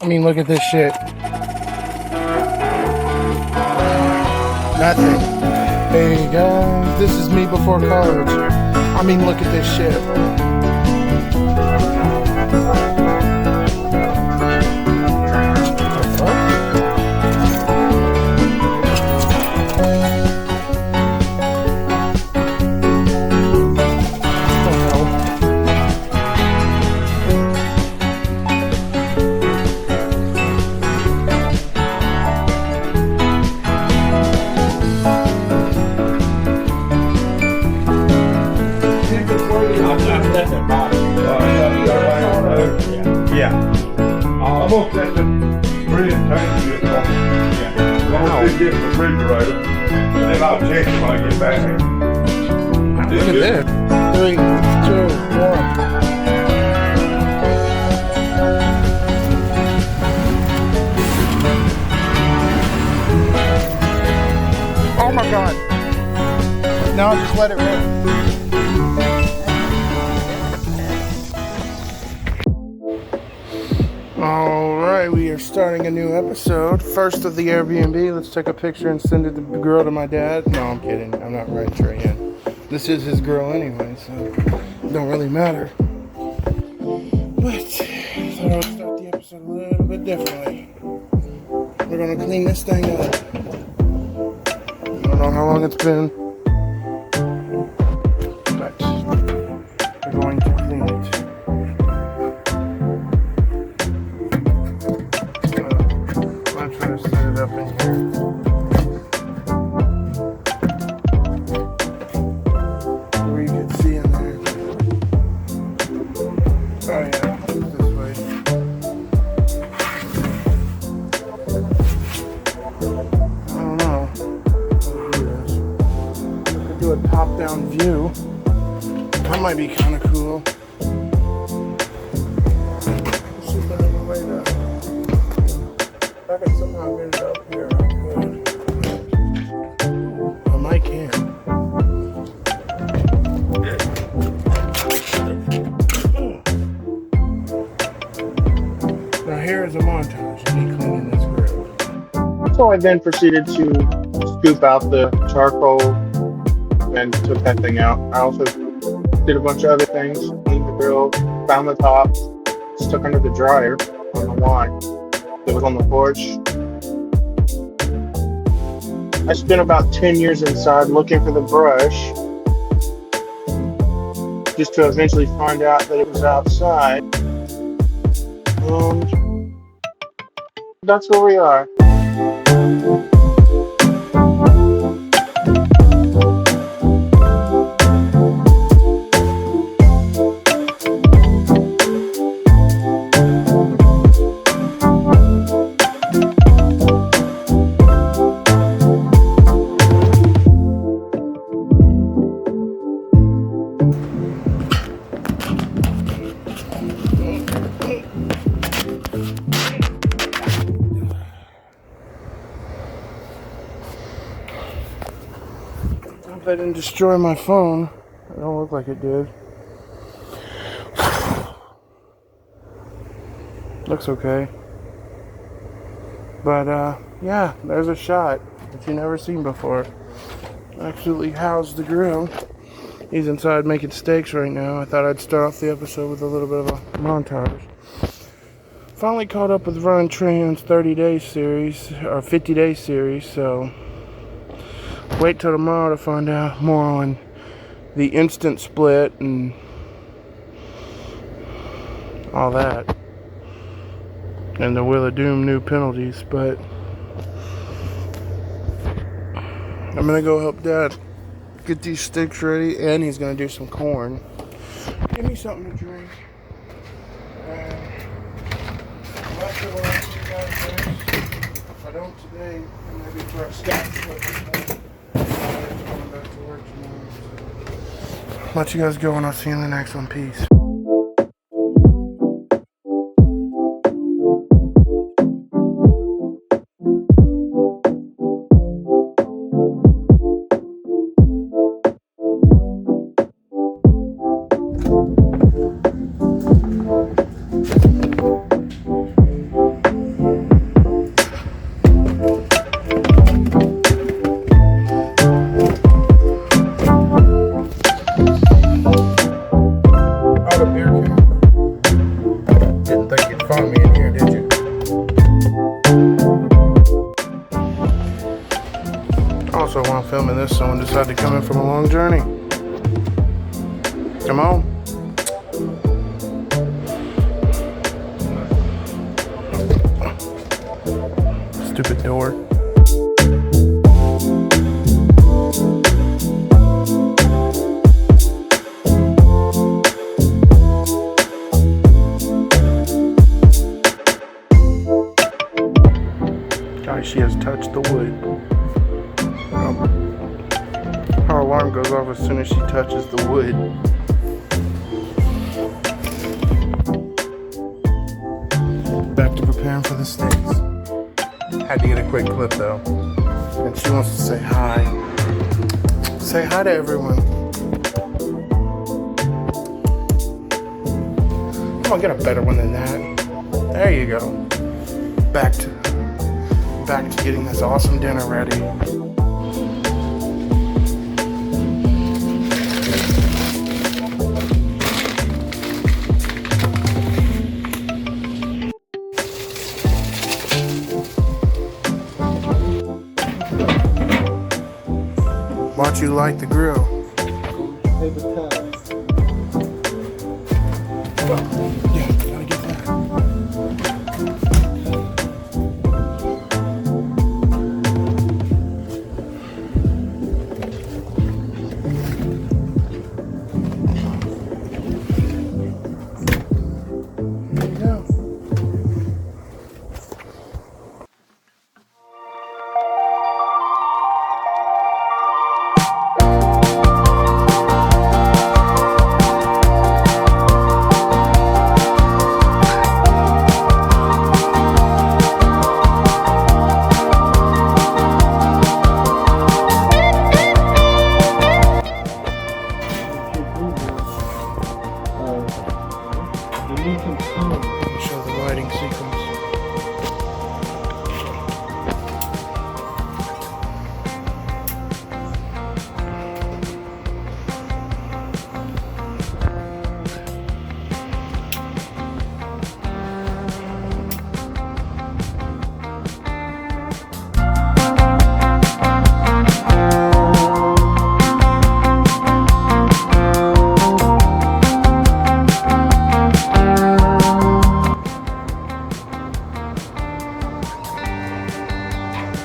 I mean, look at this shit. Nothing. Hey guys, this is me before college. I mean, look at this shit. Yeah. I'm gonna set the fridge tank it. Yeah. I'm gonna get the refrigerator, and then I'll check it when I get back. Look at this. 3, 2, 1. Oh my god. Now I'll just let it rip. Alright, we are starting a new episode. First of the Airbnb. Let's take a picture and send it to the girl to my dad. No, I'm kidding. I'm not writing Trey in. This is his girl anyway, so it don't really matter. But I thought I would start the episode a little bit differently. We're gonna clean this thing up. I don't know how long it's been, but we're going to clean it. I'm trying to set it up in here. Where you can see in there. Oh yeah, this way. I don't know. I could do a top-down view. That might be kind of cool. Let's see if I can light up. If I can somehow get it up here, I could. I might can. Now here is a montage of me cleaning this grill. So I then proceeded to scoop out the charcoal and took that thing out. I also did a bunch of other things, cleaned the grill, found the top, stuck under the dryer. I don't know why. It was on the porch. I spent about 10 years inside looking for the brush, just to eventually find out that it was outside. And that's where we are. Hope I didn't destroy my phone. It don't look like it did. Looks okay. But yeah, there's a shot that you've never seen before. Absolutely housed the grill. He's inside making steaks right now. I thought I'd start off the episode with a little bit of a montage. Finally caught up with Ron Tran's 30-day series, or 50-day series, so wait till tomorrow to find out more on the instant split and all that. And the Wheel of Doom new penalties, but I'm gonna go help Dad get these steaks ready, and he's gonna do some corn. Give me something to drink. I'm not sure what I'll see you guys next. If I don't today, maybe for a Scott trip. Going back to work tomorrow. Let you guys go, and I'll see you in the next one. Peace. also, while filming this, someone decided to come in from a long journey. Come on. Stupid door. Guys, she has touched the wood. Her alarm goes off as soon as she touches the wood. Back to preparing for the steaks. Had to get a quick clip though. And she wants to say hi. Say hi to everyone. Come on, get a better one than that. There you go. Back to getting this awesome dinner ready. Watch you light the grill. Yeah, gotta get that. There you go. Show the lighting sequence.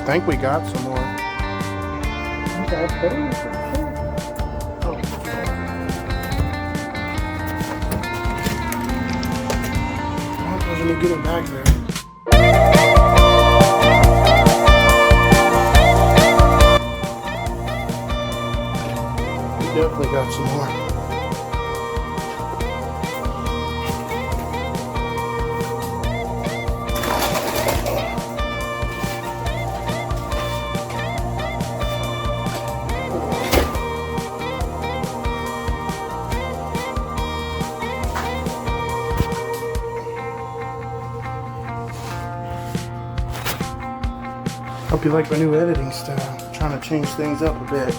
I think we got some more. Let me get it back there. We definitely got some more. Hope you like my new editing style. Trying to change things up a bit.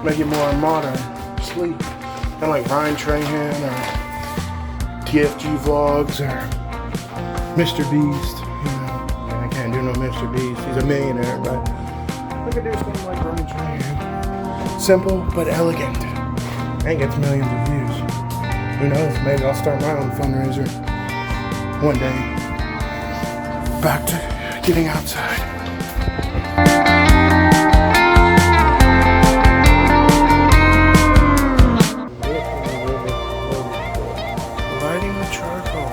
Make it more modern, sleek. Kind of like Ryan Trahan or TFG Vlogs or Mr. Beast. You know, I can't do no Mr. Beast. He's a millionaire, but I could do something like Ryan Trahan. Simple but elegant. And gets millions of views. Who knows? Maybe I'll start my own fundraiser one day. Back to getting outside. Lighting the charcoal.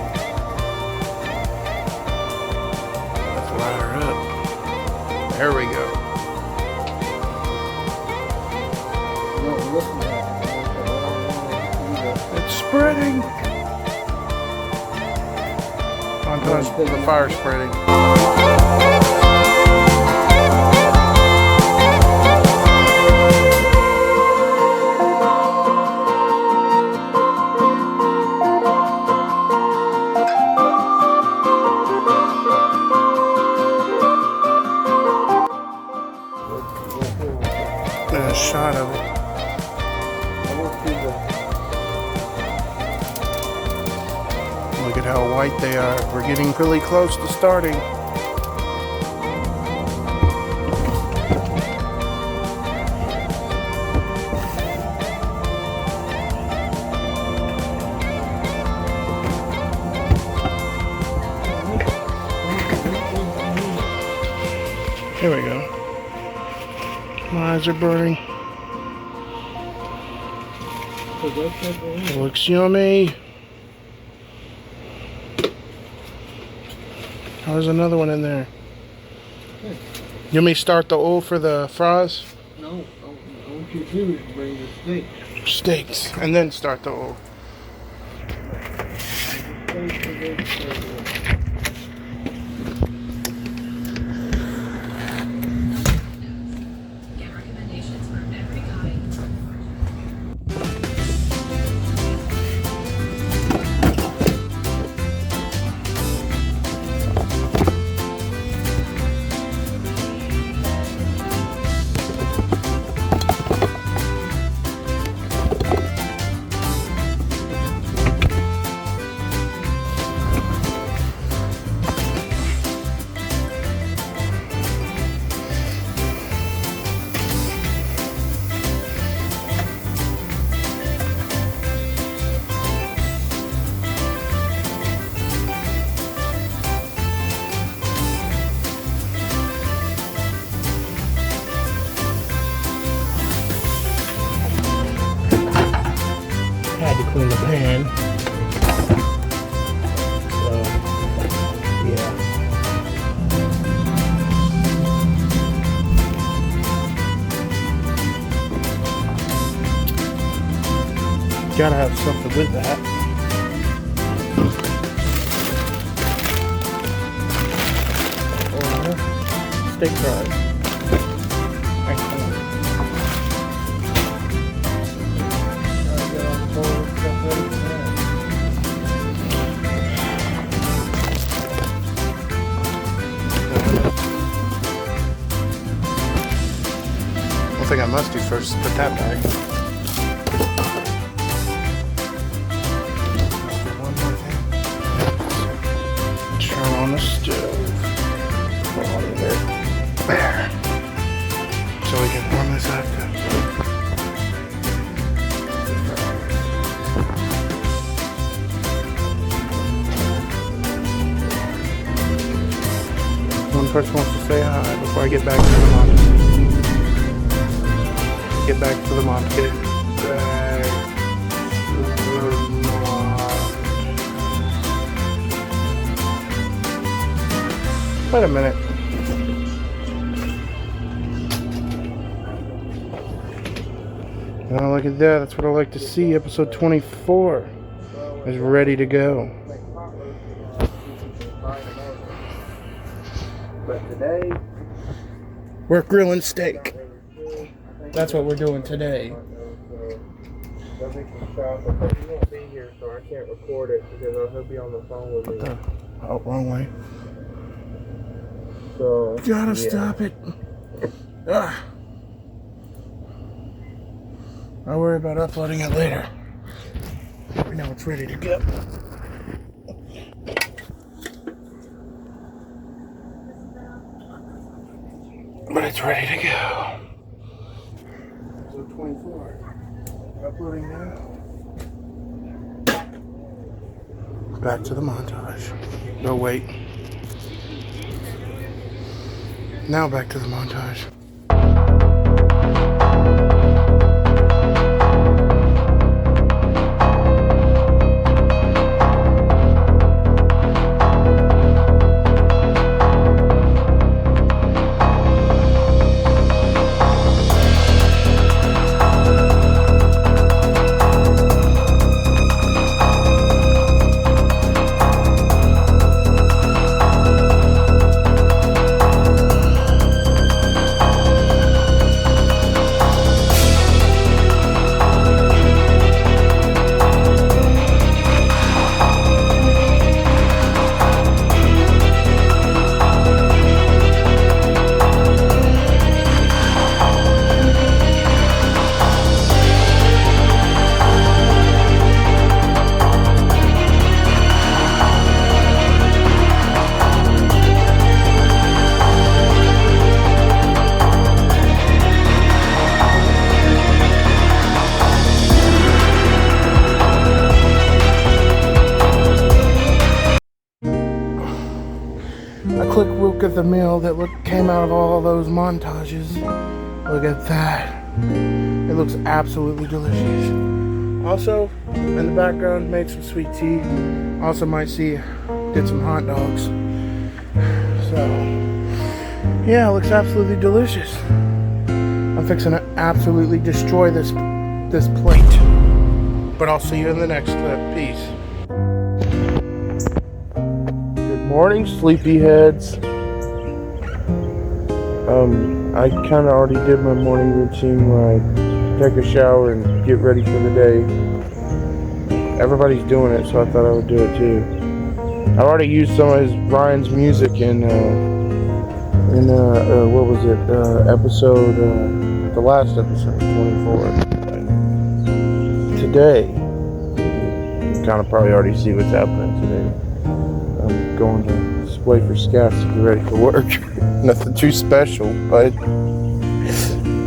Let's light her up. There we go. It's spreading. Sometimes the fire's spreading. A shot of it. Look at how white they are. We're getting really close to starting. Here we go. My eyes are burning. It looks yummy. Oh, there's another one in there. You want me to start the oil for the fries? No, I want you to do is bring the steak. Steaks. And then start the oil. Get recommendations from every kind. Had to clean the pan. So, yeah. Gotta have something with that. Or steak fries. Excellent. One thing I must do first is put that back. One more thing. Turn on the stove. Put on there. There. So we can warm this up. One person wants to say hi before I get back to the montage. Get back to the montage. Get back to the montage. Wait a minute. Oh, look at that. That's what I like to see. Episode 24 is ready to go. But today, We're grilling steak. That's what we're doing today. he won't be here, so I can't record it because he'll be on the phone with me. Oh, wrong way. So Gotta stop it. Ah. I'll worry about uploading it later. We know it's ready to go. But it's ready to go. Episode 24. Uploading now. Back to the montage. No, wait. Now back to the montage. a quick look at the meal that came out of all those montages. Look at that. It looks absolutely delicious. Also, in the background, made some sweet tea. Also might see, did some hot dogs. So, yeah, it looks absolutely delicious. I'm fixing to absolutely destroy this plate. But I'll see you in the next clip. Peace. Good morning, sleepyheads. I kind of already did my morning routine where I take a shower and get ready for the day. Everybody's doing it, so I thought I would do it too. I already used some of Ryan's music in what was it? The last episode, 24. Today, you kind of probably already see what's happening today. I'm going to wait for Scats to get ready for work. Nothing too special, but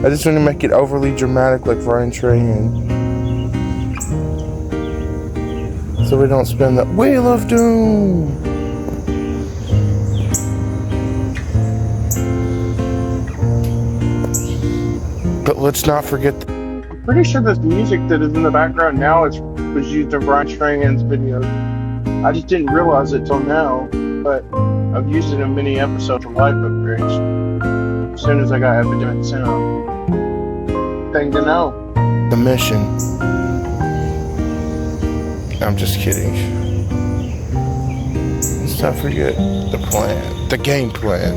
I just want to make it overly dramatic like Ryan Trahan. So we don't spin the Wheel of Doom. But let's not forget. I'm pretty sure this music that is in the background now was used in Brian Strahan's videos. I just didn't realize it till now, but I've used it in many episodes of Life Upgrades. As soon as I got Epidemic Sound. Thing to know. The mission. I'm just kidding. Let's not forget the plan. The game plan.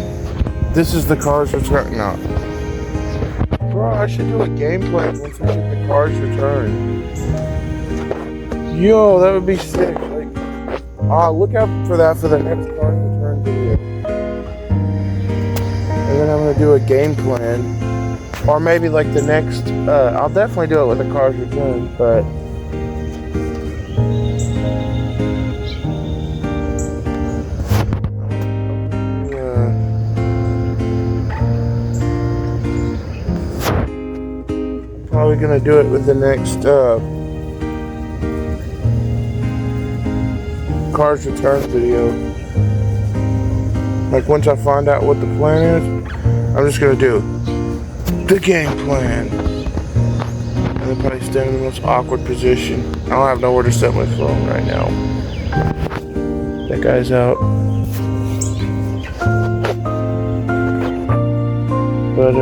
This is the Cars Return. No. Bro, I should do a game plan once we get the Cars Return. Yo, that would be sick. Like, look out for that for the next Cars Return video. And then I'm gonna do a game plan. Or maybe like the next, I'll definitely do it with the Cars Return, but probably gonna do it with the next Cars Return video. Like once I find out what the plan is, I'm just gonna do the game plan. And then probably stand in the most awkward position. I don't have nowhere to set my phone right now. That guy's out. But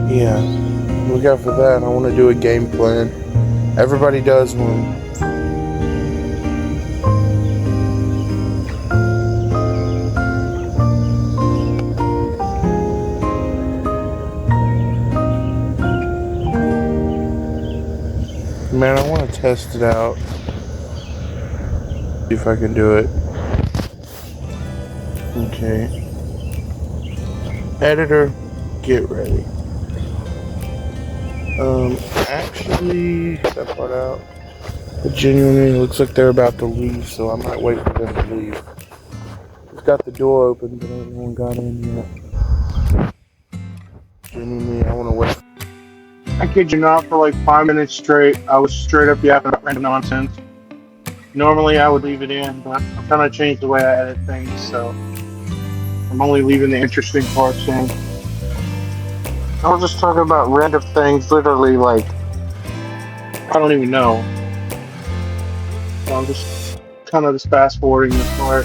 yeah, look out for that. I want to do a game plan. Everybody does one. Man, I want to test it out. See if I can do it. Okay. Editor, get ready. Actually, that part out. It genuinely looks like they're about to leave, so I might wait for them to leave. Just got the door open, but ain't no one got in yet. Genuinely, I want to wait. I kid you not, for like 5 minutes straight, I was straight up yapping about random nonsense. Normally I would leave it in, but I'm trying to change the way I edit things, so I'm only leaving the interesting parts in. I was just talking about random things, literally like, I don't even know. So I'm just kind of just fast forwarding this part.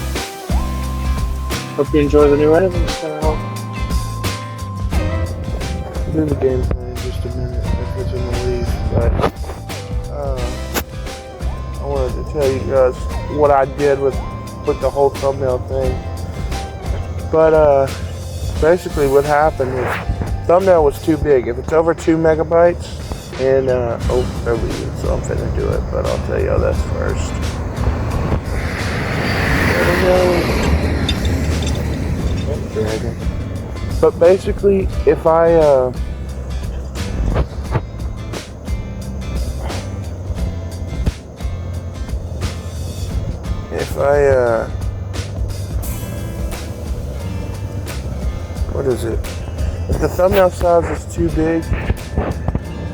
Hope you enjoy the new editing style. Do the game plan in just a minute if it's in the lead, but I wanted to tell you guys what I did with the whole thumbnail thing. But basically what happened is thumbnail was too big. If it's over 2 megabytes and there we go, so I'm finna do it, but I'll tell you this first. There we go. But basically if I what is it? If the thumbnail size is too big,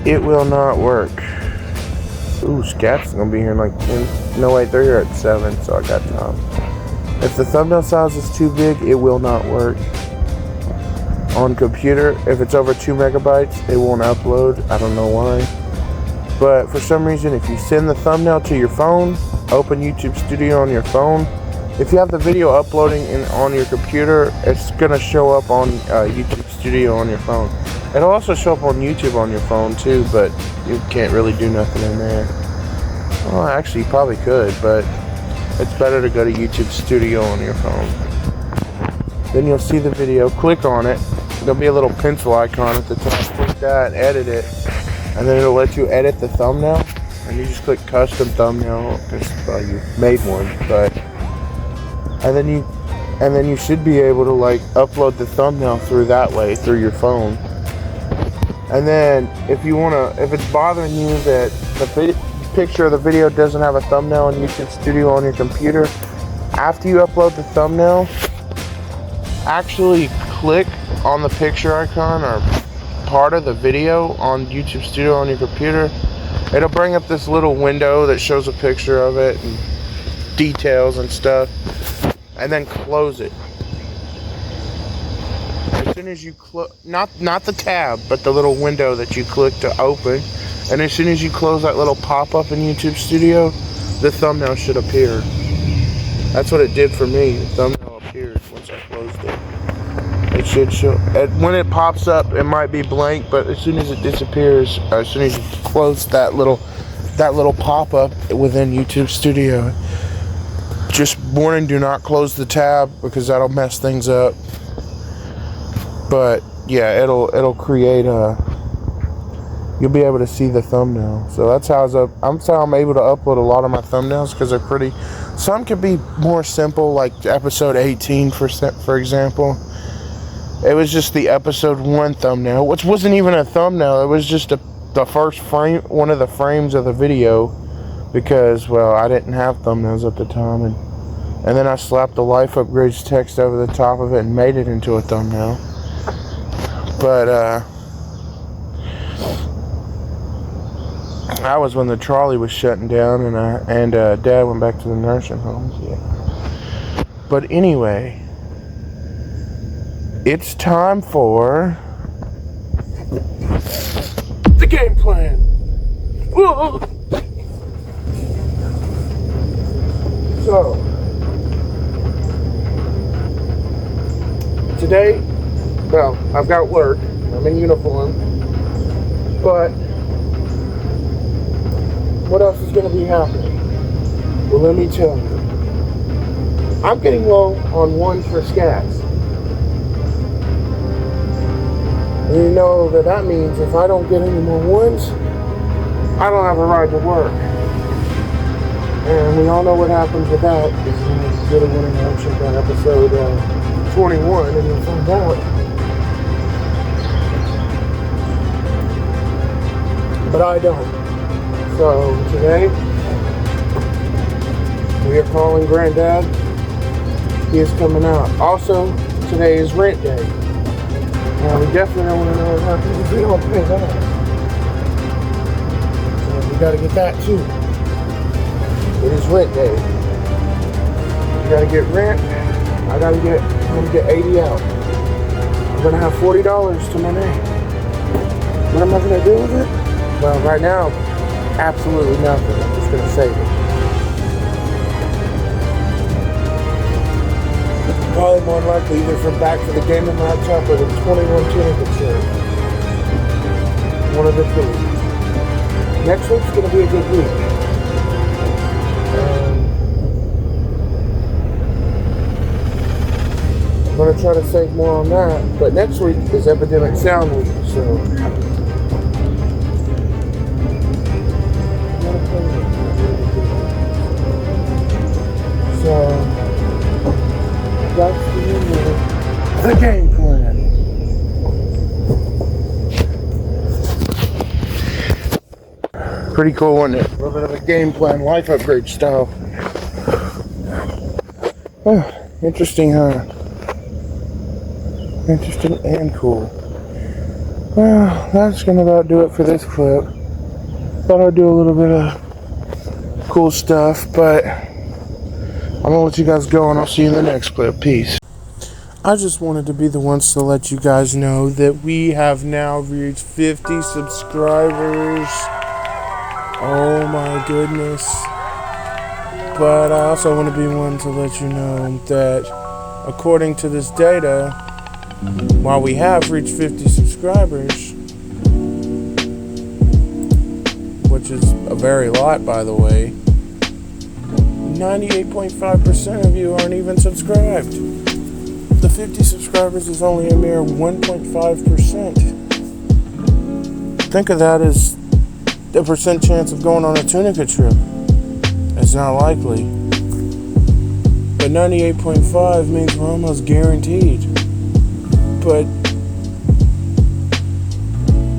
it will not work. Ooh, Scat's gonna be here in like 10. No wait, they're here at 7, so I got time. If the thumbnail size is too big, it will not work. On computer, if it's over 2 megabytes, it won't upload. I don't know why. But for some reason, if you send the thumbnail to your phone, open YouTube Studio on your phone, if you have the video uploading on your computer, it's going to show up on YouTube Studio on your phone. It'll also show up on YouTube on your phone too, but you can't really do nothing in there. Well, actually, you probably could, but it's better to go to YouTube Studio on your phone. Then you'll see the video, click on it. There'll be a little pencil icon at the top. Click that, edit it, and then it'll let you edit the thumbnail. And you just click custom thumbnail because you made one, but and then you should be able to like upload the thumbnail through that way through your phone. And then if it's bothering you that the picture of the video doesn't have a thumbnail in YouTube Studio on your computer, after you upload the thumbnail, actually click on the picture icon or part of the video on YouTube Studio on your computer. It'll bring up this little window that shows a picture of it and details and stuff, and then close it. As soon as you not the tab, but the little window that you click to open, and as soon as you close that little pop-up in YouTube Studio, the thumbnail should appear. That's what it did for me. The thumbnail appeared once I closed it. It should show. When it pops up, it might be blank, but as soon as it disappears, as soon as you close that little pop-up within YouTube Studio, just warning: do not close the tab because that'll mess things up. But yeah, it'll create you'll be able to see the thumbnail. So that's how I'm able to upload a lot of my thumbnails because they're pretty. Some could be more simple, like episode 18 for example. It was just the episode 1 thumbnail, which wasn't even a thumbnail. It was just the first frame, one of the frames of the video, because well, I didn't have thumbnails at the time, and then I slapped the Life Upgrades text over the top of it and made it into a thumbnail. But that was when the trolley was shutting down, and Dad went back to the nursing home. Yeah. But anyway, it's time for the game plan. Whoa. So today, well, I've got work. I'm in uniform, but what else is going to be happening? Well, let me tell you. I'm getting low on ones for scats. And you know that means if I don't get any more ones, I don't have a ride to work. And we all know what happens with that. If you get a winning action on episode 21, and you'll find out. But I don't. So today, we are calling Granddad. He is coming out. Also, today is rent day. Now, we definitely don't want to know what happens if we don't pay that. So we got to get that too. It is rent day. You got to get rent. I'm going to get 80 out. I'm going to have $40 to my name. What am I going to do with it? Well, right now, absolutely nothing. I'm just going to save it. Probably more likely either from back to the gaming laptop or the 21 tuning insurance. One of the two. Next week's going to be a good week. I'm going to try to save more on that. But next week is Epidemic Sound Week, so... So, that's the game plan. Pretty cool, wasn't it? A little bit of a game plan, life upgrade style. Oh, interesting, huh? Interesting and cool. Well, that's gonna about do it for this clip. Thought I'd do a little bit of cool stuff, but I'm gonna let you guys go, and I'll see you in the next clip. Peace. I just wanted to be the ones to let you guys know that we have now reached 50 subscribers. Oh my goodness. But I also want to be one to let you know that according to this data, while we have reached 50 subscribers, which is a very lot, by the way, 98.5% of you aren't even subscribed. The 50 subscribers is only a mere 1.5%. Think of that as the percent chance of going on a Tunica trip. It's not likely. But 98.5 means we're almost guaranteed. But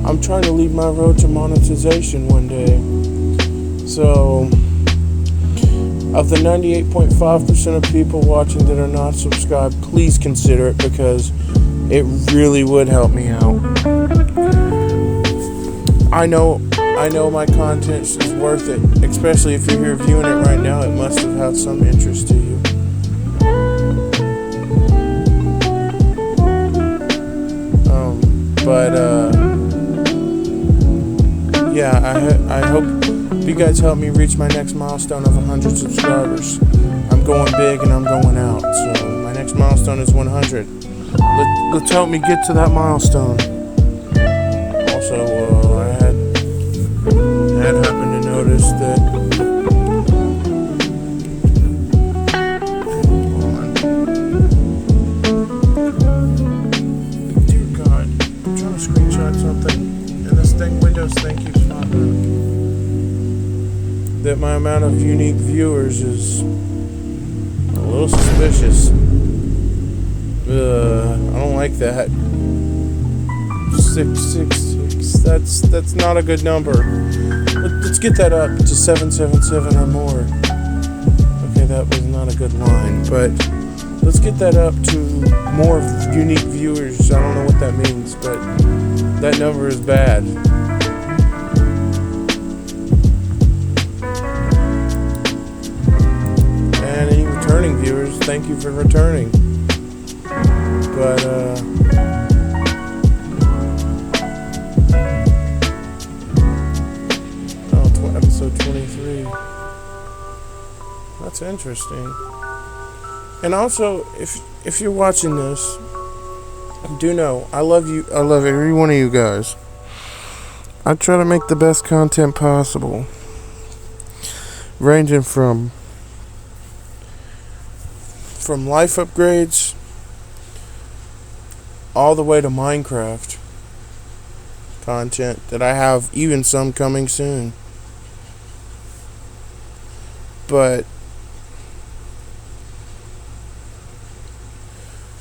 I'm trying to lead my road to monetization one day. So, of the 98.5% of people watching that are not subscribed, please consider it, because it really would help me out. I know my content is worth it, especially if you're here viewing it right now. It must have had some interest to you. I hope you guys help me reach my next milestone of 100 subscribers. I'm going big and I'm going out, so my next milestone is 100. Let's help me get to that milestone. Also, I had happened to notice that. Dear God, I'm trying to screenshot something, and this thing, Windows thing, keeps popping up. That my amount of unique viewers is a little suspicious. I don't like that. 666. That's not a good number. Let's get that up to 777 or more. Okay, that was not a good line, but let's get that up to more unique viewers. I don't know what that means, but that number is bad. And any returning viewers, thank you for returning. But episode 23. That's interesting. And also, if you're watching this, do know I love you. I love every one of you guys. I try to make the best content possible, ranging from life upgrades all the way to Minecraft content that I have, even some coming soon. But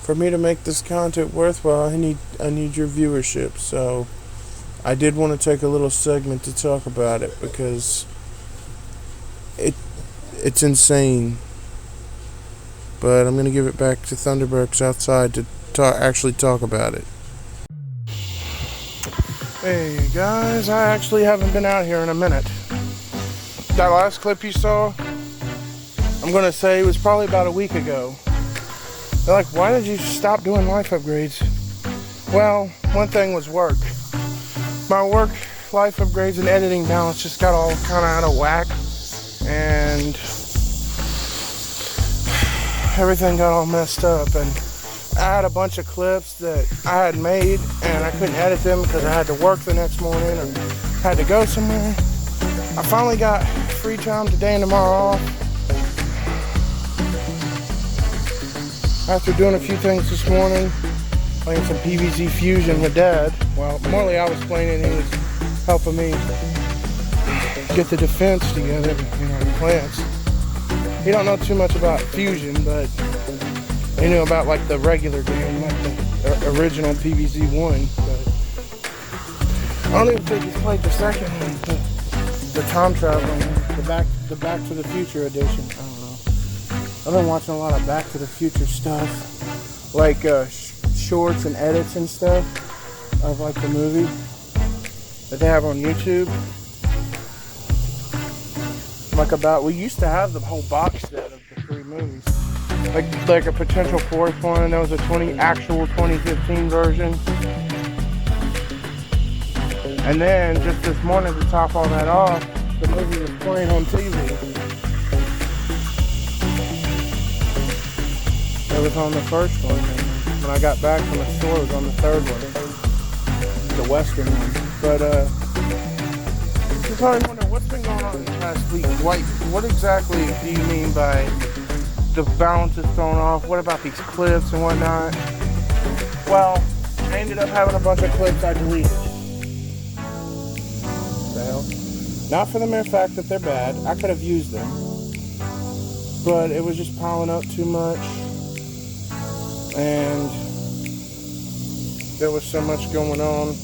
for me to make this content worthwhile, I need your viewership. So I did want to take a little segment to talk about it, because it's insane. But I'm going to give it back to Thunderburks outside to actually talk about it. Hey guys, I actually haven't been out here in a minute. That last clip you saw, I'm going to say it was probably about a week ago. They're like, why did you stop doing life upgrades? Well, one thing was work. My work, life upgrades, and editing balance just got all kind of out of whack. And everything got all messed up. And I had a bunch of clips that I had made, and I couldn't edit them because I had to work the next morning or had to go somewhere. I finally got free time today and tomorrow off. After doing a few things this morning, playing some PvZ Fusion with Dad. Well, Morley, I was playing it, and he was helping me get the defense together, the plants. He don't know too much about Fusion, but he knew about like the regular game, like the original PvZ1. But I don't even think he's played the second one, the time traveling, the Back to the Future edition. I don't know. I've been watching a lot of Back to the Future stuff, like shorts and edits and stuff of like the movie that they have on YouTube. Like we used to have the whole box set of the 3 movies. Like a potential fourth one. That was a actual 2015 version. And then just this morning, to top all that off, the movie was playing on TV. It was on the first one. And when I got back from the store, it was on the third one, the Western one. But just always wondering what's been going on in the past week. What exactly do you mean by the balance is thrown off? What about these clips and whatnot? Well, I ended up having a bunch of clips I deleted. The hell? Not for the mere fact that they're bad. I could have used them, but it was just piling up too much, and there was so much going on.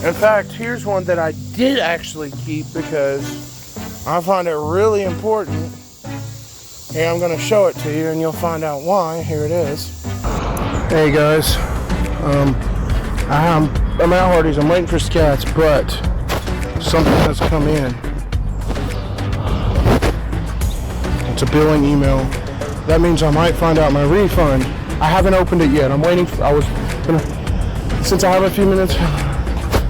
In fact, here's one that I did actually keep because I find it really important. Here, I'm going to show it to you and you'll find out why. Here it is. Hey guys, I'm at Hardee's. I'm waiting for Scats, but something has come in. It's a billing email. That means I might find out my refund. I haven't opened it yet. I'm waiting. Since I have a few minutes,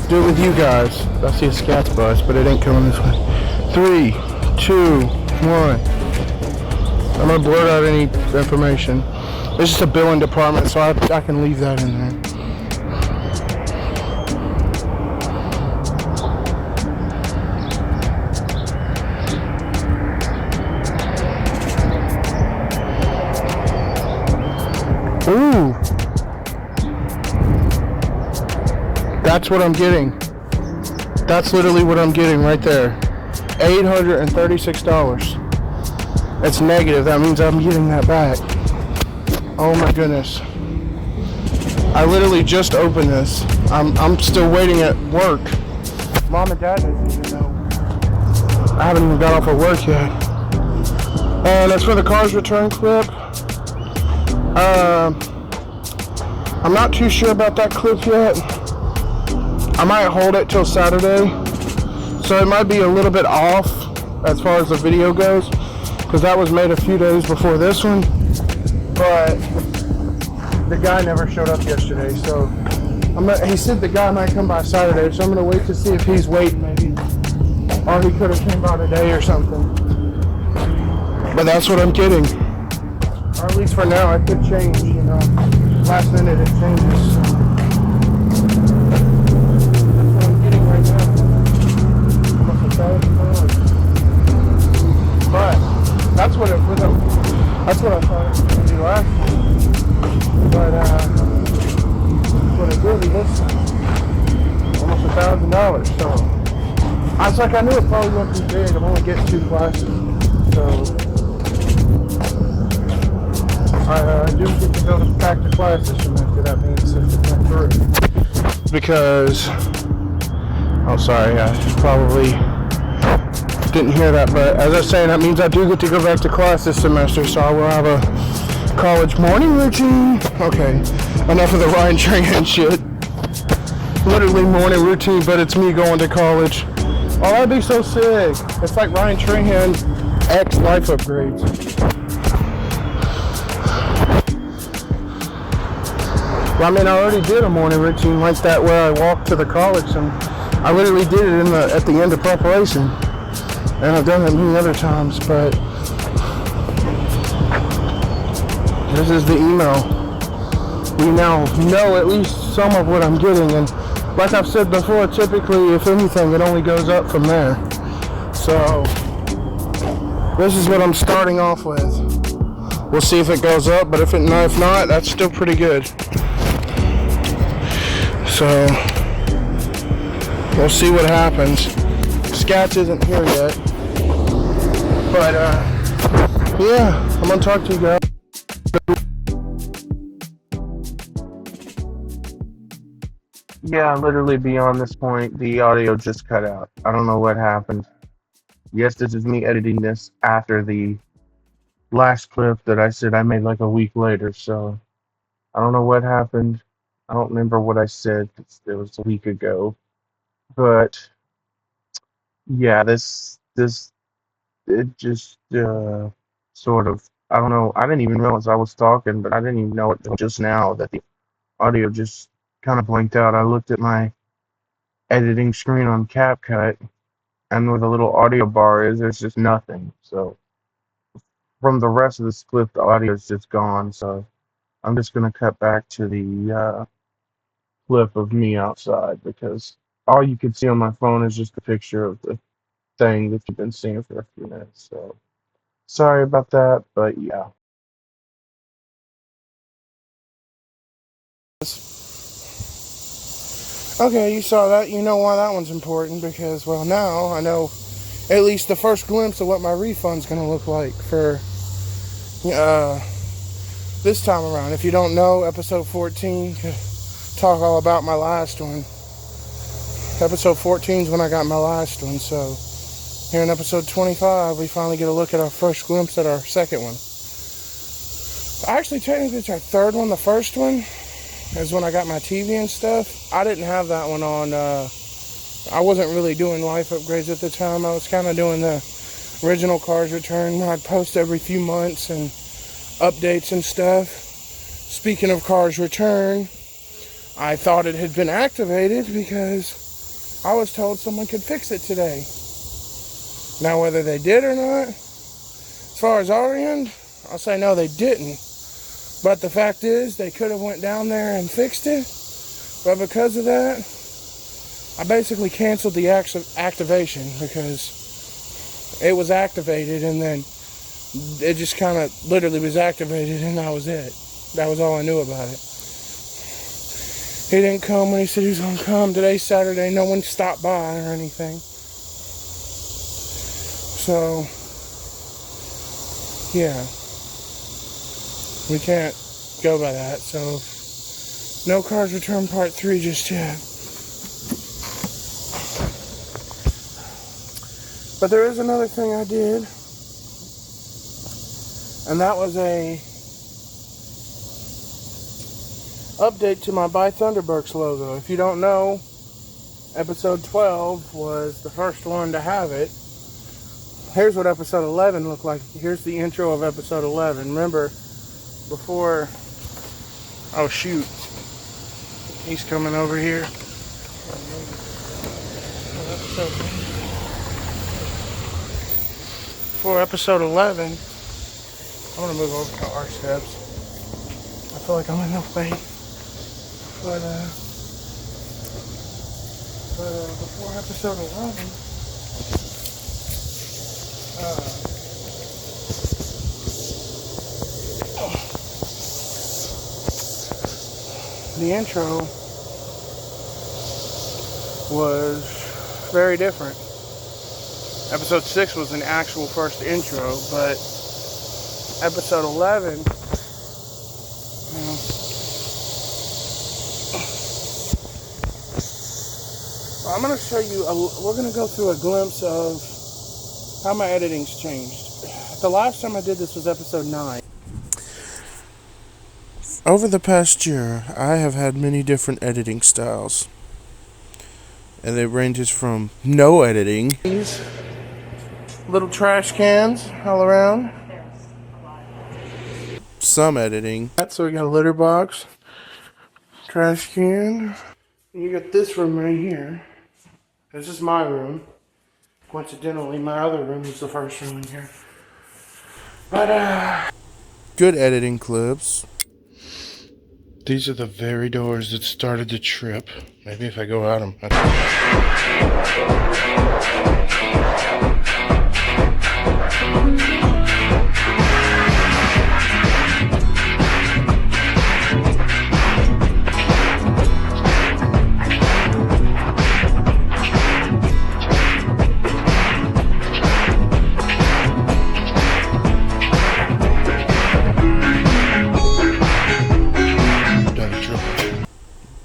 do it with you guys. I see a Scats bus, but it ain't coming this way. 3, 2, 1. I'm gonna blurt out any information. It's just a billing department, so I can leave that in there. Ooh. That's what I'm getting. That's literally what I'm getting right there. $836. That's negative. That means I'm getting that back. Oh my goodness. I literally just opened this. I'm still waiting at work. Mom and Dad doesn't even know. I haven't even got off of work yet. And that's for the car's return clip. I'm not too sure about that clip yet. I might hold it till Saturday. So it might be a little bit off as far as the video goes, because that was made a few days before this one. But the guy never showed up yesterday, so he said the guy might come by Saturday, so I'm gonna wait to see if he's waiting maybe, or he could have came by today or something. But that's what I'm getting, or at least for now. It could change, you know. Last minute it changes. So. That's what I'm getting right now. Almost $1,000. But that's what it was. That's what I thought it was going to be last time. But that's what it will be this time. Almost $1,000. So I was like, I knew it probably wouldn't be big. I'm only getting 2 classes. So I do get to go back to class this semester. That means 6 because, oh sorry, I probably didn't hear that, but as I was saying, that means I do get to go back to class this semester, so I will have a college morning routine. Okay, enough of the Ryan Trahan shit. Literally morning routine, but it's me going to college. Oh, that'd be so sick. It's like Ryan Trahan X life upgrades. Well, I mean, I already did a morning routine like that where I walked to the college, and I literally did it at the end of preparation. And I've done it many other times, but this is the email. We now know at least some of what I'm getting, and like I've said before, typically, if anything, it only goes up from there. So this is what I'm starting off with. We'll see if it goes up, but if not, that's still pretty good. So we'll see what happens. Scats isn't here yet, but yeah, I'm gonna talk to you guys. Yeah, literally beyond this point, the audio just cut out. I don't know what happened. Yes, this is me editing this after the last clip that I said I made like a week later, so I don't know what happened. I don't remember what I said. It was a week ago. But yeah, it just sort of I don't know. I didn't even realize I was talking, but I didn't even know it till just now that the audio just kind of blinked out. I looked at my editing screen on CapCut, and where the little audio bar is, there's just nothing. So from the rest of this clip, the audio is just gone. So I'm just gonna cut back to the clip of me outside because all you can see on my phone is just a picture of the thing that you've been seeing for a few minutes. So sorry about that, but yeah. Okay, you saw that. You know why that one's important because, well, now I know at least the first glimpse of what my refund's going to look like for this time around. If you don't know, episode 14, talk all about my last one. Episode 14 is when I got my last one, so here in episode 25, we finally get a look at our first glimpse at our second one. Actually, technically, it's our third one. The first one is when I got my TV and stuff. I didn't have that one on. I wasn't really doing life upgrades at the time. I was kind of doing the original Cars Return. I'd post every few months and updates and stuff. Speaking of Cars Return, I thought it had been activated because I was told someone could fix it today. Now, whether they did or not, as far as our end, I'll say no, they didn't. But the fact is, they could have went down there and fixed it. But because of that, I basically canceled the activation because it was activated and then it just kind of literally was activated and that was it. That was all I knew about it. He didn't come when he said he was going to come. Today's Saturday. No one stopped by or anything. So, yeah. We can't go by that, so no Cars Return Part 3 just yet. But there is another thing I did, and that was a update to my Buy Thunderburks logo. If you don't know, episode 12 was the first one to have it. Here's what episode 11 looked like. Here's the intro of episode 11. Remember, before, oh shoot, he's coming over here. For episode 11, I'm gonna move over to our steps. I feel like I'm in the way, but before episode 11, the intro was very different. Episode 6 was an actual first intro, but episode 11, I'm going to show you, we're going to go through a glimpse of how my editing's changed. The last time I did this was episode 9. Over the past year, I have had many different editing styles. And it ranges from no editing. These little trash cans all around. Some editing. So we got a litter box, trash can. You got this room right here. This is my room. Coincidentally, my other room is the first room in here. But, good editing clips. These are the very doors that started the trip. Maybe if I go out them.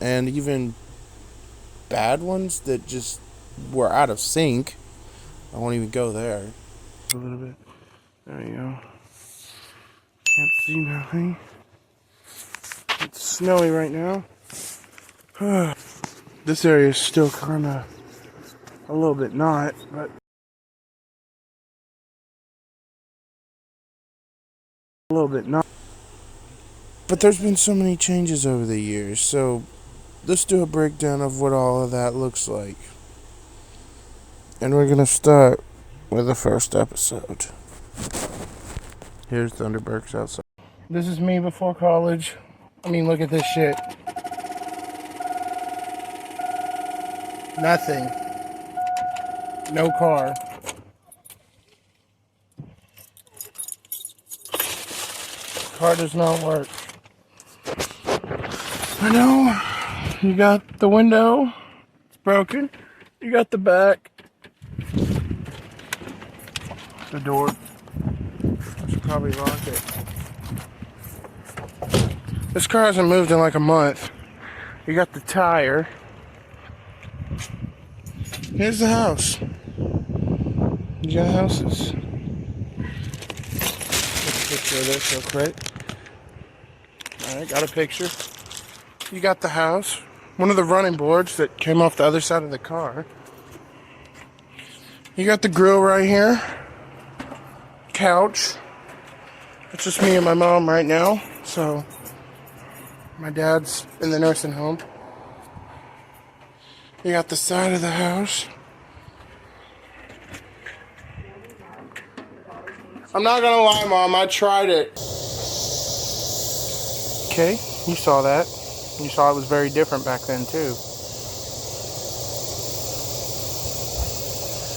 And even bad ones that just were out of sync. I won't even go there. A little bit. There you go. Can't see nothing. It's snowy right now. This area is still kind of a little bit not, but a little bit not. But there's been so many changes over the years, so let's do a breakdown of what all of that looks like. And we're gonna start with the first episode. Here's Thunderberg's outside. This is me before college. I mean, look at this shit. Nothing. No car. Car does not work. I know. You got the window. It's broken. You got the back. The door. I should probably lock it. This car hasn't moved in like a month. You got the tire. Here's the house. You got houses. Take a picture of this real quick. Alright, got a picture. You got the house. One of the running boards that came off the other side of the car. You got the grill right here. Couch. It's just me and my mom right now. So, my dad's in the nursing home. You got the side of the house. I'm not gonna lie, Mom, I tried it. Okay, you saw that. You saw it was very different back then, too.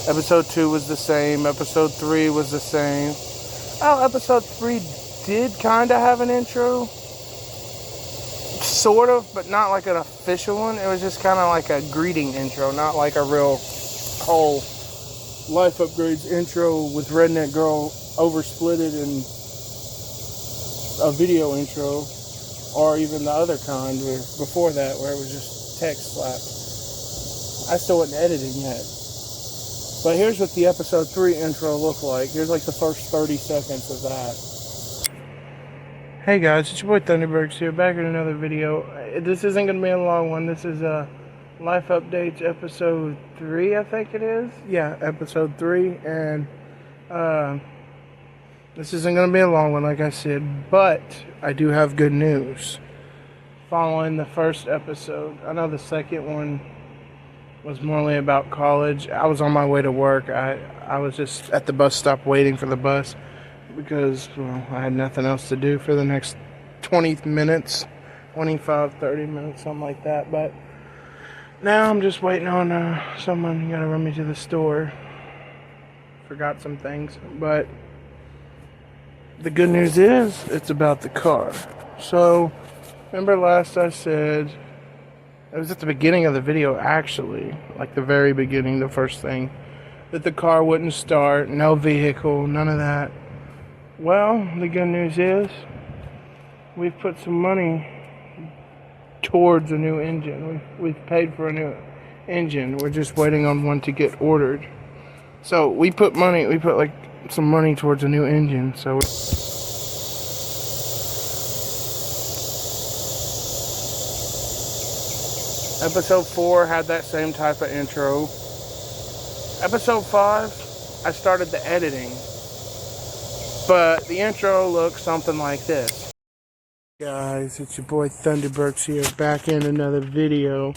Episode 2 was the same. Episode 3 was the same. Oh, episode 3 did kind of have an intro. Sort of, but not like an official one. It was just kind of like a greeting intro, not like a real whole Life Upgrades intro with Redneck Girl oversplitted in a video intro, or even the other kind where before that where it was just text slapped. I still wasn't editing yet. But here's what the episode 3 intro looked like. Here's like the first 30 seconds of that. Hey guys, it's your boy Thunderbergs here, back in another video. This isn't going to be a long one. This is Life Updates episode 3, I think it is. Yeah, episode 3. And this isn't going to be a long one, like I said. But I do have good news. Following the first episode, I know the second one was more about college. I was on my way to work. I was just at the bus stop waiting for the bus because, well, I had nothing else to do for the next 20 minutes, 25, 30 minutes, something like that. But now I'm just waiting on someone gonna run me to the store. Forgot some things, but the good news is it's about the car. So, remember last I said, it was at the beginning of the video actually, like the very beginning, the first thing, that the car wouldn't start, no vehicle, none of that. Well, the good news is we've put some money towards a new engine. We've paid for a new engine. We're just waiting on one to get ordered. So we put like some money towards a new engine. So episode 4 had that same type of intro. Episode 5, I started the editing. But the intro looks something like this. Guys, it's your boy Thunderbergs here, back in another video.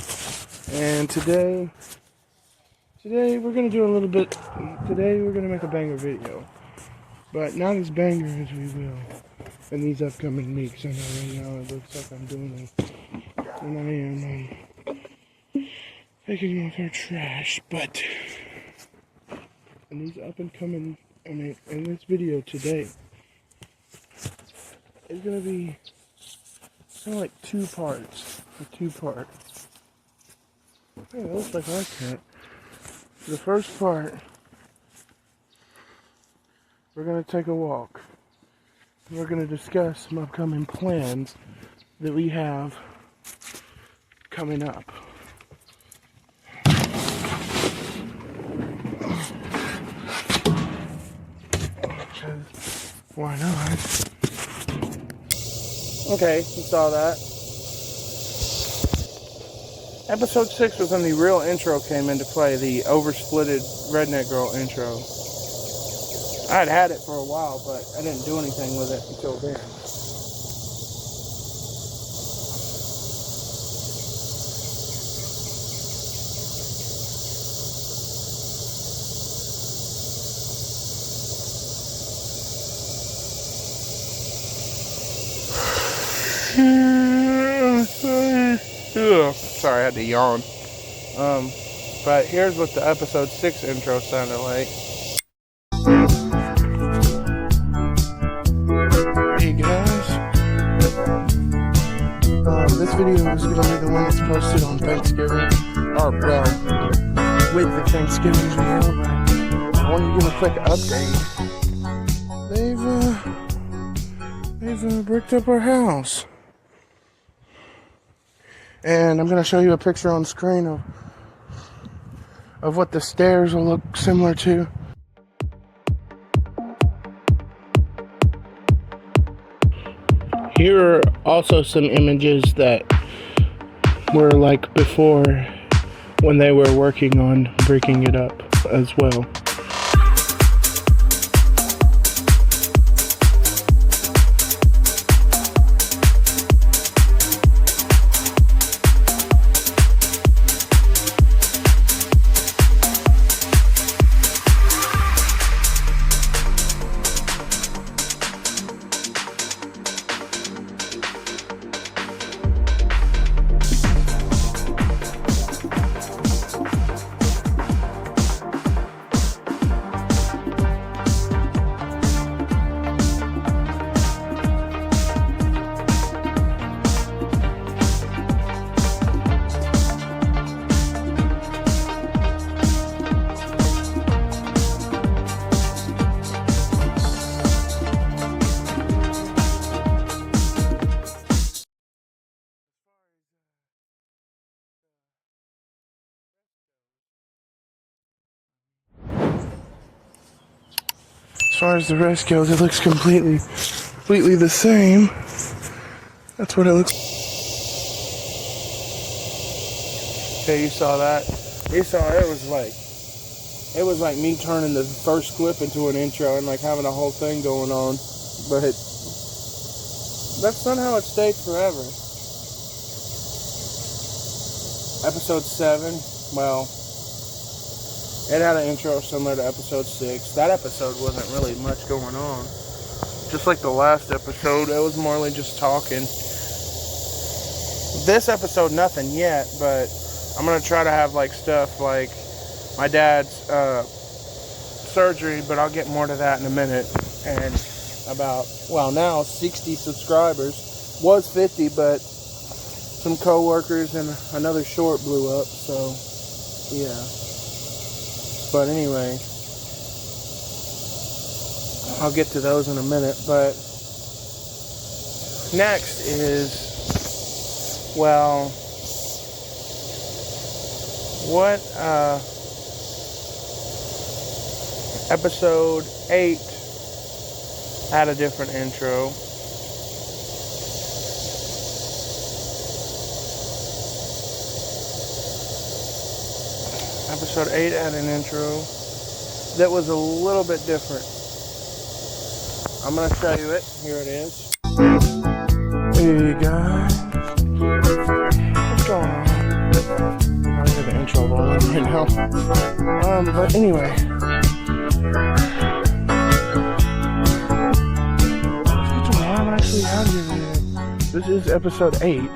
And today we're going to do a little bit, today we're going to make a banger video. But not as banger as we will in these upcoming weeks. I know right now it looks like I'm doing it. And I am taking off our trash, but in these up and coming, in this video today, it's going to be kind of like 2 parts. A 2-part. Yeah, it looks like I can't. The first part, we're going to take a walk. We're going to discuss some upcoming plans that we have coming up. Why not? Okay, you saw that. Episode 6 was when the real intro came into play, the oversplitted Redneck Girl intro. I'd had it for a while, but I didn't do anything with it until then. Sorry, I had to yawn. But here's what the episode 6 intro sounded like. Hey guys. This video is going to be the one that's posted on Thanksgiving. Or, well, with the Thanksgiving video. But I wanted to give a quick update. They've bricked up our house. And I'm going to show you a picture on screen of what the stairs will look similar to. Here are also some images that were like before when they were working on breaking it up as well. As far as the rest goes, it looks completely the same. That's what it looks like. Okay, you saw that? You saw it was like me turning the first clip into an intro and like having a whole thing going on. But that's not how it stayed forever. Episode 7, well, it had an intro similar to episode 6. That episode wasn't really much going on. Just like the last episode, it was more like just talking. This episode, nothing yet, but I'm going to try to have like stuff like my dad's surgery, but I'll get more to that in a minute. And about, well, now 60 subscribers. Was 50, but some co-workers and another short blew up, so yeah. But anyway, I'll get to those in a minute. But next is, well, what episode 8 had a different intro. Episode 8 had an intro that was a little bit different. I'm going to show you it. Here it is. Hey guys. What's going on? I have the intro rolling right now. But anyway. I'm actually out here. This is episode 8.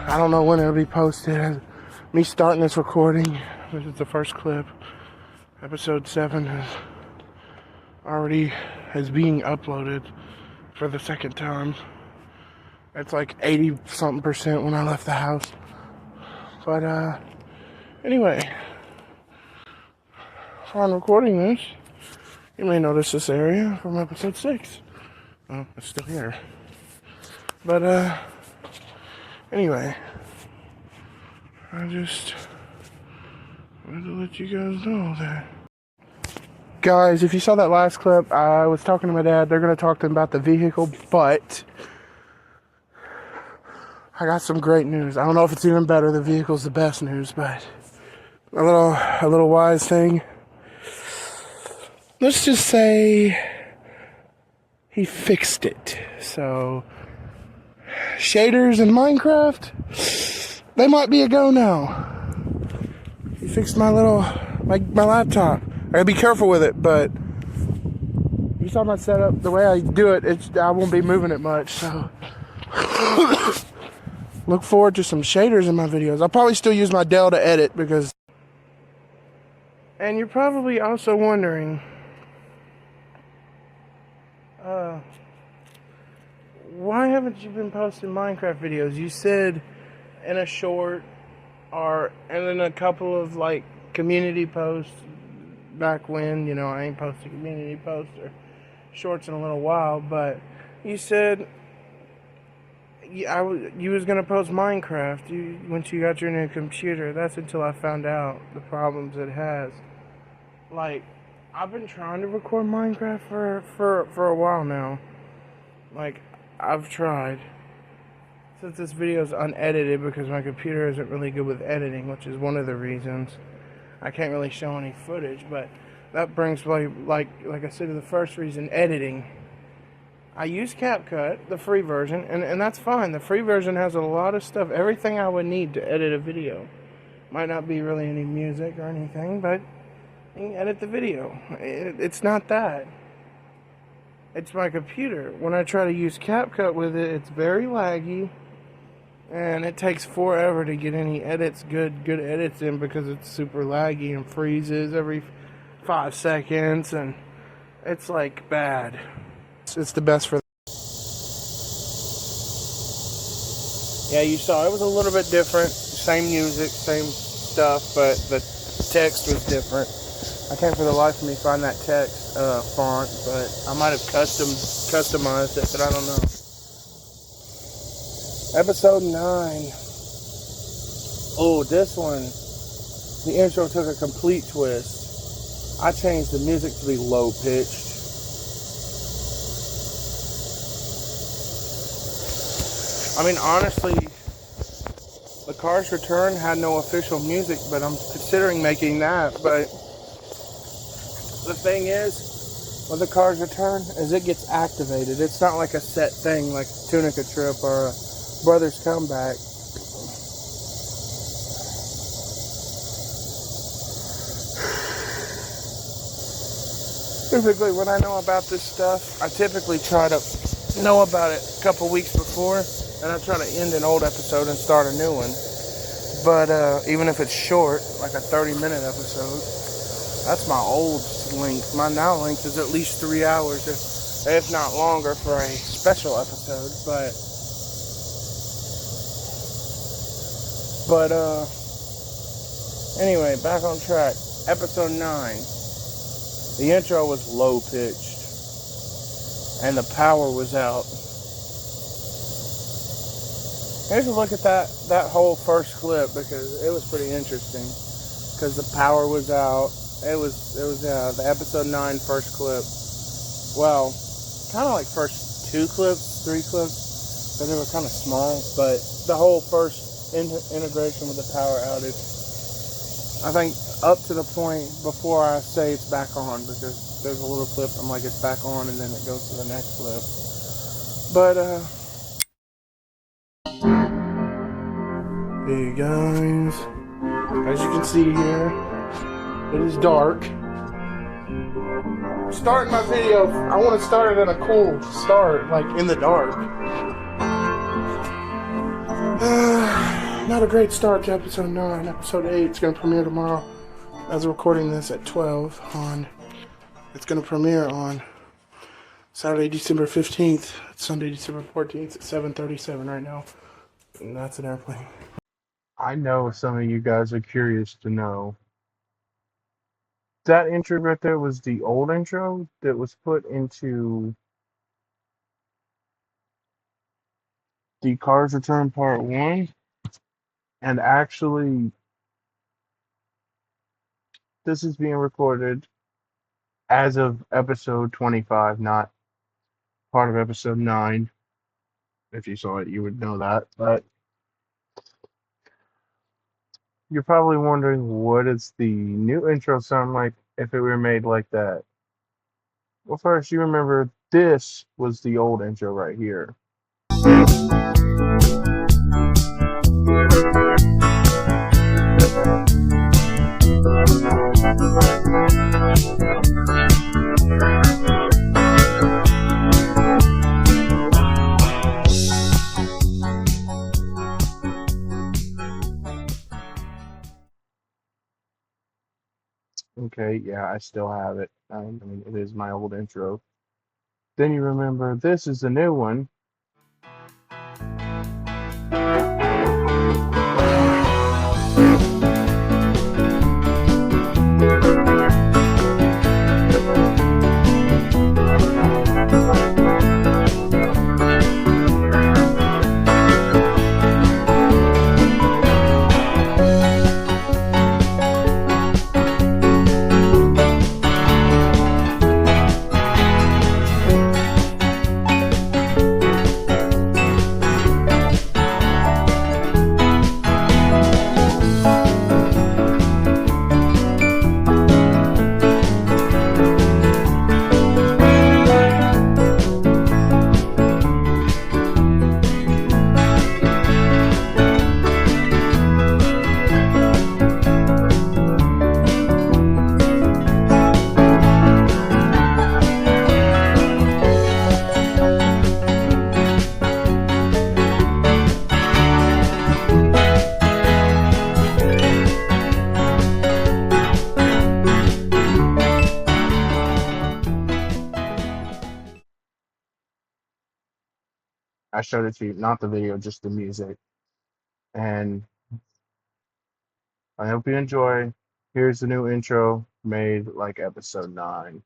I don't know when it'll be posted. Me starting this recording, this is the first clip. Episode 7 is being uploaded for the second time. It's like 80-something% when I left the house. But anyway, while I'm recording this, you may notice this area from episode 6. Oh, it's still here. But anyway, I just wanted to let you guys know that. Guys, if you saw that last clip, I was talking to my dad. They're going to talk to him about the vehicle, but I got some great news. I don't know if it's even better. The vehicle's the best news, but a little wise thing. let's just say he fixed it. So shaders in Minecraft, they might be a go now. He fixed my laptop. I gotta be careful with it, but you saw my setup, the way I do it, I won't be moving it much, so look forward to some shaders in my videos. I'll probably still use my Dell to edit because. And you're probably also wondering, why haven't you been posting Minecraft videos? You said in a short, and then a couple of like community posts back when, I ain't posted community posts or shorts in a little while, but you said you was gonna post Minecraft once you got your new computer. That's until I found out the problems it has. Like, I've been trying to record Minecraft for a while now. Like, I've tried. Since this video is unedited because my computer isn't really good with editing, which is one of the reasons I can't really show any footage, but that brings like I said to the first reason, editing. I use CapCut, the free version, and that's fine. The free version has a lot of stuff, everything I would need to edit a video. Might not be really any music or anything, but you can edit the video. It's not that. It's my computer. When I try to use CapCut with it, it's very laggy, and it takes forever to get any edits, good edits in, because it's super laggy and freezes every 5 seconds, and it's like bad. It's the best for. Yeah, you saw it was a little bit different. Same music, same stuff, but the text was different. I can't for the life of me find that text font, but I might have customized it, but I don't know. Episode 9. Oh, this one, the intro took a complete twist. I changed the music to be low pitched. I mean, honestly, The Cars Return had no official music, but I'm considering making that. But the thing is, with The Cars Return, is it gets activated. It's not like a set thing like Tunica Trip or a Brothers Comeback. Typically, when I know about this stuff, I typically try to know about it a couple weeks before, and I try to end an old episode and start a new one. But even if it's short, like a 30-minute episode, that's my old length. My now length is at least 3 hours, if not longer, for a special episode. But anyway, back on track. Episode 9. The intro was low pitched, and the power was out. Here's a look at that whole first clip, because it was pretty interesting. Because the power was out. It was the episode 9 first clip. Well, kind of like first 2 clips, 3 clips, but they were kind of small. But the whole first integration with the power outage, I think up to the point before I say it's back on, because there's a little clip I'm like it's back on, and then it goes to the next clip. But hey guys, as you can see here, it is dark. Starting my video, I want to start it in a cool start, like in the dark. Not a great start to episode 9. Episode 8 is going to premiere tomorrow. As I'm recording this at 12 on, it's going to premiere on Saturday, December 15th. It's Sunday, December 14th at 7:37 right now. And that's an airplane. I know some of you guys are curious to know. That intro right there was the old intro that was put into The Cars Return Part 1. And actually, this is being recorded as of episode 25, not part of episode 9. If you saw it, you would know that. But you're probably wondering, what does the new intro sound like if it were made like that? Well, first, you remember this was the old intro right here. Okay, yeah, I still have it. I mean, it is my old intro. Then you remember this is the new one. I showed it to you, not the video, just the music. And I hope you enjoy. Here's the new intro made like episode 9.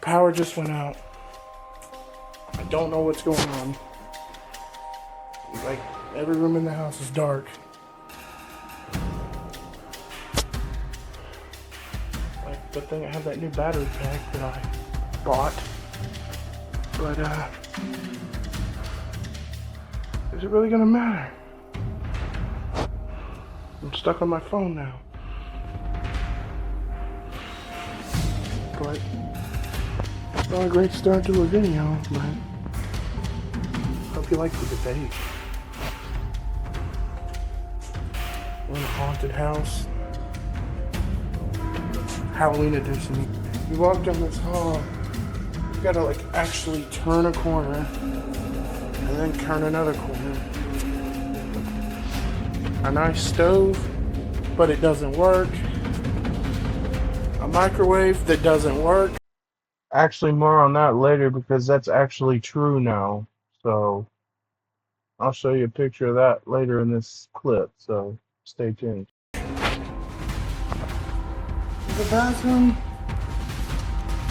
Power just went out. I don't know what's going on. Like, every room in the house is dark. Like, good thing I have that new battery pack that I bought. But, is it really gonna matter? I'm stuck on my phone now. But it's not a great start to a video, but hope you like the debate. We're in a haunted house. Halloween edition. You walk down this hall, you gotta like actually turn a corner and then turn another corner. A nice stove, but it doesn't work. A microwave that doesn't work. Actually, more on that later because that's actually true now. So I'll show you a picture of that later in this clip. So stay tuned. The bathroom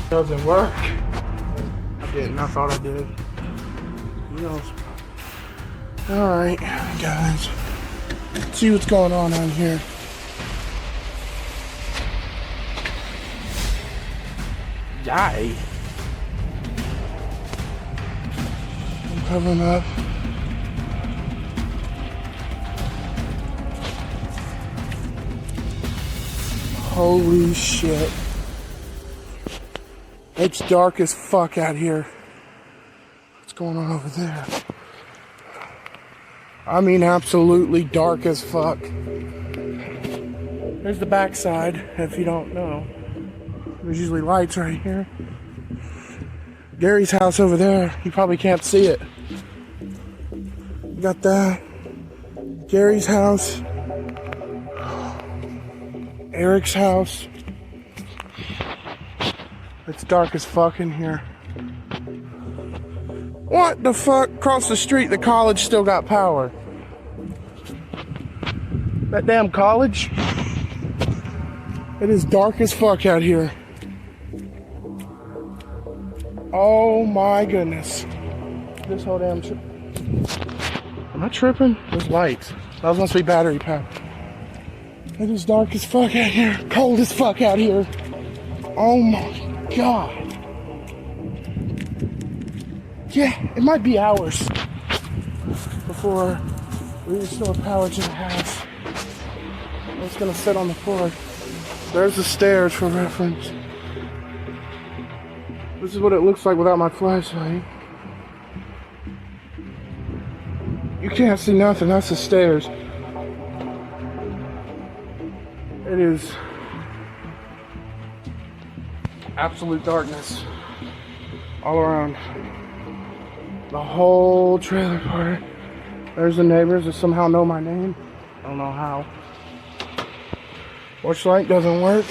doesn't work. I didn't. I thought I did. You know. All right, guys. See what's going on out here. Yay. I'm covering up. Holy shit. It's dark as fuck out here. What's going on over there? I mean, absolutely dark as fuck. There's the backside, if you don't know. There's usually lights right here. Gary's house over there. You probably can't see it. Got that. Gary's house. Eric's house. It's dark as fuck in here. What the fuck? Across the street, the college still got power. That damn college. It is dark as fuck out here. Oh my goodness. This whole damn trip. Am I tripping? There's lights. Those must be battery powered. It is dark as fuck out here. Cold as fuck out here. Oh my god. Yeah, it might be hours before we restore power to the house. I'm just gonna sit on the floor. There's the stairs for reference. This is what it looks like without my flashlight. You can't see nothing, that's the stairs. It is absolute darkness all around the whole trailer park. There's the neighbors that somehow know my name. I don't know how. Porch light doesn't work.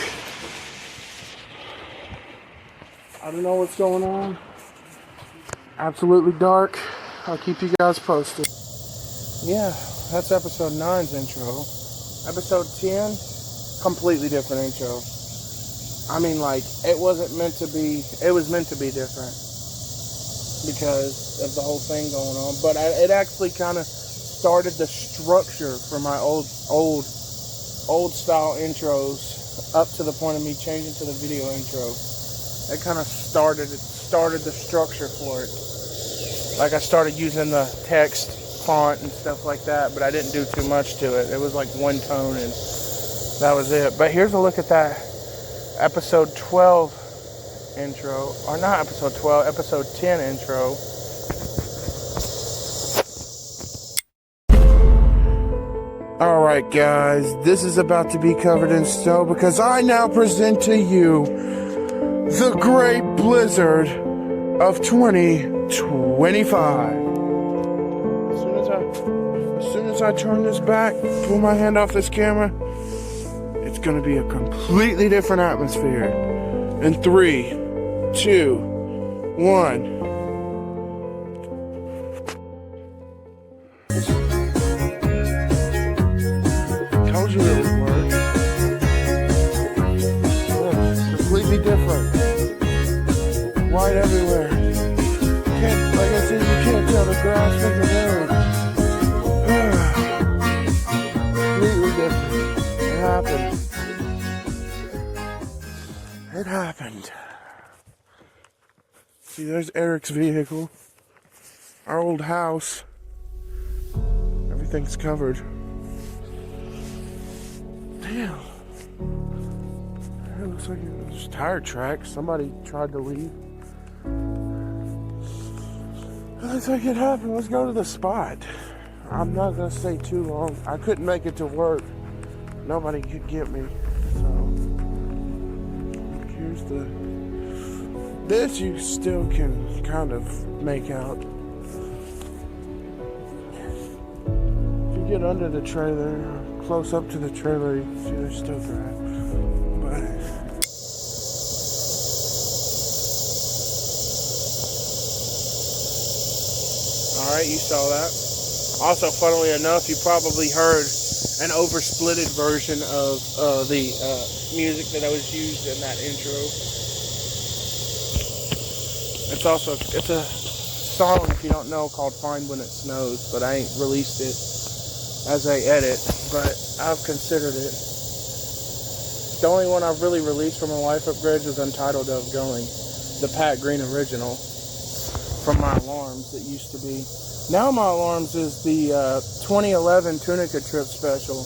I don't know what's going on. Absolutely dark. I'll keep you guys posted. Yeah, that's episode 9's intro. Episode 10, completely different intro. I mean, like, it was meant to be different because of the whole thing going on. But it actually kind of started the structure for my old style intros up to the point of me changing to the video intro. It kind of started the structure for it. Like, I started using the text font and stuff like that, but I didn't do too much to it. It was like one tone and that was it. But here's a look at that episode 12 intro, or not episode 12, episode 10 intro. Alright guys, this is about to be covered in snow because I now present to you the Great Blizzard of 2025. As soon as I turn this back, pull my hand off this camera, it's gonna be a completely different atmosphere. In 3, 2, 1. Told you it would work. Yeah, completely different. White everywhere. Like I said, you can't tell the grass from the road. Completely different. It happened. It happened. See, there's Eric's vehicle. Our old house. Everything's covered. Damn. It looks like it was tire tracks. Somebody tried to leave. It looks like it happened. Let's go to the spot. I'm not gonna stay too long. I couldn't make it to work. Nobody could get me. So here's the. This you still can kind of make out. If you get under the trailer, close up to the trailer, you can see there's still grass. But alright, you saw that. Also, funnily enough, you probably heard an oversplitted version of the music that I was used in that intro. It's a song, if you don't know, called Find When It Snows, but I ain't released it as I edit, but I've considered it. The only one I've really released from my life upgrades was Untitled of Going, the Pat Green original from my alarms that used to be. Now my alarms is the 2011 Tunica Trip special,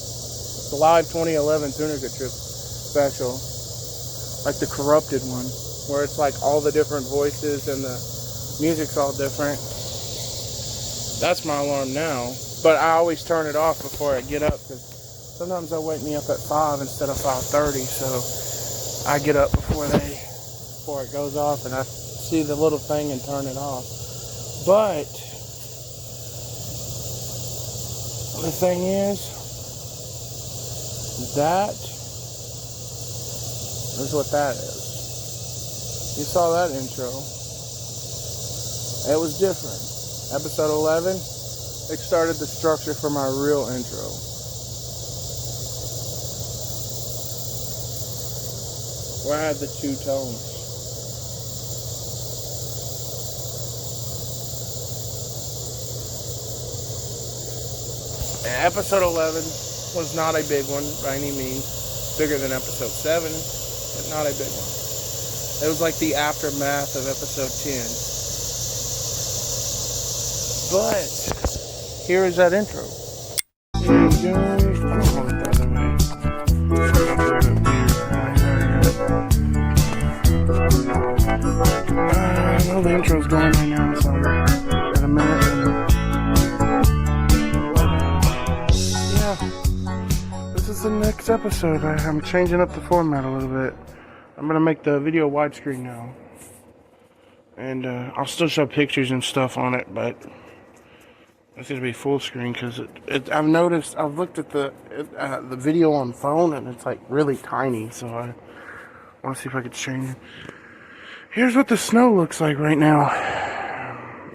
the live 2011 Tunica Trip special, like the corrupted one, where it's like all the different voices and the music's all different. That's my alarm now, but I always turn it off before I get up, because sometimes they'll wake me up at 5 instead of 5:30, so I get up before it goes off, and I see the little thing and turn it off. But the thing is, that is what that is. You saw that intro. It was different. Episode 11, it started the structure for my real intro. Where I had the two tones. Episode 11 was not a big one by any means. Bigger than episode 7, but not a big one. It was like the aftermath of episode 10. But here is that intro. I know the intro's going right now, so got a minute. This is the next episode. I'm changing up the format a little bit. I'm gonna make the video widescreen now, and I'll still show pictures and stuff on it, but it's gonna be full screen because I've noticed. I've looked at the video on phone, and it's like really tiny. So I want to see if I could change it. Here's what the snow looks like right now.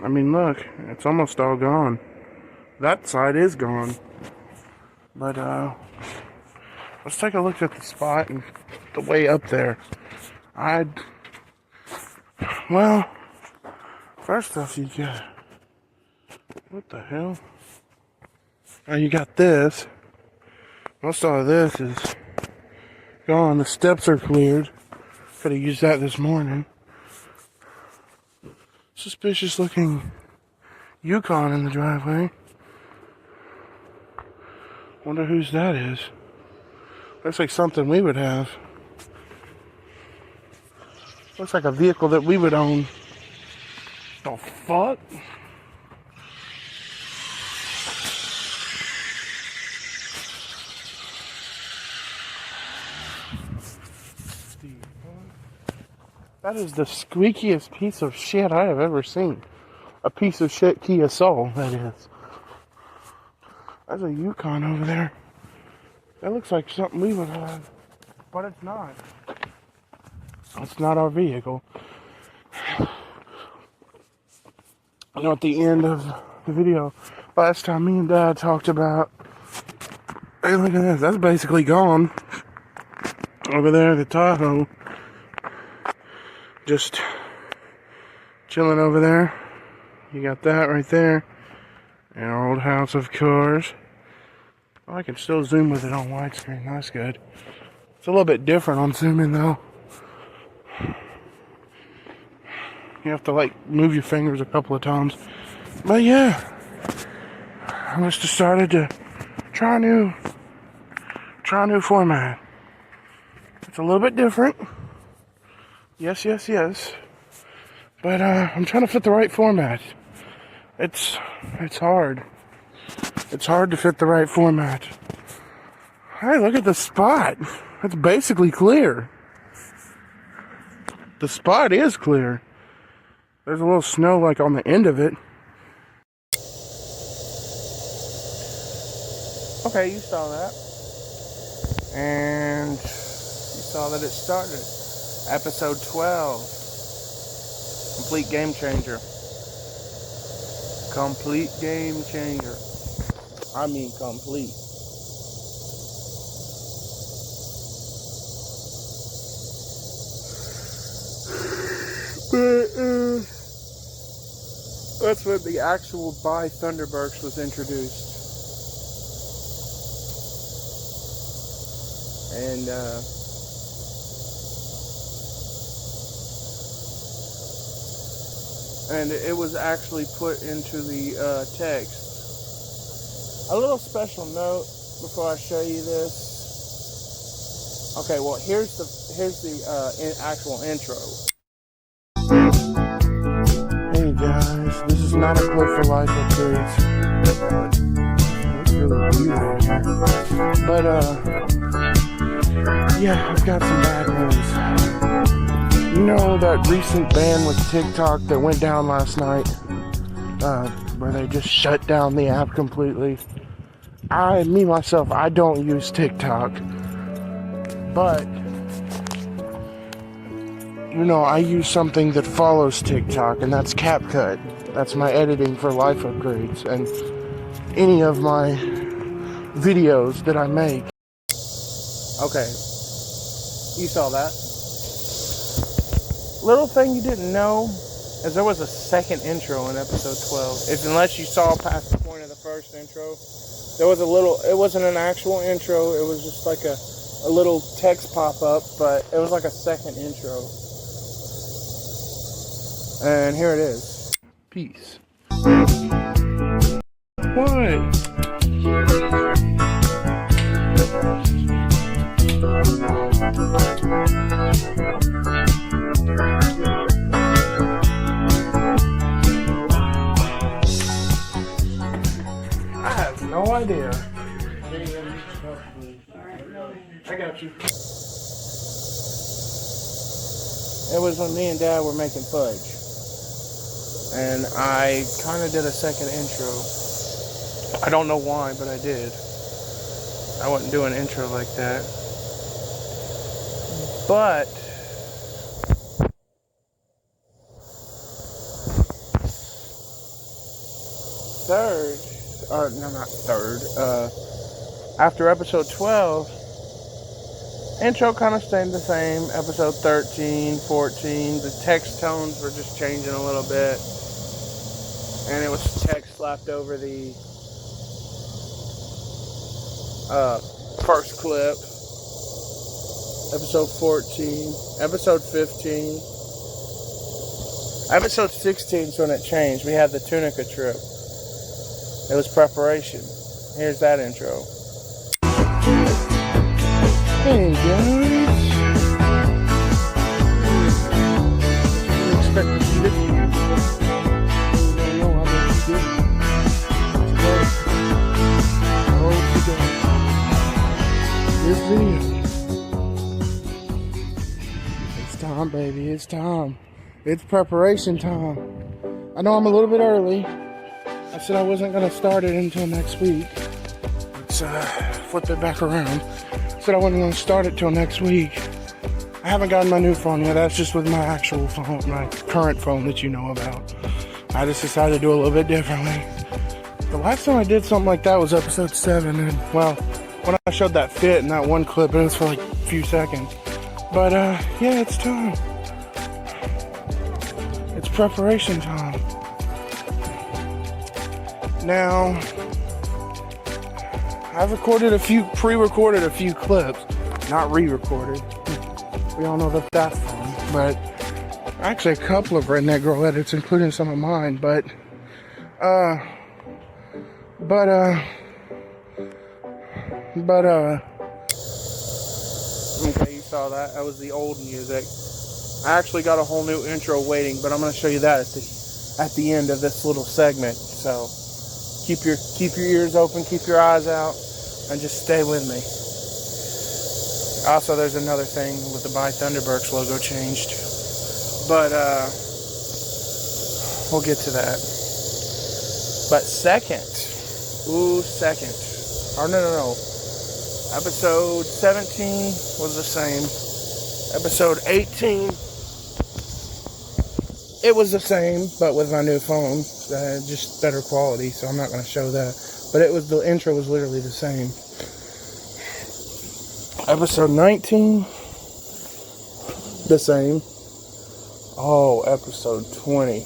I mean, look, it's almost all gone. That side is gone. But, let's take a look at the spot and the way up there. Well, first off, you got, what the hell? Oh, you got this. Most all of this is gone. The steps are cleared. Could have used that this morning. Suspicious looking Yukon in the driveway. Wonder whose that is. Looks like something we would have. Looks like a vehicle that we would own. The fuck? That is the squeakiest piece of shit I have ever seen. A piece of shit Kia Soul, that is. There's a Yukon over there. That looks like something we would have, but it's not. It's not our vehicle. You know, at the end of the video, last time me and Dad talked about, hey, look at this. That's basically gone. Over there, the Tahoe. Just chilling over there. You got that right there. An old house of course. Oh, I can still zoom with it on widescreen. That's good. It's a little bit different on zooming though. You have to like move your fingers a couple of times. But yeah, I just decided to try a new format. It's a little bit different. Yes. But I'm trying to fit the right format. It's hard. It's hard to fit the right format. Hey, look at the spot. It's basically clear. The spot is clear. There's a little snow like on the end of it. Okay, you saw that. And you saw that it started. Episode 12. Complete game changer. Complete game changer. I mean complete. But that's when the actual Buy Thunderburst was introduced. and it was actually put into the text. A little special note before I show you this. Okay, well here's the actual intro. Hey guys, this is not a clip for Life Updates. It's really weird here. But yeah, I've got some bad news. You know that recent ban with TikTok that went down last night? Where they just shut down the app completely. I don't use TikTok. But, you know, I use something that follows TikTok, and that's CapCut. That's my editing for Life Upgrades, and any of my videos that I make. Okay, you saw that. Little thing you didn't know is there was a second intro in episode 12. Unless you saw past the point of the first intro, there was it wasn't an actual intro, it was just like a little text pop-up, but it was like a second intro. And here it is. Peace. What? I have no idea. I got you. It was when me and Dad were making fudge. And I kind of did a second intro. I don't know why, but I did. I wouldn't do an intro like that. But after episode 12, intro kind of stayed the same. Episode 13, 14, the text tones were just changing a little bit. And it was text slapped over the first clip. Episode 14, episode 15. Episode 16 is when it changed. We had the Tunica trip. It was preparation. Here's that intro. Hey guys. I expect to see this here. I know how much you did. Let's go. This video. It's time, baby. It's time. It's preparation time. I know I'm a little bit early. I said I wasn't going to start it until next week. Let's flip it back around. I said I wasn't going to start it till next week. I haven't gotten my new phone yet. That's just with my actual phone, my current phone that you know about. I just decided to do a little bit differently. The last time I did something like that was episode 7. And, well, when I showed that fit in that one clip, it was for like a few seconds. But, yeah, it's time. It's preparation time. Now, I've pre-recorded a few clips, not re-recorded. We all know that that's fun, but actually a couple of Redneck Girl edits, including some of mine, okay, you saw that. That was the old music. I actually got a whole new intro waiting, but I'm going to show you that at the end of this little segment. So keep your ears open, keep your eyes out, and just stay with me. Also, there's another thing with the By Thunderburks logo changed, but we'll get to that. But second. No. Episode 17 was the same. Episode 18, it was the same, but with my new phone, just better quality, so I'm not going to show that. But the intro was literally the same. Episode 19, the same. Oh, episode 20,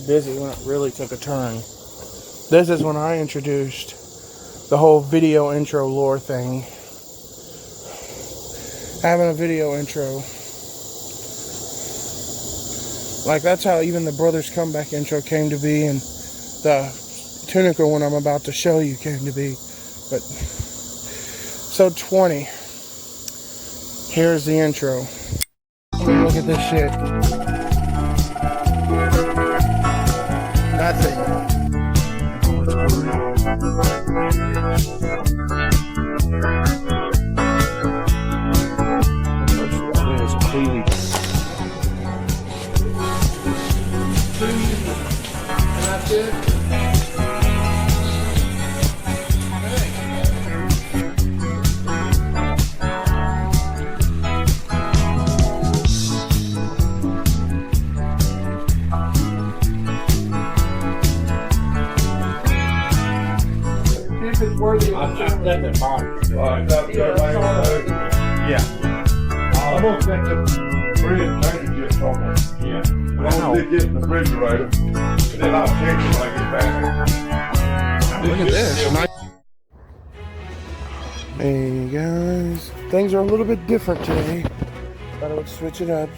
busy when it really took a turn. This is when I introduced the whole video intro lore thing. having a video intro. Like, that's how even the Brothers Comeback intro came to be, and the Tunica one I'm about to show you came to be. But so 20. Here's the intro. Look at this shit. Nothing. That's it. If it's worthy of Yeah. I'm gonna set the bread change just on it. Yeah. But I'm gonna get in the refrigerator, and then I'll check it when I get back. Look at this. Hey guys, things are a little bit different today. Thought I would switch it up.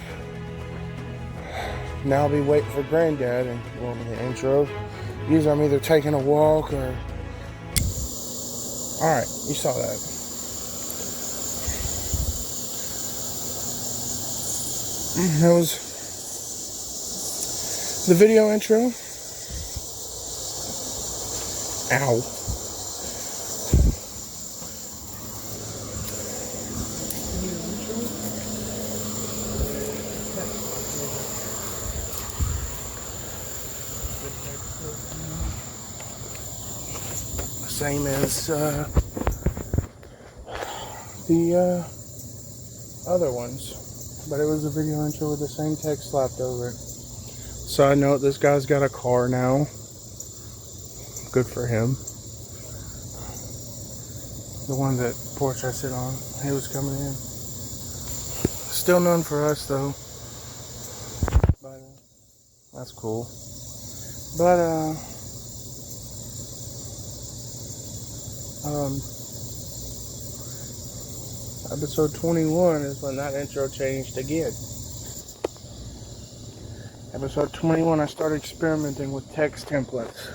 Now I'll be waiting for Granddad and well, the intro. Usually I'm either taking a walk or. Alright, you saw that. That was the video intro. Ow. Same as the other ones, but it was a video intro with the same text slapped over it. Side note, this guy's got a car now. Good for him. The one that porch I sit on, he was coming in. Still none for us though, but that's cool. But episode 21 is when that intro changed again. Episode 21, I started experimenting with text templates.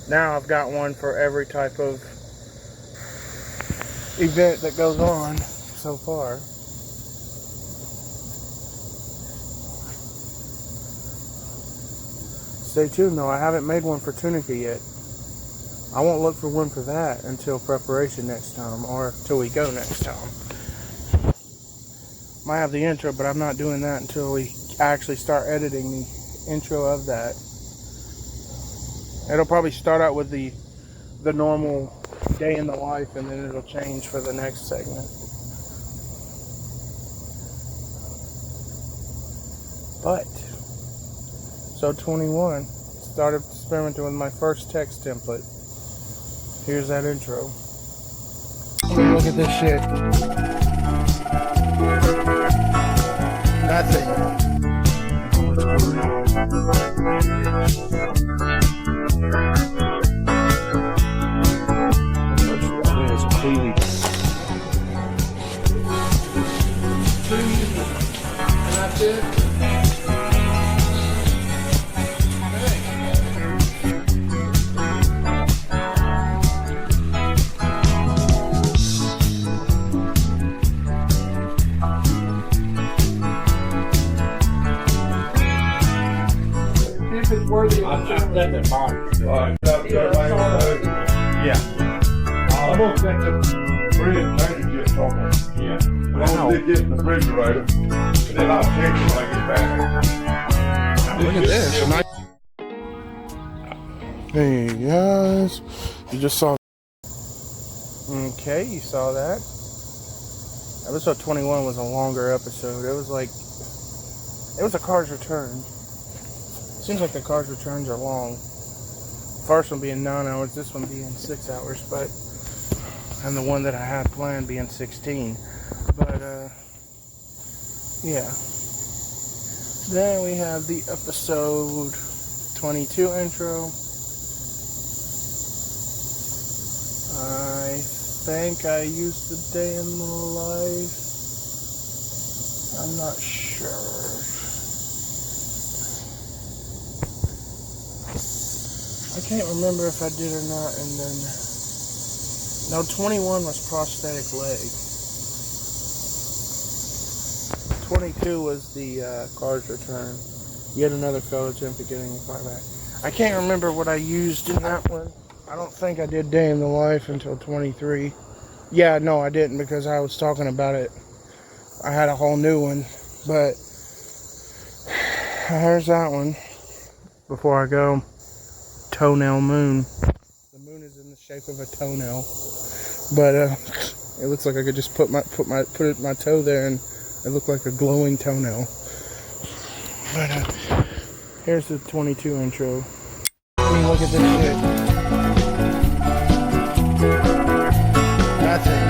Now I've got one for every type of event that goes on so far. Stay tuned though, I haven't made one for Tunica yet. I won't look for one for that until preparation next time, or till we go next time. Might have the intro, but I'm not doing that until we actually start editing the intro of that. It'll probably start out with the normal day in the life, and then it'll change for the next segment. But, so 21, started experimenting with my first text template. Here's that intro. Look at this shit. Nothing. It's clean. And that's it. If it's worthy of Yeah. I'm gonna set the bread change just on it. Yeah. But I'm gonna get in the refrigerator, and then I'll check it when I get back. Look at this. Hey guys, you just saw. Okay, you saw that. Episode 21 was a longer episode. It was a Cars Returned. Seems like the Cars Returns are long. First one being 9 hours, this one being 6 hours, but and the one that I had planned being 16. But yeah. Then we have the episode 22 intro. I think I used the day in the life. I'm not sure. I can't remember if I did or not, and then... No, 21 was prosthetic leg. 22 was the car's return. Yet another fellow attempted getting the car back. I can't remember what I used in that one. I don't think I did day in the life until 23. Yeah, no, I didn't because I was talking about it. I had a whole new one, but here's that one. Before I go, toenail moon. The moon is in the shape of a toenail, but it looks like I could just put my toe there and it looked like a glowing toenail. But here's the 22 intro. I mean, look at this shit. That's it.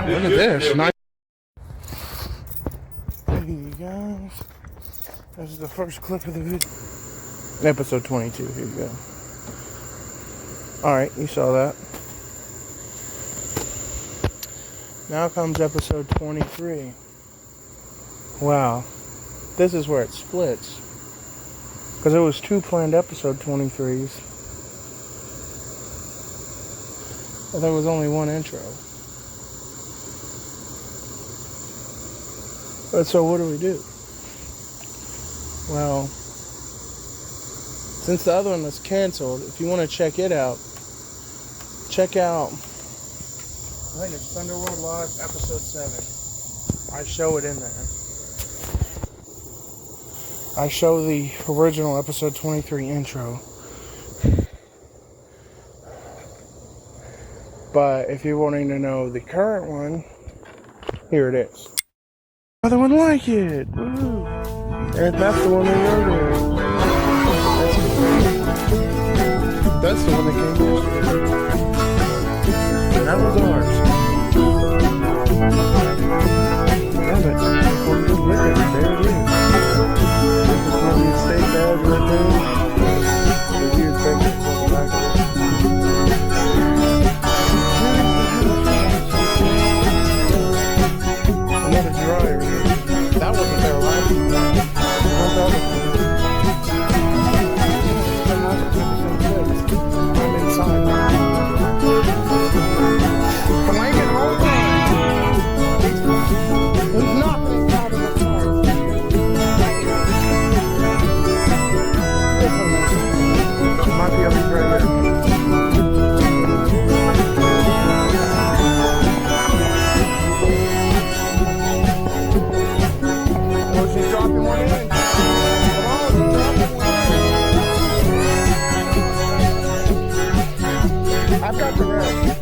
Look at this. Nice. Hey guys. This is the first clip of the video. Episode 22. Here you go. Alright, you saw that. Now comes episode 23. Wow. This is where it splits. Because there was 2 planned episode 23s. But there was only 1 intro. But so what do we do? Well, since the other one was canceled, if you want to check it out, check out, I think it's Thunderworld Live episode 7. I show it in there. I show the original episode 23 intro. But if you're wanting to know the current one, here it is. Another one like it. Woo. And that's the one they wrote in. That's the one that came yesterday. And that was ours. Damn it. Well, just look at it. There it is. This is one of these state bags right there. The weird thing that's on the back of it. Another dryer. That wasn't there last week. I'm inside. Can I get home? He's not inside of the car. Might be over right there. She's dropping one in. Come on, she's dropping one in. I've got the rest.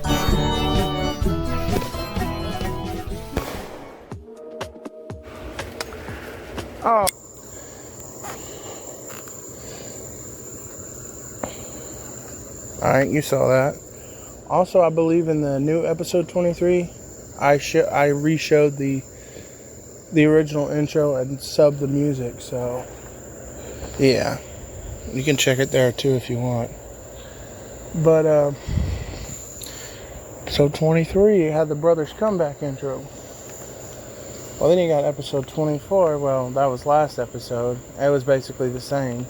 Oh. Alright, you saw that. Also, I believe in the new episode 23, I re-showed the original intro and subbed the music, so yeah, you can check it there too if you want. But so 23 had the Brothers Comeback intro. Well, then you got episode 24. Well, that was last episode. It was basically the same.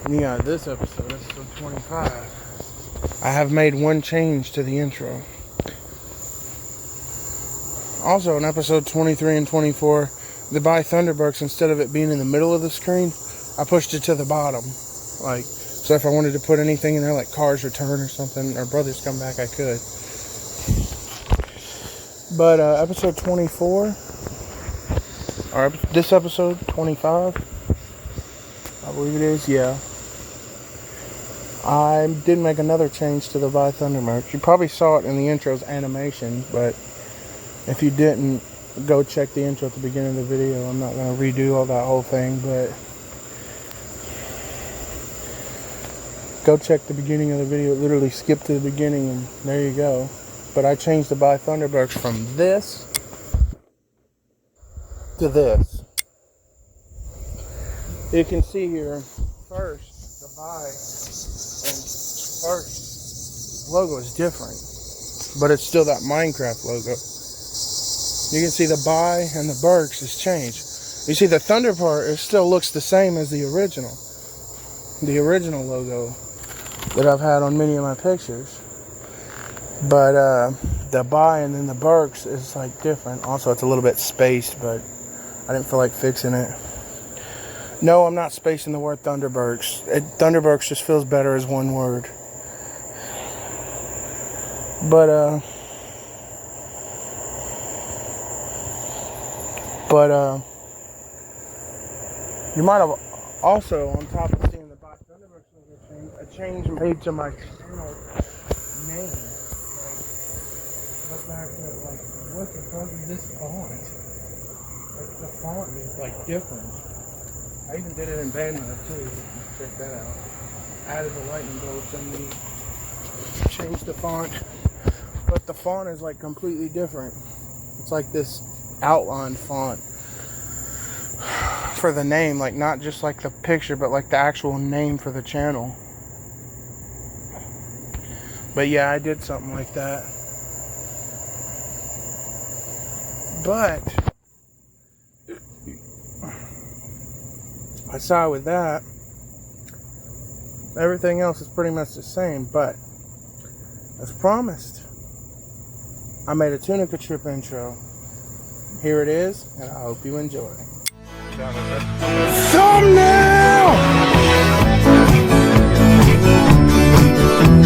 And you got this episode 25. I have made one change to the intro. Also, in episode 23 and 24, the Buy Thunderbucks, instead of it being in the middle of the screen, I pushed it to the bottom. Like, So if I wanted to put anything in there like Cars Return or something, or Brothers Come Back, I could. But episode 24, or this episode 25, I believe it is, yeah. I did make another change to the Buy Thunder merch. You probably saw it in the intro's animation, but if you didn't, go check the intro at the beginning of the video. I'm not going to redo all that whole thing, but go check the beginning of the video. Literally skip to the beginning and there you go. But I changed the Buy Thunderbirds from this to this. You can see here, first, the Buy and first logo is different, but it's still that Minecraft logo. You can see the Buy and the Berks has changed. You see the Thunder part, it still looks the same as the original logo that I've had on many of my pictures. But the Buy and then the Berks is like different. Also, it's a little bit spaced, but I didn't feel like fixing it. No, I'm not spacing the word Thunderberks. Thunderberks just feels better as one word. But you might have also, on top of seeing the Buy Thunderberks logo change, a change made to my channel name. Like, look back at, like, what the fuck is this font? Like, the font is, like, different. I even did it in Bandmap, too. Check that out. Added the lightning bolts and changed the font. But the font is, like, completely different. It's like this outline font for the name, like not just like the picture, but like the actual name for the channel. But yeah, I did something like that. But aside with that, everything else is pretty much the same. But as promised, I made a Tunica Trip intro. Here it is, and I hope you enjoy. Thumbnail!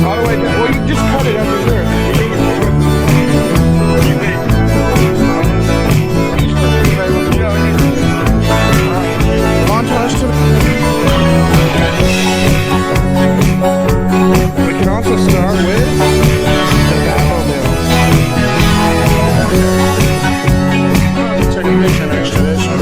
All the way down. Well, you just cut it over there. Montage to we can also start with the Batmobile. Take a picture next to this one.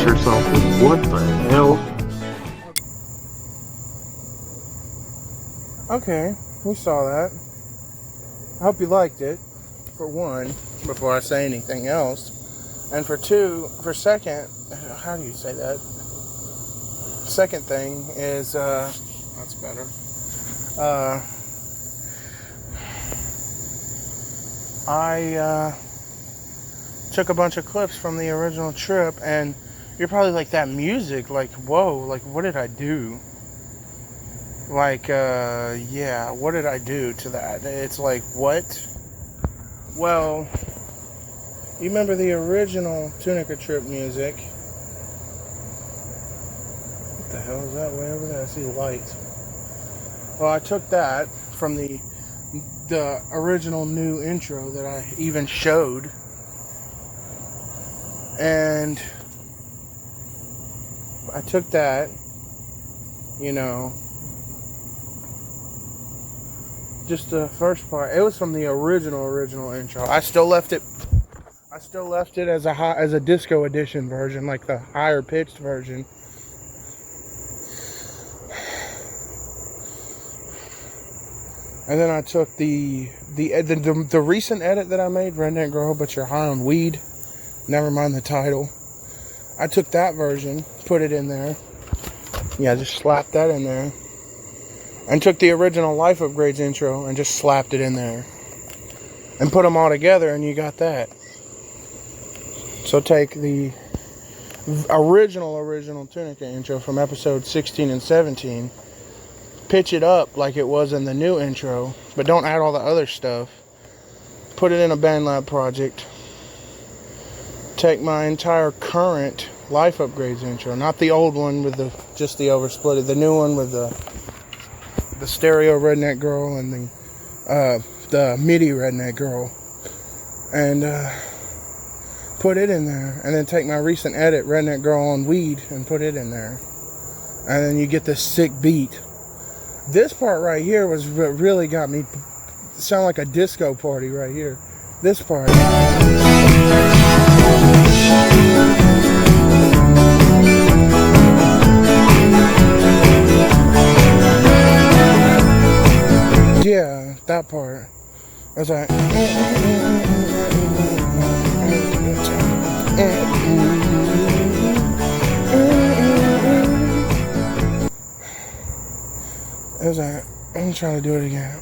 Or something. What the hell? Okay, we saw that. I hope you liked it, for one, before I say anything else. And for two, for second, how do you say that? Second thing is, that's better. I took a bunch of clips from the original trip, and you're probably like, that music, like, whoa, like, what did I do? Like, yeah, what did I do to that? It's like, what? Well, you remember the original Tunica Trip music? What the hell is that way over there? I see lights. Well, I took that from the original new intro that I even showed, and I took that, you know, just the first part. It was from the original intro. I still left it as a disco edition version, like the higher pitched version. And then I took the recent edit that I made, Redneck Girl, but you're high on weed. Never mind the title. I took that version, put it in there. Yeah, just slapped that in there. And took the original Life Upgrades intro and just slapped it in there. And put them all together and you got that. So take the original Tunica intro from episode 16 and 17. Pitch it up like it was in the new intro, but don't add all the other stuff. Put it in a BandLab project. Take my entire current Life Upgrades intro, not the old one with just the oversplit, the new one with the stereo Redneck Girl and the MIDI Redneck Girl, and put it in there. And then take my recent edit, Redneck Girl on weed, and put it in there. And then you get this sick beat. This part right here was what really got me sound like a disco party right here. This part. Yeah, that part. I was like, it was like, I'm trying to do it again.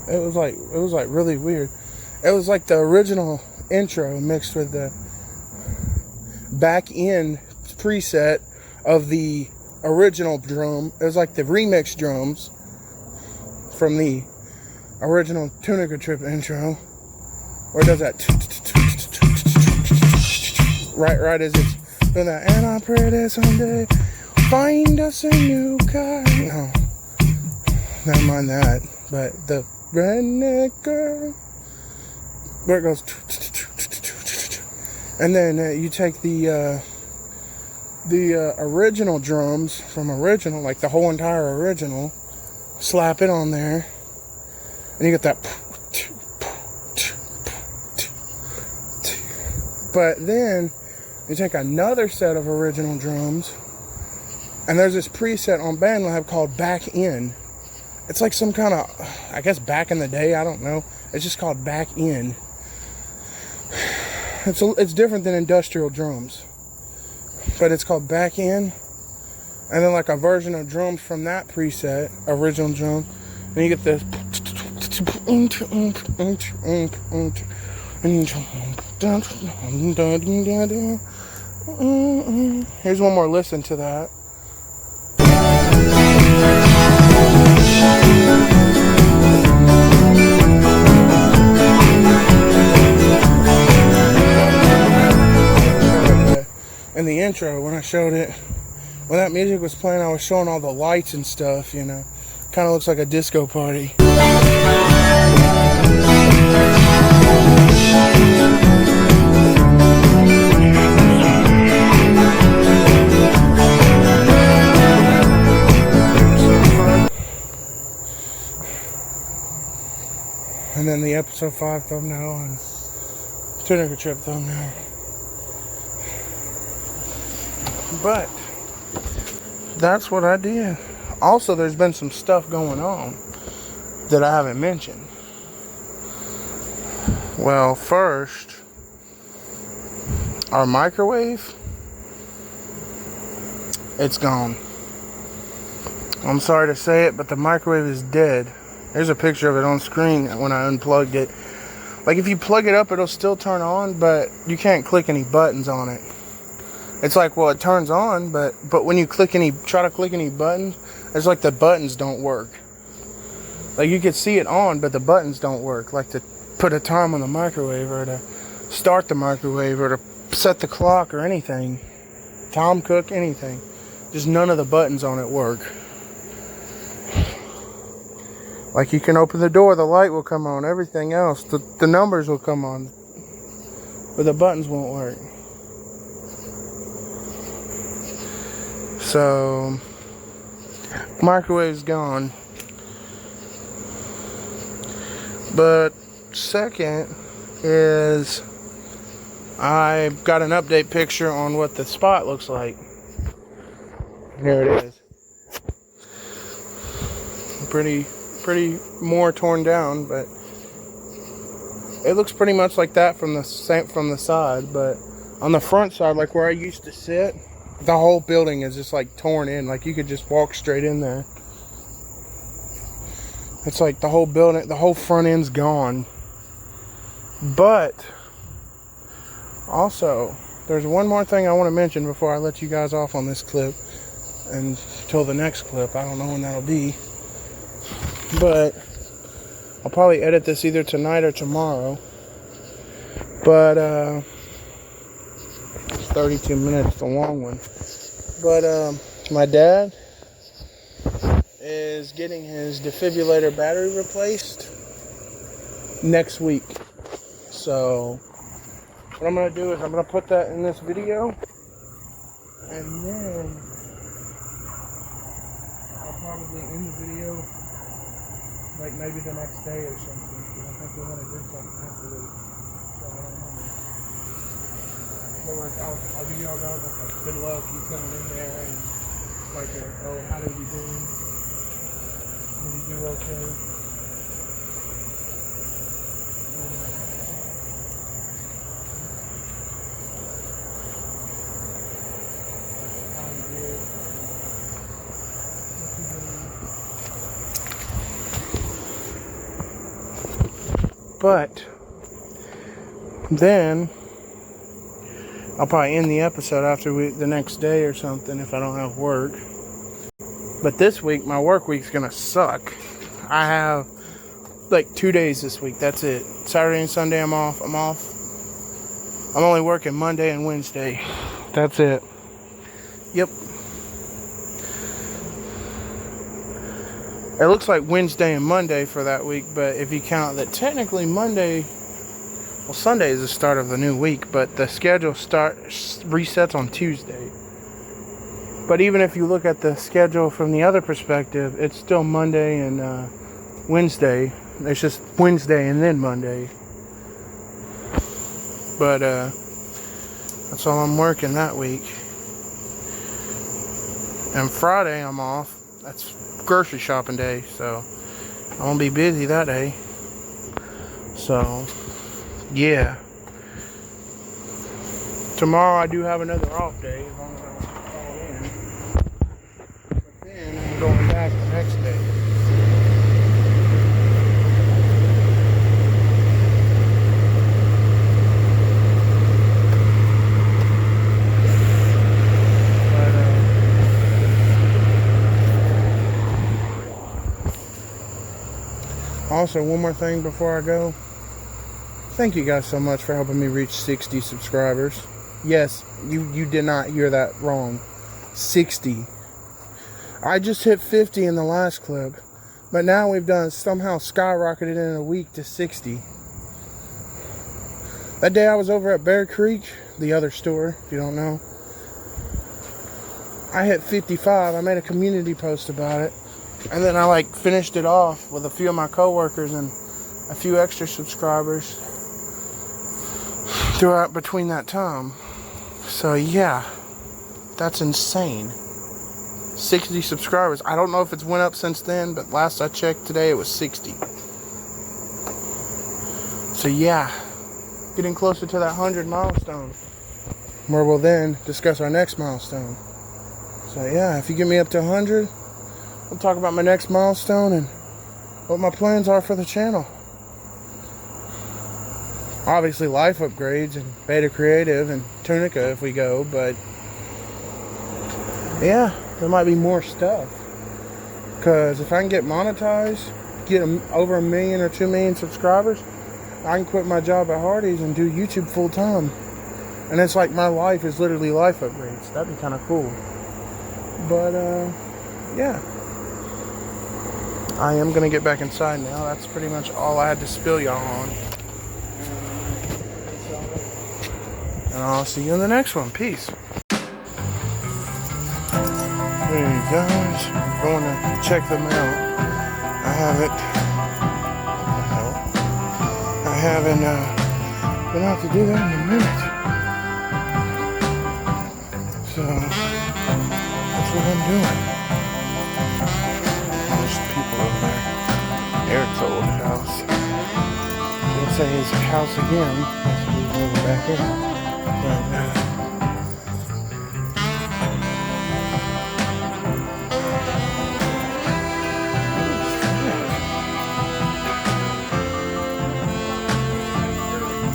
It was like really weird. It was like the original intro mixed with the back end preset of the original drum. It was like the remix drums from the original Tunica Trip intro. Where does that right as it's doing that, and I pray that someday find us a new guy. No, never mind that. But the Redneck Girl, where it goes, and then you take the original drums from original, like the whole entire original, slap it on there, and you get that. But then you take another set of original drums, and there's this preset on BandLab called Back In. It's like some kind of, I guess back in the day, I don't know. It's just called Back In. It's different than industrial drums, but it's called Back In. And then like a version of drums from that preset, original drum, and you get this. Here's one more listen to that. In the intro, when I showed it, when that music was playing, I was showing all the lights and stuff, you know. Kind of looks like a disco party. And then the episode 5 thumbnail and Tunica Trip thumbnail. But that's what I did. Also, there's been some stuff going on that I haven't mentioned. Well, first, our microwave, it's gone. I'm sorry to say it, but the microwave is dead. There's a picture of it on screen when I unplugged it. Like, if you plug it up, it'll still turn on, but you can't click any buttons on it. It's like, well, it turns on, but when you try to click any buttons, it's like the buttons don't work. Like, you can see it on, but the buttons don't work. Like to put a time on the microwave, or to start the microwave, or to set the clock, or anything. Time cook, anything. Just none of the buttons on it work. Like, you can open the door, the light will come on, everything else, the numbers will come on, but the buttons won't work. So, microwave's gone. But second is, I got an update picture on what the spot looks like. Here it is. Pretty more torn down, but it looks pretty much like that from the side. But on the front side, like where I used to sit, the whole building is just like torn in. Like you could just walk straight in there. It's like the whole building, the whole front end's gone. But also, there's one more thing I want to mention before I let you guys off on this clip. And until the next clip, I don't know when that'll be. But I'll probably edit this either tonight or tomorrow. But it's 32 minutes, the long one. But my dad is getting his defibrillator battery replaced next week. So what I'm gonna do is I'm gonna put that in this video, and then I'll probably end the video like maybe the next day or something. I think we're gonna do something afterwards. So I don't know. But I'll give y'all guys like a good luck. He's coming in there and like oh, how did he do? Did he do okay? But then I'll probably end the episode after the next day or something if I don't have work. But this week, my work week's gonna suck. I have like 2 days this week. That's it. Saturday and Sunday I'm off. I'm only working Monday and Wednesday. That's it. Yep. It looks like Wednesday and Monday for that week, but if you count that technically Monday, well, Sunday is the start of the new week, but the schedule resets on Tuesday. But even if you look at the schedule from the other perspective, it's still Monday and Wednesday. It's just Wednesday and then Monday. But that's all I'm working that week. And Friday I'm off. That's grocery shopping day, so I won't be busy that day. So yeah, tomorrow I do have another off day as long as I don't call in. But then I'm going back the next day. Also, one more thing before I go. Thank you guys so much for helping me reach 60 subscribers. Yes, you did not hear that wrong. 60. I just hit 50 in the last clip, but now we've somehow skyrocketed in a week to 60. That day I was over at Bear Creek, the other store, if you don't know. I hit 55. I made a community post about it. And then I finished it off with a few of my coworkers and a few extra subscribers throughout between that time. So yeah, that's insane. 60 subscribers. I don't know if it's went up since then, but last I checked today it was 60. So yeah, getting closer to that 100 milestone, where we'll then discuss our next milestone. So yeah, if you get me up to 100, we'll talk about my next milestone and what my plans are for the channel. Obviously life upgrades and Beta Creative and Tunica if we go, but yeah, there might be more stuff. Because if I can get monetized, get over 1 million or 2 million subscribers, I can quit my job at Hardee's and do YouTube full time. And it's like my life is literally life upgrades. That'd be kind of cool. But yeah. I am going to get back inside now. That's pretty much all I had to spill y'all on. And I'll see you in the next one. Peace. Hey guys, I'm going to check them out. I haven't been out to do that in a minute. So that's what I'm doing. There's people over there. Eric's old house. Didn't say his house again. So he's moving back in.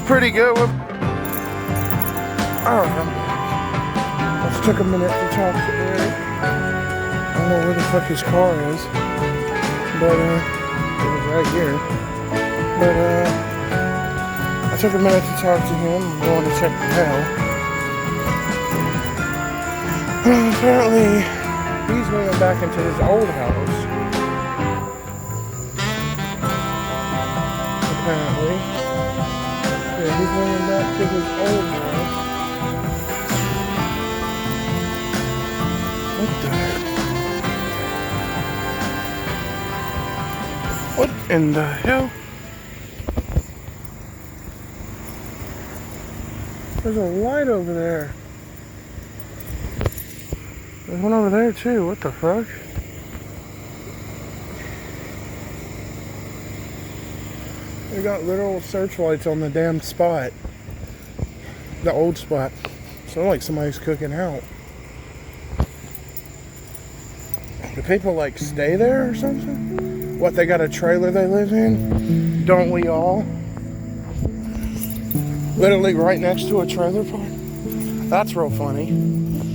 Pretty good. Alright, let's took a minute to talk to Eric. I don't know where the fuck his car is, but it was right here. But I took a minute to talk to him. I'm going to check the mail. Apparently, he's moving back into his old house. Apparently. Yeah, he's moving back to his old house. What the heck? What in the hell? There's a light over there. There's one over there too. What the fuck? They got literal searchlights on the damn spot. The old spot. So like somebody's cooking out. Do people like stay there or something? What, they got a trailer they live in? Don't we all? Literally right next to a trailer park? That's real funny.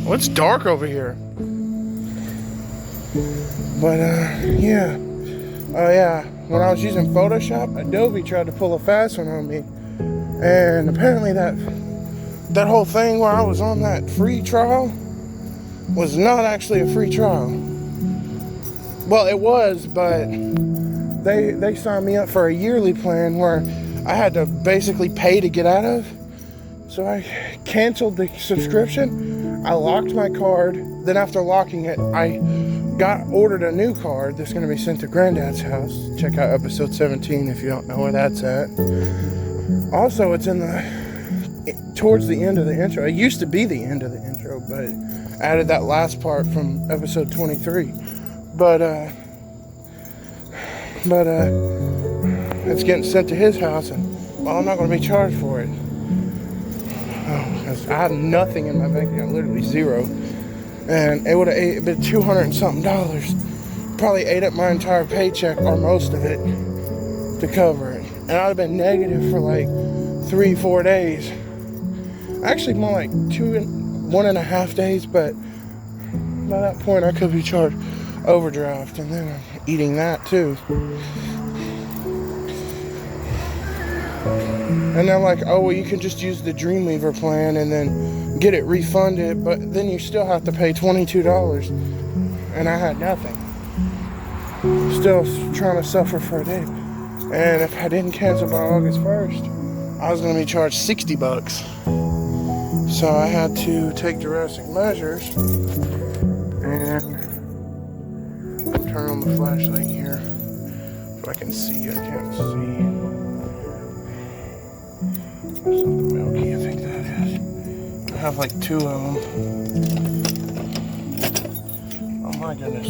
Well, it's dark over here. But yeah. Oh yeah. When I was using Photoshop, Adobe tried to pull a fast one on me. And apparently that whole thing where I was on that free trial was not actually a free trial. Well, it was, but they signed me up for a yearly plan where I had to basically pay to get out of. So I canceled the subscription. I locked my card. Then after locking it, I ordered a new card that's going to be sent to Granddad's house. Check out episode 17 if you don't know where that's at. Also, it's towards the end of the intro. It used to be the end of the intro, but added that last part from episode 23. But it's getting sent to his house, and well, I'm not going to be charged for it. Because I have nothing in my bank account, literally zero. And it would have been $200 and something. Probably ate up my entire paycheck, or most of it, to cover it. And I'd have been negative for like 3-4 days. Actually, more like 1.5 days, but by that point, I could be charged overdraft, and then I'm eating that too. And they're like, oh, well, you can just use the Dreamweaver plan and then get it refunded, but then you still have to pay $22. And I had nothing. Still trying to suffer for a day. And if I didn't cancel by August 1st, I was going to be charged $60. So I had to take drastic measures. And turn on the flashlight here. If I can see, I can't see. Something milky, I think that is. I have like 2 of them. Oh my goodness.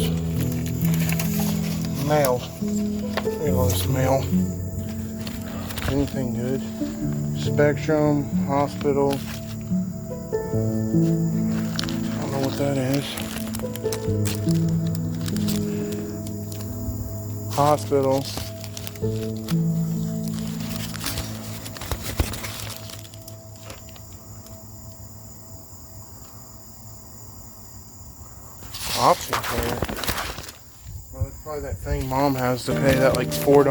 Mail. Look at all this mail. Anything good? Spectrum, hospital. I don't know what that is. Hospital. Option care. Well, it's probably that thing Mom has to pay, that like $4.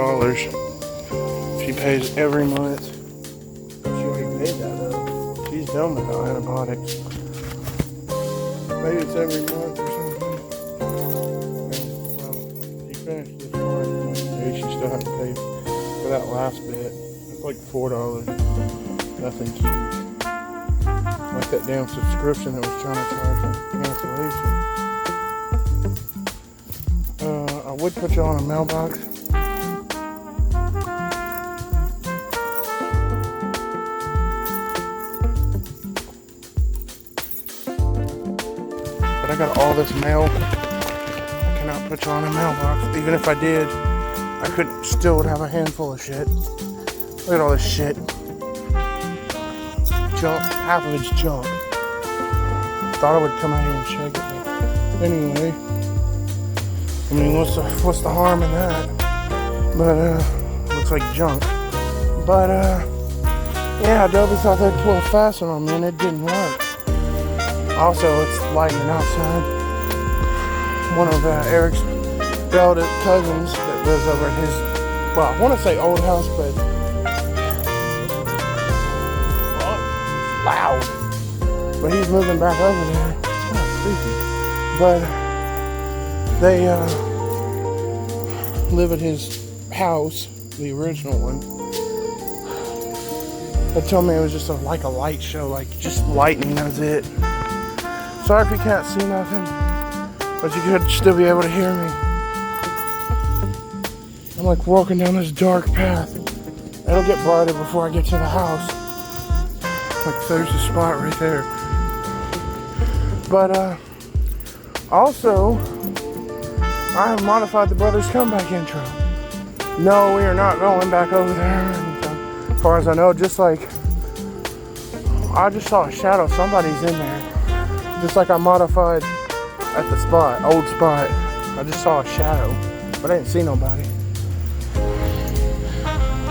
She pays every month. She already paid that though. She's done without antibiotics. Maybe it's every month or something. And, well, she finished this one. Maybe she still has to pay for that last bit. It's like $4. Nothing cute. Like that damn subscription that was trying to charge for cancellation. I would put you on a mailbox. got all this mail. I cannot put you on a mailbox. Even if I did, I couldn't. Still would have a handful of shit. Look at all this shit. Junk. Half of it's junk. Thought I would come out here and check it. But anyway, I mean, what's the harm in that? But looks like junk. But yeah, Adobe thought they'd pull a fast one on me, and it didn't work. Also, it's lightning outside. One of Eric's relative cousins that lives over at his, well, I want to say old house, but loud. But he's moving back over there. It's kind of spooky. But they live at his house, the original one. They told me it was just like a light show, like just lightning, that's it. Sorry if you can't see nothing, but you could still be able to hear me. I'm like walking down this dark path. It'll get brighter before I get to the house. Like there's the spot right there. But also, I have modified the Brothers Comeback intro. No, we are not going back over there. As far as I know, just like I just saw a shadow. Somebody's in there. Just like I modified at the spot, old spot. I just saw a shadow, but I didn't see nobody.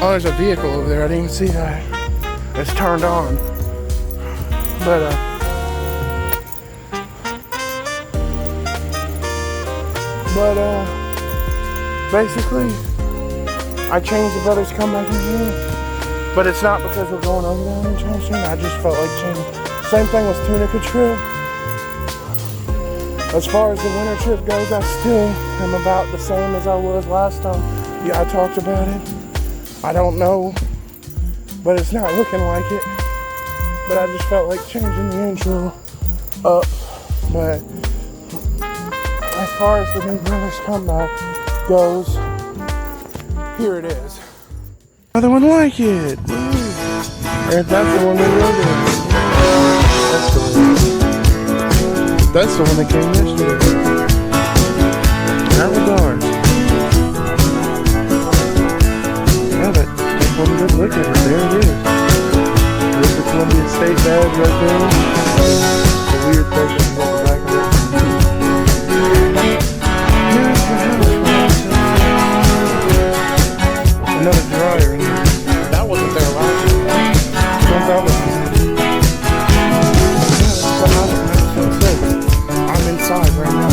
Oh, there's a vehicle over there. I didn't even see that. It's turned on. But basically, I changed the Brothers Comeback in here. But it's not because we're going over there anytime soon. I just felt like changing. Same thing with Tunica trip. As far as the winter trip goes, I still am about the same as I was last time. Yeah, I talked about it. I don't know, but it's not looking like it. But I just felt like changing the intro up. But as far as the new Brothers Comeback goes, here it is. Another one like it. Woo. And that's the one we wrote in. That's the one that came yesterday. Not regards. Yeah, but take one good look at it. There it is. There's the Columbia State badge right there. The weird thing is on the back of it. Another dryer in there. That wasn't there last year. That was I'm inside right now.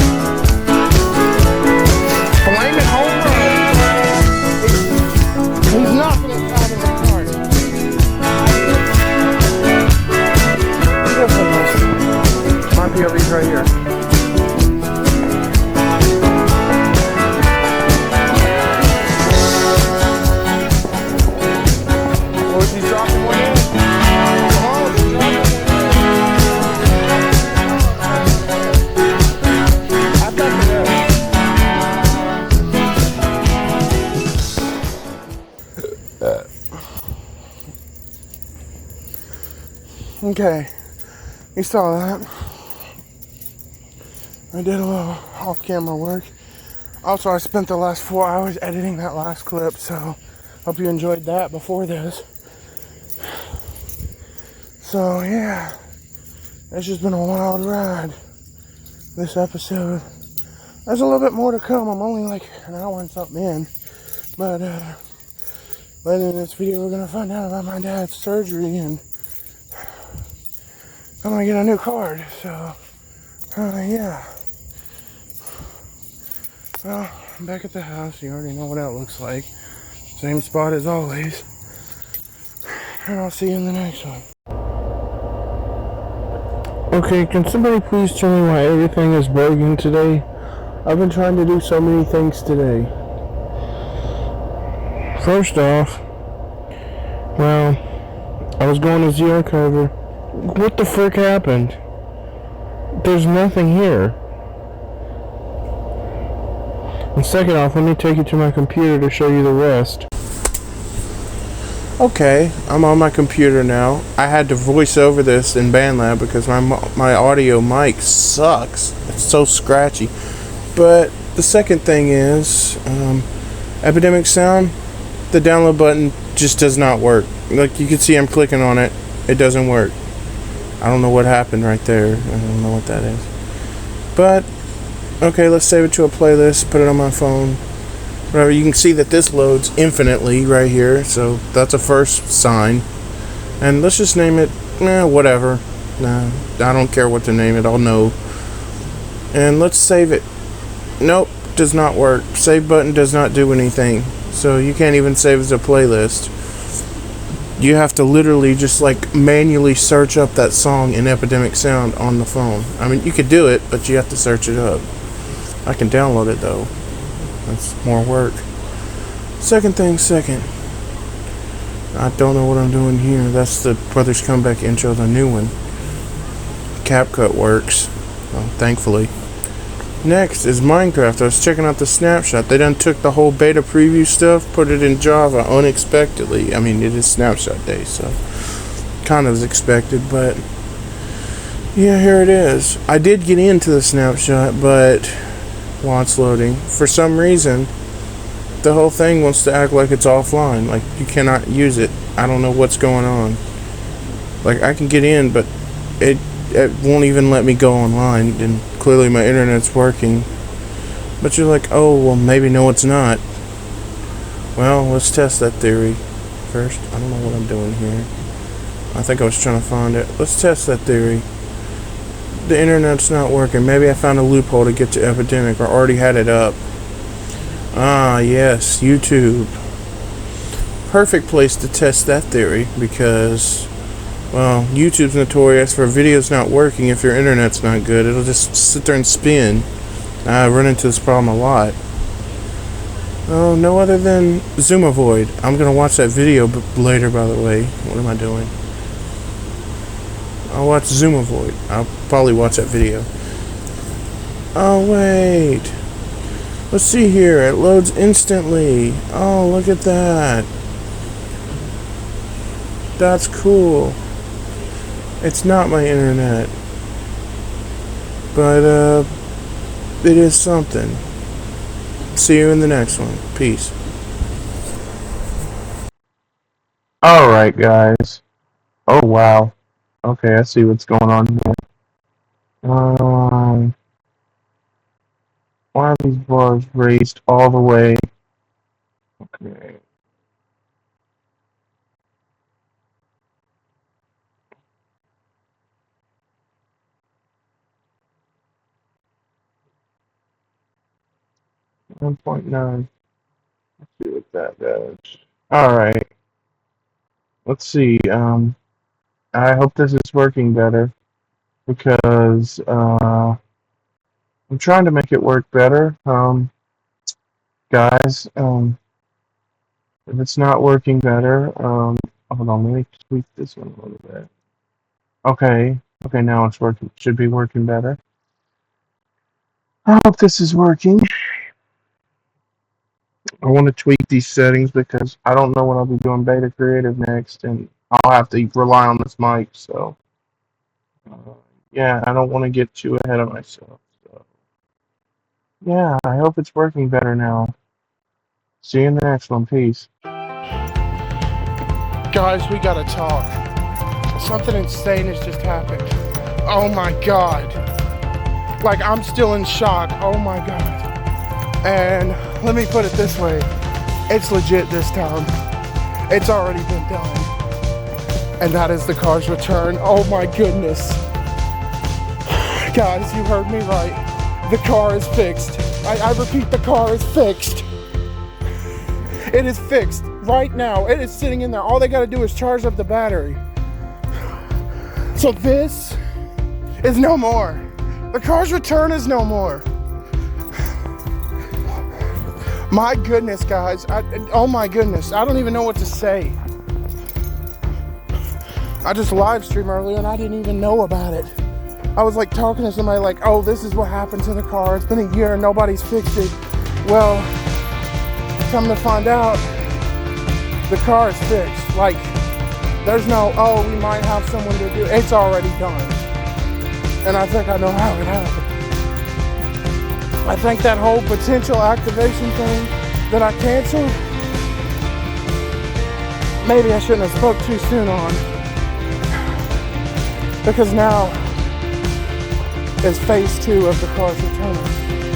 Blame it home run. He's knocking it out of the park. Might be over right here. Or is he dropping one in? Come on, he's dropping one in. I've got the Okay, you saw that. I did a little off-camera work. Also, I spent the last 4 hours editing that last clip, so hope you enjoyed that before this. So, yeah, it's just been a wild ride, this episode. There's a little bit more to come. I'm only like an hour and something in. But, later in this video, we're going to find out about my dad's surgery, and I'm going to get a new card. So, yeah. Well, I'm back at the house. You already know what that looks like. Same spot as always. And I'll see you in the next one. Okay, can somebody please tell me why everything is broken today? I've been trying to do so many things today. First off, well, I was going to Zero Cover. What the frick happened? There's nothing here. And second off, let me take you to my computer to show you the rest. Okay, I'm on my computer now. I had to voice over this in BandLab because my audio mic sucks. It's so scratchy. But the second thing is, Epidemic Sound, the download button just does not work. Like you can see I'm clicking on it, it doesn't work. I don't know what happened right there. I don't know what that is. But, okay, let's save it to a playlist, put it on my phone. Whatever, you can see that this loads infinitely right here, so that's a first sign. And let's just name it, whatever. Nah, I don't care what to name it, I'll know. And let's save it. Nope, does not work. Save button does not do anything. So you can't even save as a playlist. You have to literally just like manually search up that song in Epidemic Sound on the phone. I mean, you could do it, but you have to search it up. I can download it though. That's more work. Second thing second. I don't know what I'm doing here. That's the Brothers Comeback intro, the new one. CapCut works, well, thankfully. Next is Minecraft. I was checking out the snapshot. They done took the whole beta preview stuff, put it in Java unexpectedly. I mean, it is snapshot day, so kind of as expected, but yeah, here it is. I did get into the snapshot, but while it's loading, for some reason the whole thing wants to act like it's offline, like you cannot use it. I don't know what's going on. Like I can get in, but it won't even let me go online, and clearly my internet's working. But you're like, oh well, maybe no it's not. Well, let's test that theory first. I don't know what I'm doing here. I think I was trying to find it. Let's test that theory. The internet's not working. Maybe I found a loophole to get to Epidemic, or already had it up. Ah, yes, YouTube. Perfect place to test that theory because, well, YouTube's notorious for videos not working if your internet's not good. It'll just sit there and spin. I run into this problem a lot. Oh, no other than Zoomovoid. I'm going to watch that video later, by the way. What am I doing? I'll watch Zoomovoid. I'll probably watch that video. Oh, wait. Let's see here. It loads instantly. Oh, look at that. That's cool. It's not my internet. But, it is something. See you in the next one. Peace. Alright, guys. Oh, wow. Okay, I see what's going on here. Why are these bars raised all the way? Okay. $1.9. Let's see what that does. Alright. Let's see. I hope this is working better because I'm trying to make it work better. Guys, if it's not working better, hold on, let me tweak this one a little bit. Okay, now it's working. Should be working better. I hope this is working. I want to tweak these settings because I don't know when I'll be doing beta creative next, and I'll have to rely on this mic, so yeah, I don't want to get too ahead of myself. So yeah, I hope it's working better now. See you in the next one. Peace. Guys, we gotta talk. Something insane has just happened. Oh my god. Like, I'm still in shock. Oh my god. And let me put it this way. It's legit this time. It's already been done. And that is the car's return. Oh my goodness. Guys, you heard me right. The car is fixed. I repeat, the car is fixed. It is fixed right now. It is sitting in there. All they gotta do is charge up the battery. So this is no more. The car's return is no more. My goodness, guys. Oh my goodness. I don't even know what to say. I just live streamed earlier and I didn't even know about it. I was like talking to somebody like, oh, this is what happened to the car. It's been a year and nobody's fixed it. Well, come to find out, the car is fixed. Like, there's no, oh, we might have someone to do it. It's already done. And I think I know how it happened. I think that whole potential activation thing that I canceled, maybe I shouldn't have spoke too soon on. Because now is phase 2 of the car's return.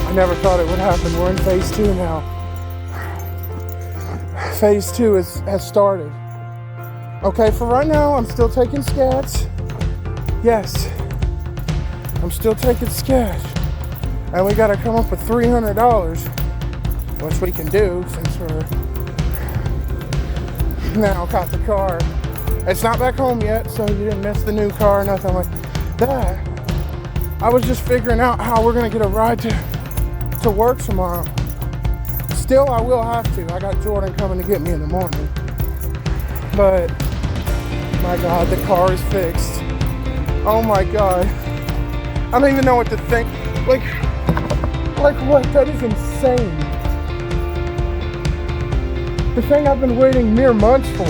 I never thought it would happen. We're in phase 2 now. Phase 2 has started. Okay, for right now, I'm still taking scats. Yes, I'm still taking scats. And we gotta come up with $300, which we can do since we're now got the car. It's not back home yet, so you didn't miss the new car, nothing like that. I was just figuring out how we're gonna get a ride to work tomorrow. Still, I will have to. I got Jordan coming to get me in the morning. But, my God, the car is fixed. Oh my God. I don't even know what to think. Like what? That is insane. The thing I've been waiting mere months for.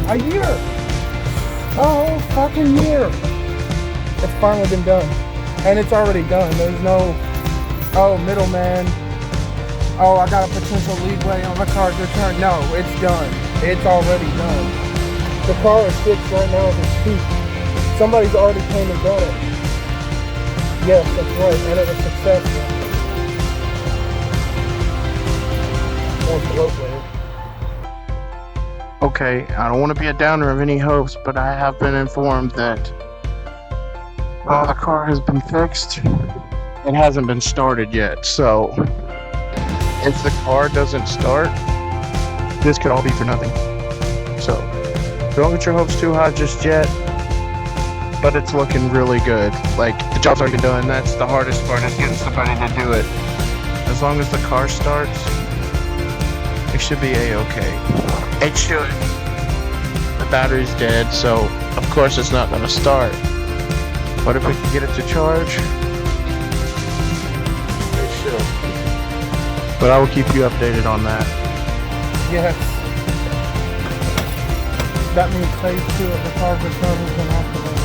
A year. A whole fucking year. It's finally been done. And it's already done. There's no, oh, middleman. Oh, I got a potential leeway on the car's return. No, it's done. It's already done. The car is fixed right now as we speak. Somebody's already came and done it. Yes, that's right. And it was successful. Okay, I don't want to be a downer of any hopes, but I have been informed that the car has been fixed. It hasn't been started yet, so if the car doesn't start, this could all be for nothing. So, don't get your hopes too high just yet, but it's looking really good. Like, the job's already been done. That's the hardest part, is getting somebody to do it. As long as the car starts, it should be a-okay. It should. The battery's dead, so of course it's not going to start. But if we can get it to charge, it should. But I will keep you updated on that. Yes. That means phase 2 of the car's return has been activated.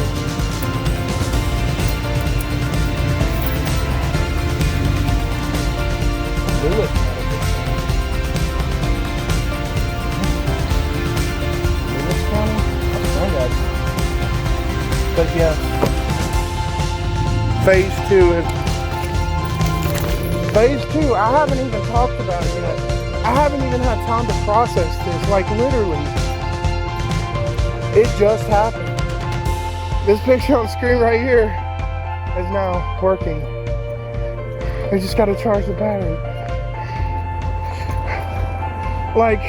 Do it. But yes, phase 2 is phase 2. I haven't even talked about it yet. I haven't even had time to process this. Like, literally, it just happened. This picture on screen right here is now working. I just got to charge the battery. Like,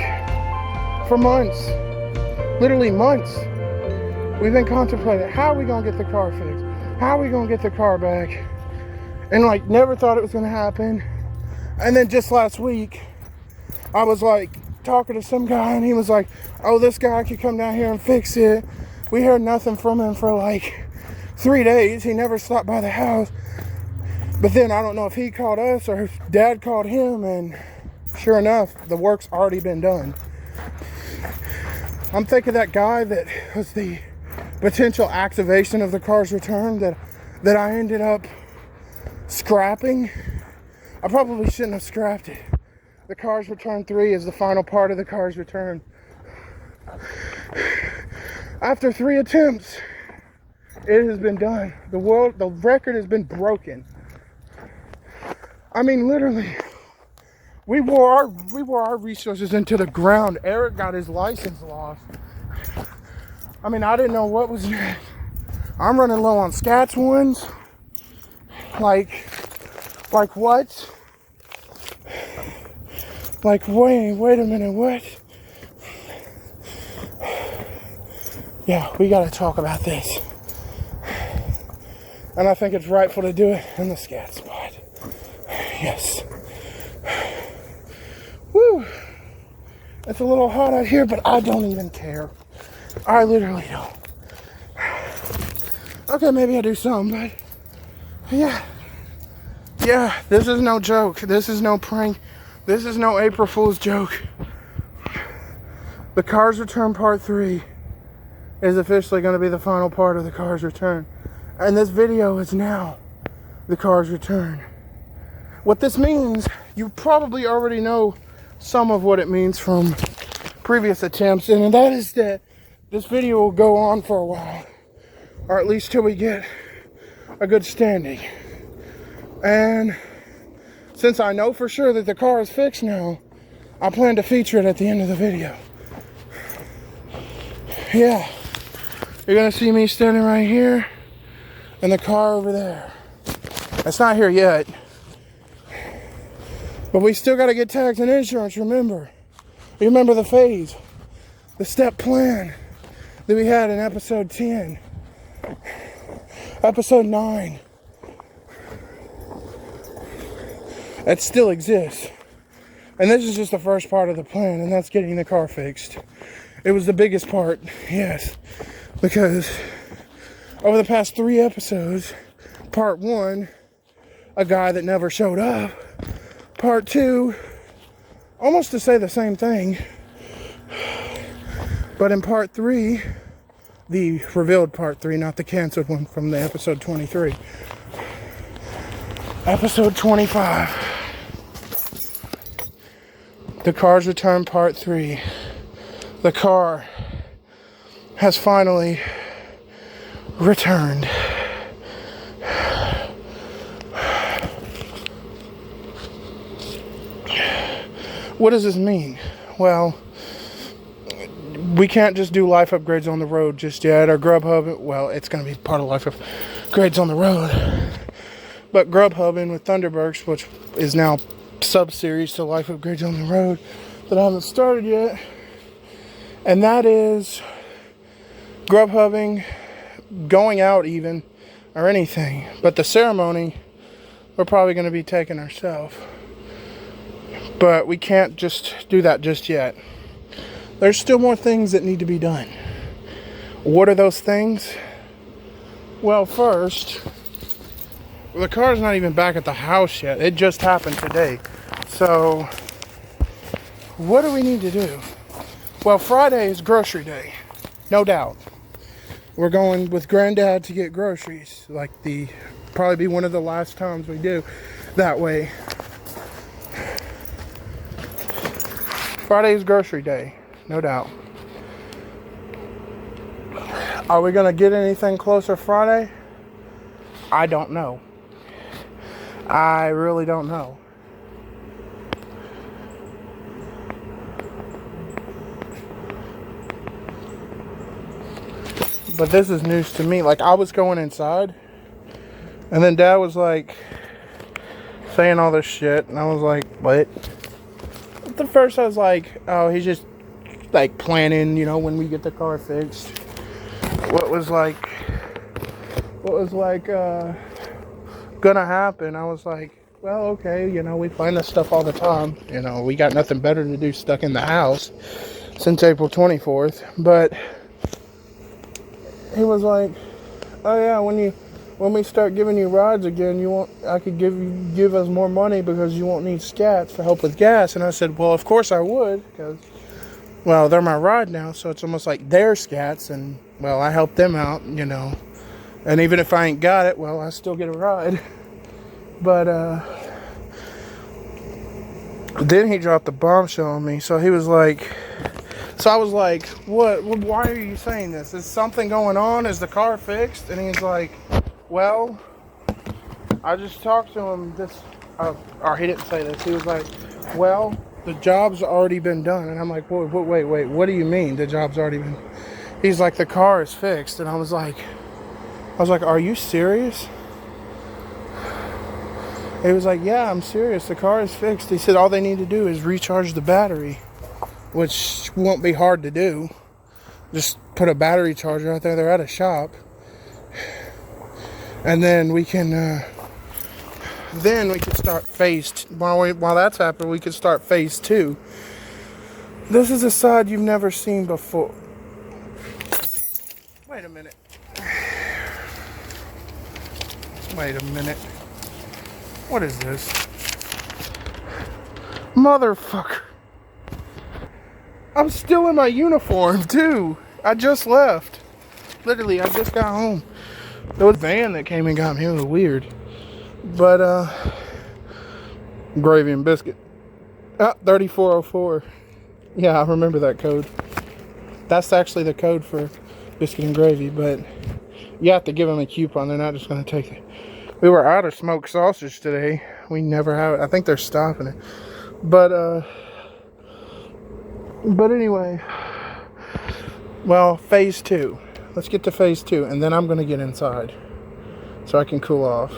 for months, literally months, we've been contemplating, how are we gonna get the car fixed? How are we gonna get the car back? And like, never thought it was gonna happen. And then just last week, I was like talking to some guy, and he was like, oh, this guy could come down here and fix it. We heard nothing from him for like 3 days. He never stopped by the house. But then I don't know if he called us or if Dad called him, and sure enough, the work's already been done. I'm thinking that guy that was the potential activation of the car's return that I ended up scrapping. I probably shouldn't have scrapped it. The car's return 3 is the final part of the car's return. After 3 attempts, it has been done. The record has been broken. I mean, literally, we wore our resources into the ground. Eric got his license lost. I mean, I didn't know what was next. I'm running low on scats ones. Like what? Like, wait a minute, what? Yeah, we gotta talk about this. And I think it's rightful to do it in the scat spot. Yes. Woo! It's a little hot out here, but I don't even care. I literally don't. Okay, maybe I do some, but yeah. Yeah, this is no joke. This is no prank. This is no April Fool's joke. The Cars Return Part 3 is officially going to be the final part of the Cars Return. And this video is now the Cars Return. What this means, you probably already know some of what it means from previous attempts, and that is that this video will go on for a while, or at least till we get a good standing. And since I know for sure that the car is fixed now, I plan to feature it at the end of the video. Yeah, you're gonna see me standing right here and the car over there. It's not here yet, but we still gotta get tax and insurance, remember. You remember the phase, the step plan that we had in episode 10, episode 9. That still exists. And this is just the first part of the plan, and that's getting the car fixed. It was the biggest part, yes, because over the past 3 episodes, part 1, a guy that never showed up. Part 2, almost to say the same thing, but in part 3, the revealed part 3, not the canceled one from the episode 23. Episode 25. The Cars Return Part 3. The car has finally returned. What does this mean? Well, we can't just do life upgrades on the road just yet, or Grubhub. Well, it's going to be part of life upgrades on the road. But Grubhubbing with Thunderburst, which is now sub-series to life upgrades on the road that I haven't started yet. And that is Grubhubbing, going out even, or anything. But the ceremony, we're probably going to be taking ourselves. But we can't just do that just yet. There's still more things that need to be done. What are those things? Well, first, the car's not even back at the house yet. It just happened today. So, what do we need to do? Well, Friday is grocery day. No doubt. We're going with Granddad to get groceries. Probably be one of the last times we do that way. Friday is grocery day. No doubt. Are we going to get anything closer Friday? I don't know. I really don't know. But this is news to me. I was going inside, and then Dad was saying all this shit, and I was like, what? At first I was like, oh, he's just planning, when we get the car fixed. What was gonna happen? I was like, well, okay, we plan this stuff all the time. We got nothing better to do stuck in the house since April 24th. But he was like, oh yeah, when we start giving you rides again, I could give us more money because you won't need scats for help with gas. And I said, well, of course I would, because, well, they're my ride now, so it's almost like they're scats, and, well, I help them out, and even if I ain't got it, well, I still get a ride. But then he dropped the bombshell on me. So he was like, so I was like, what? Why are you saying this? Is something going on? Is the car fixed? And he's like, well, I just talked to him or he didn't say this. He was like, well, the job's already been done. And I'm like, wait, what do you mean the job's already been? He's like, the car is fixed. And I was like, are you serious? He was like, yeah, I'm serious. The car is fixed. He said all they need to do is recharge the battery, which won't be hard to do. Just put a battery charger out there. They're at a shop. And then we can start phase, while that's happening, we can start phase 2. This is a side you've never seen before. Wait a minute. What is this? Motherfucker. I'm still in my uniform too. I just left. Literally, I just got home. There was a van that came and got me. It was weird. But, gravy and biscuit. 3404. Yeah, I remember that code. That's actually the code for biscuit and gravy, but you have to give them a coupon. They're not just going to take it. We were out of smoked sausage today. We never have it. I think they're stopping it. But anyway, well, phase 2. Let's get to phase 2, and then I'm going to get inside so I can cool off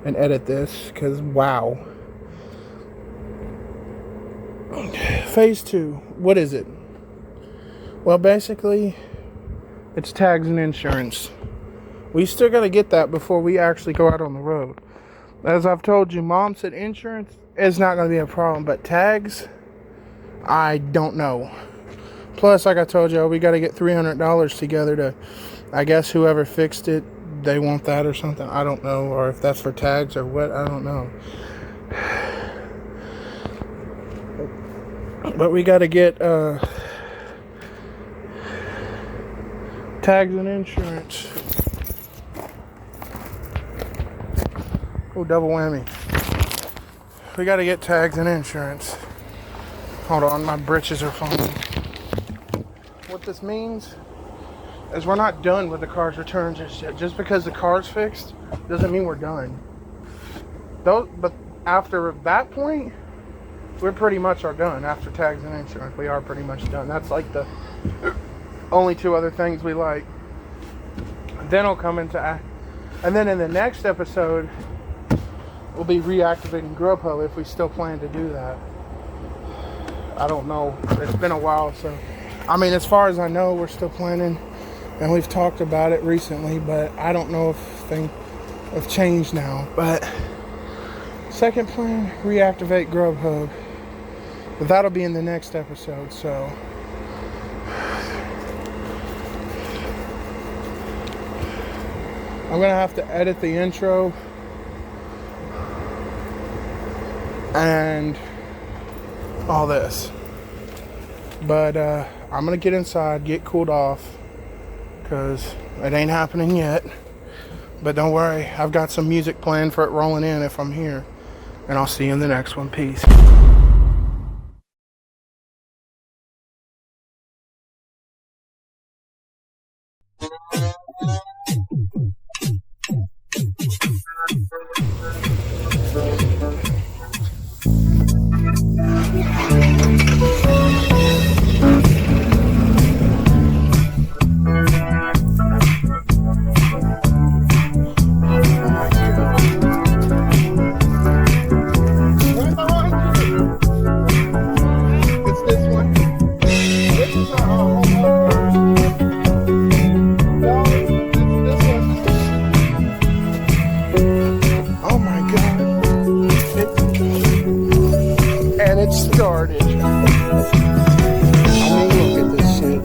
and edit this, because wow. Phase 2, what is it? Well, basically, it's tags and insurance. We still got to get that before we actually go out on the road. As I've told you, Mom said insurance is not going to be a problem, but tags, I don't know. Plus, like I told you, we got to get $300 together to, I guess whoever fixed it, they want that or something. I don't know, or if that's for tags or what, I don't know. But we got to get tags and insurance. Oh, double whammy. We got to get tags and insurance. Hold on, my britches are falling. What this means is we're not done with the car's returns just yet. Just because the car's fixed doesn't mean we're done. But after that point, we're pretty much are done. After tags and insurance, we are pretty much done. That's like the only 2 other things we like. Then it'll come into, and then in the next episode, we'll be reactivating Grubhub if we still plan to do that. I don't know. It's been a while, so I mean, as far as I know, we're still planning, and we've talked about it recently, but I don't know if things have changed now. But second plan, reactivate Grubhub. But that'll be in the next episode, so I'm gonna have to edit the intro and all this. But I'm gonna get inside, get cooled off, because it ain't happening yet. But don't worry, I've got some music planned for it rolling in if I'm here. And I'll see you in the next one. Peace. Started. I mean, look at this shit.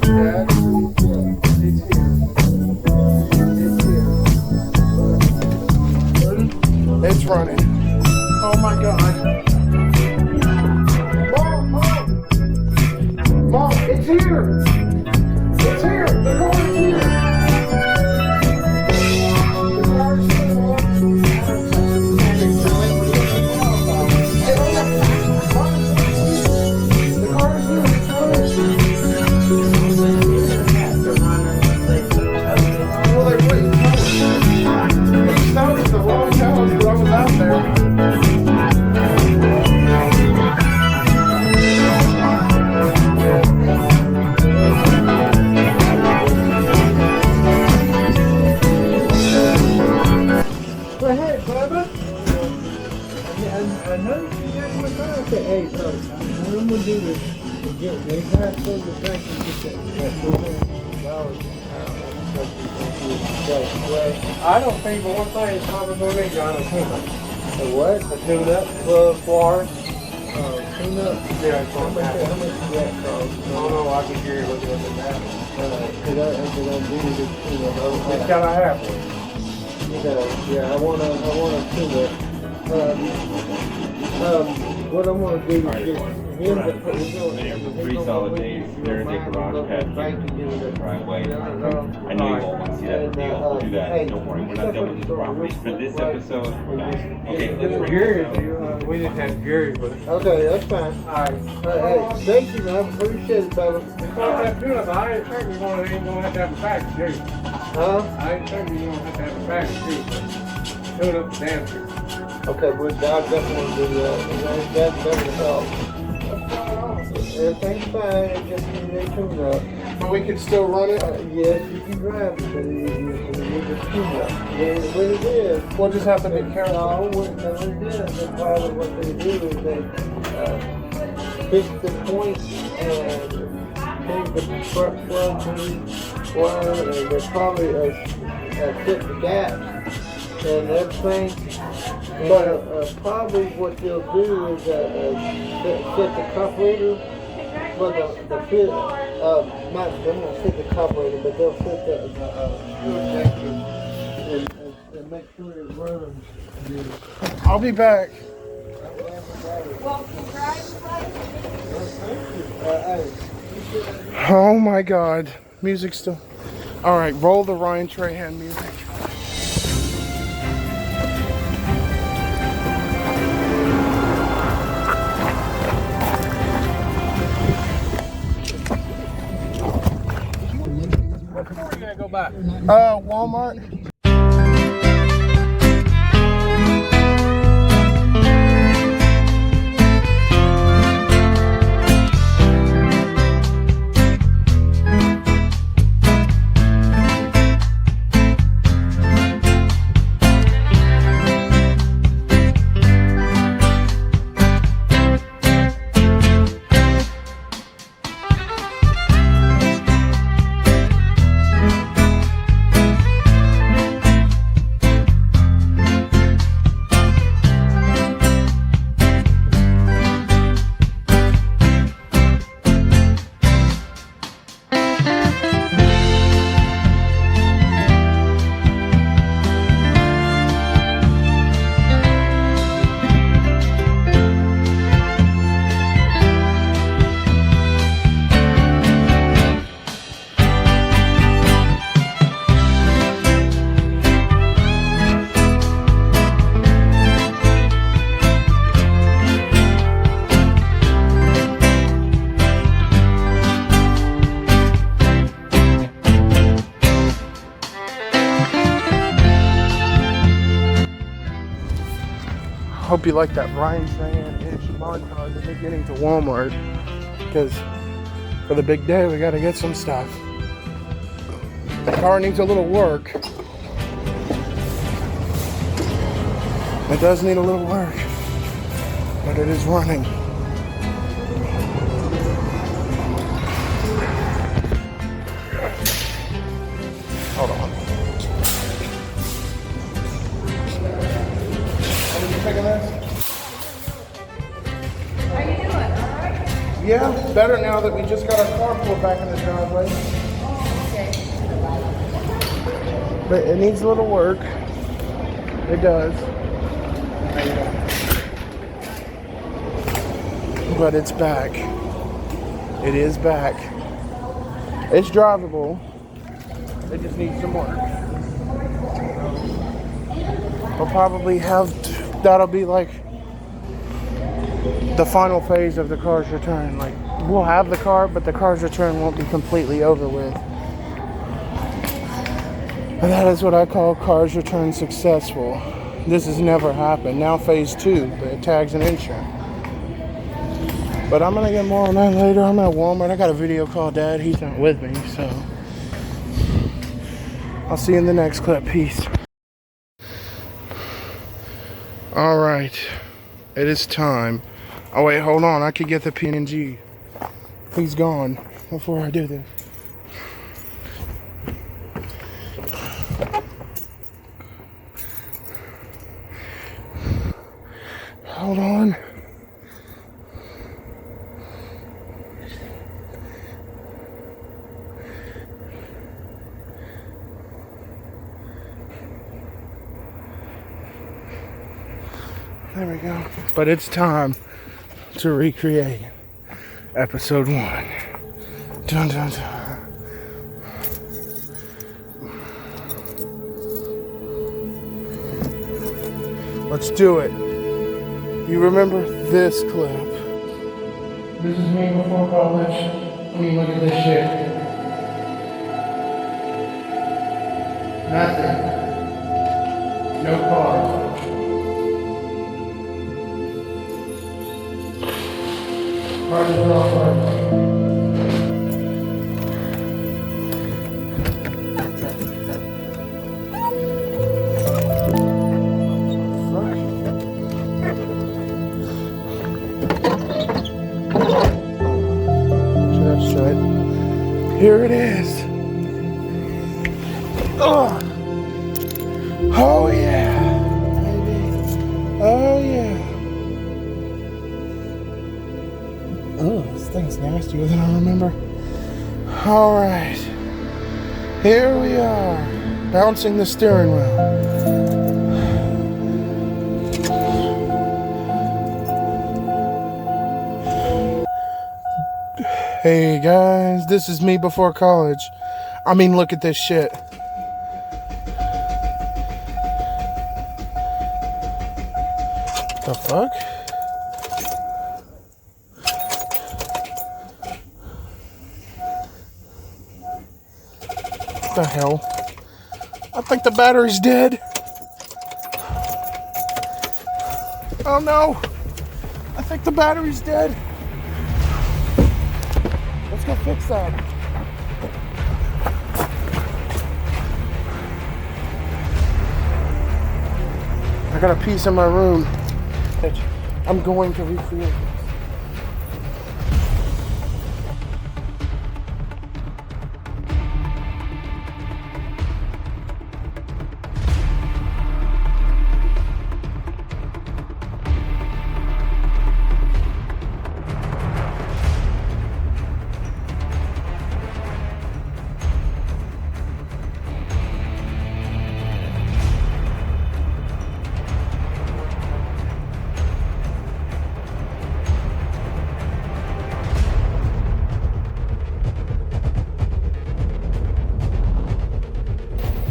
Dad, it's here. It's running. Oh my god. Mom, it's here. It's here. The car is here. I don't think, but one thing is probably going to be John a tune-up. A what? A tune-up, floor. Tune-up? Yeah, it's on that. How much does that cost? I don't know, I can hear you looking at the map. Because I do need a tune-up. It's got to have one. Yeah, I want a tune-up. What I'm gonna do is Alright. get him to put his own. Yeah, for 3 solid days, there's a garage pad driveway. I know you all want to see that deal. We'll do that. Don't worry, we're not done with this property. For this episode, we're not. Okay, let's bring Gary, this out. we didn't have Gary with us. Okay, that's fine. Alright. Hey, thank you, man. Appreciate it, fella. I ain't thinking you're gonna have to have a package, do you? Huh? I ain't thinking you're gonna have to have a package, do you? Tune up the dancer. Okay, well, I'll definitely do that. That would help. Everything's fine, it just needs a tune up. But we could still run it. Yes, you can drive it, but it needs a tune up. What it is. We'll just have to be careful. No, what it is, that's probably what they do is they fix the points and change the front plug to one, and they probably fit the gaps and everything. But probably what they'll do is fit the carburetor for the fit. They won't fit the carburetor, but they'll fit the fuel injector and make sure it runs good. I'll be back. Oh my God. Music still. All right, roll the Ryan Trahan music. Where are you gonna go back? Walmart. Hope you like that Ryan Trahan-ish montage of me getting to Walmart, because for the big day we got to get some stuff. The car needs a little work. It does need a little work, but it is running. Hold on. Taking this? How you doing? All right? Yeah, better now that we just got our car pulled back in the driveway. Okay. But it needs a little work. It does. But it's back. It is back. It's drivable. It just needs some work. We'll probably have that'll be like the final phase of the car's return. Like, we'll have the car, but the car's return won't be completely over with. And that is what I call car's return successful. This has never happened. Now phase 2, the tags and insurance. But I'm gonna get more on that later. I'm at Walmart. I got a video call Dad. He's not with me, so I'll see you in the next clip. Peace. All right, it is time. Oh wait, hold on. I could get the P&G. He's gone before I do this. Hold on. There we go. But it's time to recreate episode 1. Dun dun dun. Let's do it. You remember this clip? This is me before college. I mean, look at this shit. Nothing. No car. Hard to draw first. Here it is. Oh, oh yeah, baby. Oh yeah. Oh, this thing's nastier than I remember. All right, here we are, bouncing the steering wheel. Hey guys, this is me before college. I mean, look at this shit. The fuck? What the hell? I think the battery's dead. Oh no! I think the battery's dead. Let's go fix that. I got a piece in my room that I'm going to recreate.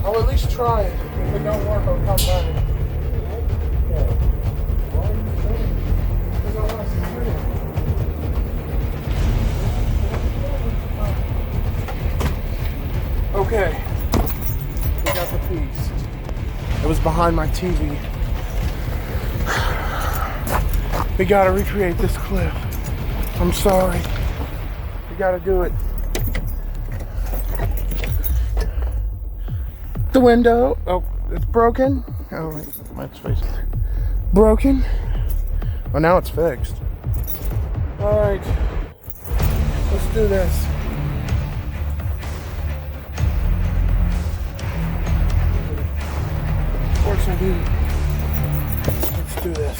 I'll at least try it. If it don't work, I'll come back. Yeah. Why are you saying? Because I want to see it. Okay. We got the piece. It was behind my TV. We gotta recreate this clip. I'm sorry. We gotta do it. The window. Oh, it's broken. Oh, wait, let's face it. Broken. Well, now it's fixed. All right. Let's do this. Of course I do. Let's do this.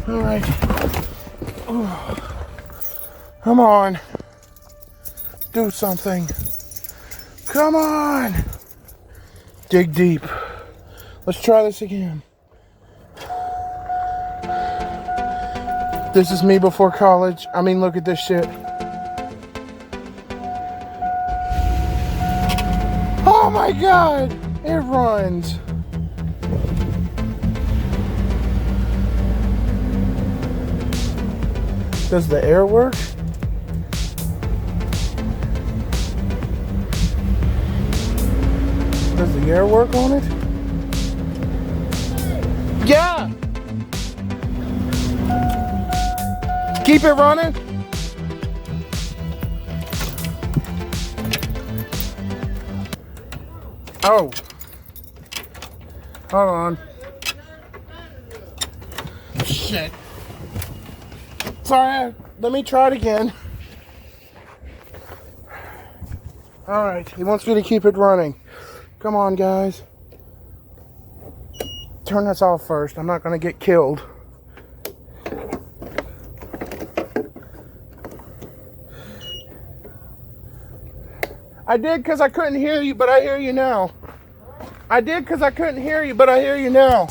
All right. Come on. Do something. Come on. Dig deep. Let's try this again. This is me before college. I mean, look at this shit. Oh my God. It runs. Does the air work? Does the air work on it? Keep it running. Oh. Hold on. Shit. Sorry, let me try it again. Alright, he wants me to keep it running. Come on, guys. Turn this off first. I'm not gonna get killed. I did because I couldn't hear you, but I hear you now. I did because I couldn't hear you, but I hear you now.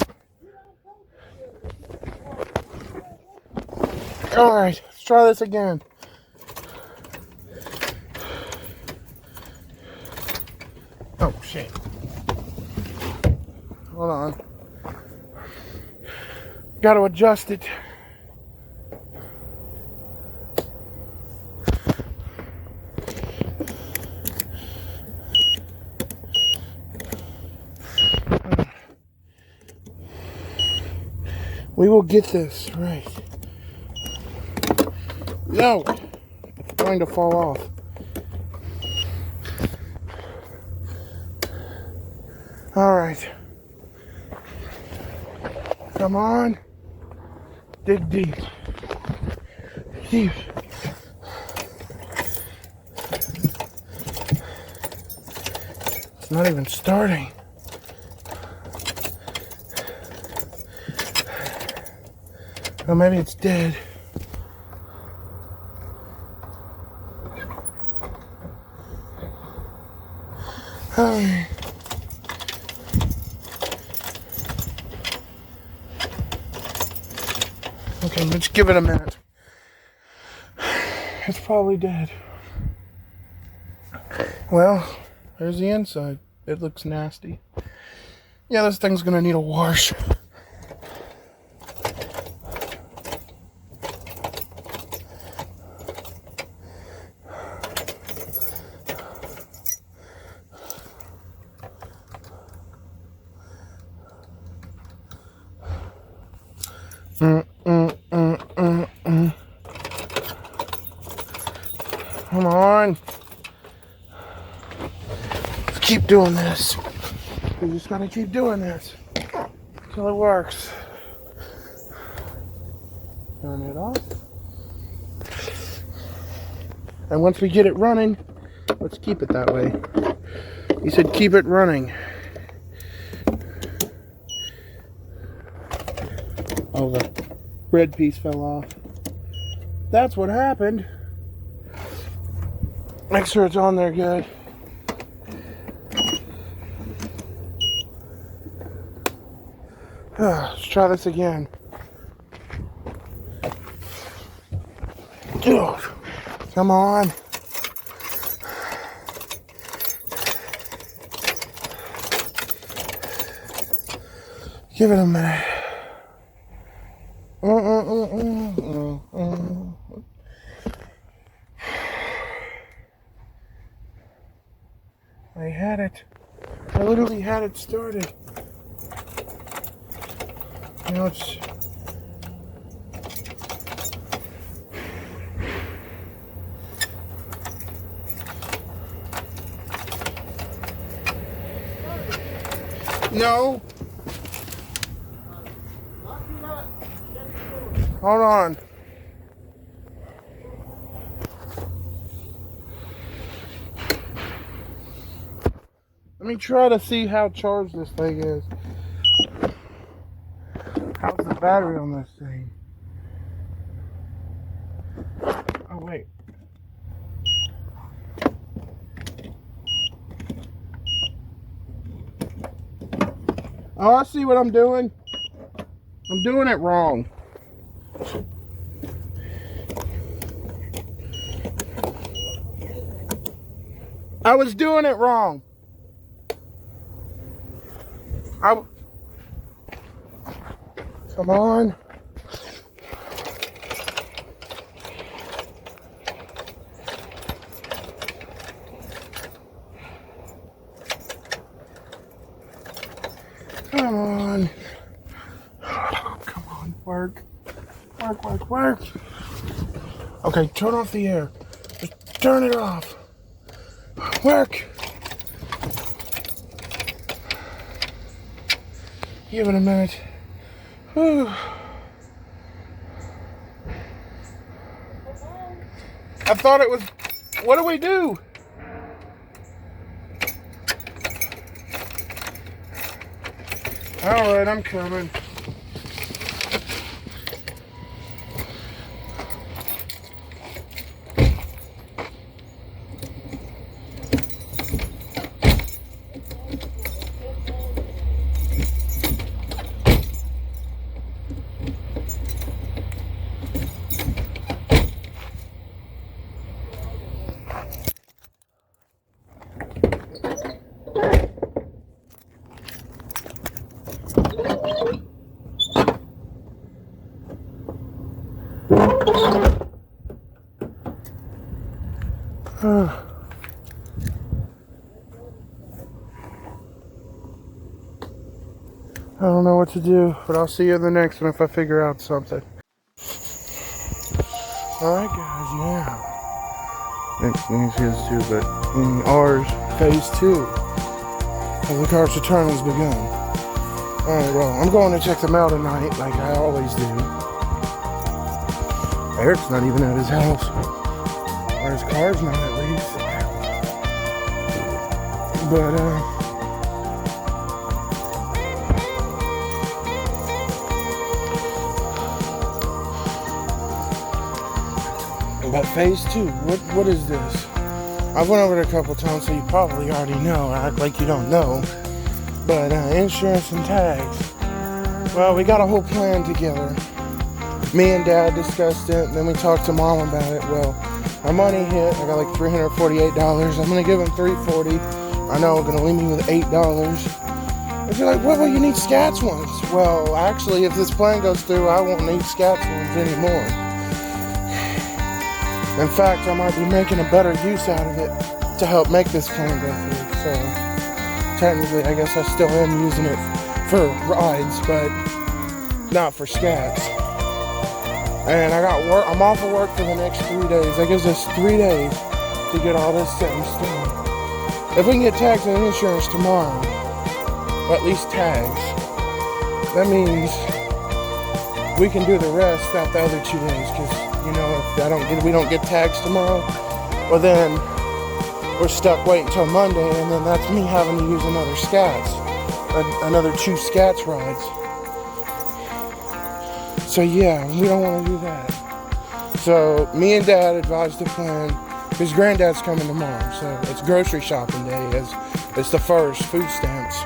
Alright, let's try this again. Oh, shit. Hold on. Gotta adjust it. We will get this right. No! It's going to fall off. Alright. Come on. Dig deep. Deep. It's not even starting. Oh, maybe it's dead. Okay, let's give it a minute. It's probably dead. Well, there's the inside. It looks nasty. Yeah, this thing's gonna need a wash. Come on. Let's keep doing this. We just gotta keep doing this until it works. Turn it off. And once we get it running, let's keep it that way. He said keep it running. Oh, the bread piece fell off. That's what happened. Make sure it's on there good. Let's try this again. Come on. Give it a minute. I had it. I literally had it started. Now it's... No. Hold on. Let me try to see how charged this thing is. How's the battery on this thing? Oh, wait. Oh, I see what I'm doing. I'm doing it wrong. I was doing it wrong. Come on. Come on. Come on, work. Work, work, work. Okay, turn off the air. Just turn it off. Work. Give it a minute. Whew. I thought it was... What do we do? Alright, I'm coming. I don't know what to do, but I'll see you in the next one if I figure out something. Alright guys, yeah. Next thing is his too, but in ours, phase 2 of the Car's return has begun. Alright, well, I'm going to check them out tonight, like I always do. Eric's not even at his house. Or his car's not, at least. But, phase 2, what is this? I went over it a couple times, so you probably already know. I act like you don't know. But insurance and tags. Well, we got a whole plan together. Me and Dad discussed it, and then we talked to Mom about it. Well, my money hit. I got like $348. I'm gonna give him $340. I know I'm gonna leave me with $8. If you're like, well, you need Scats ones. Well, actually, if this plan goes through, I won't need Scats ones anymore. In fact, I might be making a better use out of it to help make this plan go through. So, technically, I guess I still am using it for rides, but not for Scats. And I got work. I'm off of work for the next 3 days. That gives us 3 days to get all this set in stone. If we can get tags and insurance tomorrow, or at least tags, that means we can do the rest out the other 2 days. Because you know, if we don't get tags tomorrow, well then we're stuck waiting until Monday, and then that's me having to use another Scats, another 2 Scats rides. So yeah, we don't want to do that. So me and Dad advised the plan. His granddad's coming tomorrow, so it's grocery shopping day. It's the first food stamps.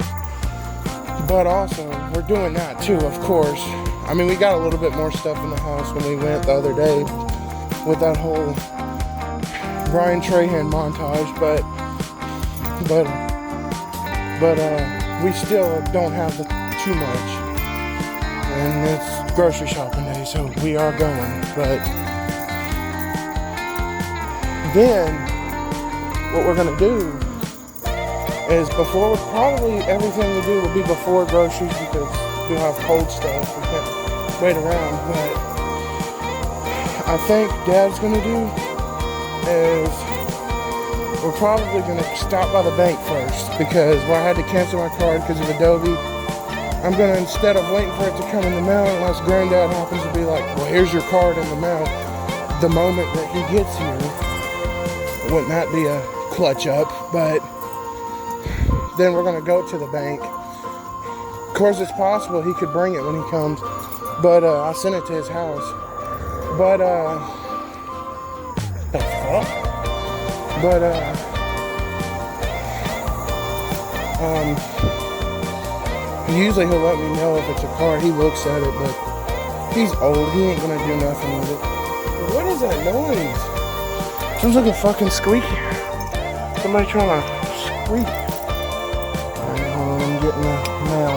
But also, we're doing that too, of course. I mean, we got a little bit more stuff in the house when we went the other day with that whole Brian Trahan montage, but we still don't have too much. And it's grocery shopping day, so we are going. But then what we're gonna do is probably everything we do will be before groceries, because we'll have cold stuff. We can't wait around. But I think Dad's gonna do is we're probably gonna stop by the bank first, because I had to cancel my card because of Adobe. I'm gonna, instead of waiting for it to come in the mail, unless Granddad happens to be like, well, here's your card in the mail, the moment that he gets here. Wouldn't that be a clutch up? But then we're gonna go to the bank. Of course, it's possible he could bring it when he comes, but I sent it to his house. But the fuck? But usually he'll let me know if it's a card. He looks at it, but he's old. He ain't gonna do nothing with it. What is that noise? Sounds like a fucking squeaky. Somebody trying to squeak. Alright, hold on, I'm getting the mail.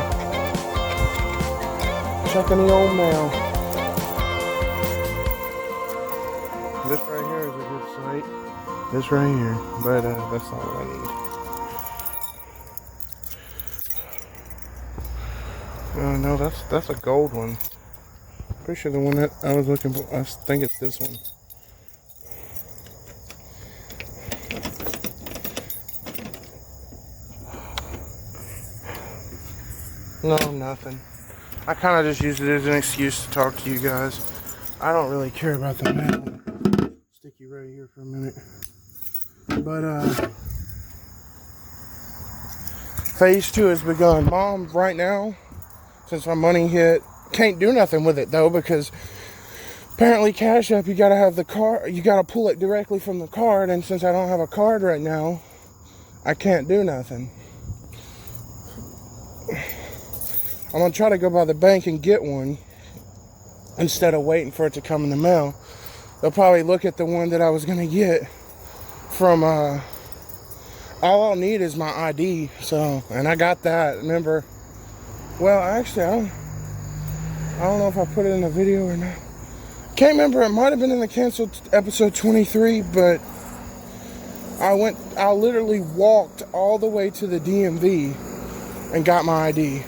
Checking the old mail. This right here is a good site. This right here, but that's not what I need. No, that's a gold one. Pretty sure the one that I was looking for, I think it's this one. No, nothing. I kind of just used it as an excuse to talk to you guys. I don't really care about the mail. Stick you right here for a minute. But, phase 2 has begun. Mom, right now, since my money hit, can't do nothing with it, though, because apparently Cash App, you gotta have the card, you gotta pull it directly from the card, and since I don't have a card right now, I can't do nothing. I'm gonna try to go by the bank and get one instead of waiting for it to come in the mail. They'll probably look at the one that I was gonna get from, all I'll need is my ID, so, and I got that, remember? Well, actually, I don't know if I put it in the video or not. Can't remember, it might have been in the canceled episode 23, but I literally walked all the way to the DMV and got my ID.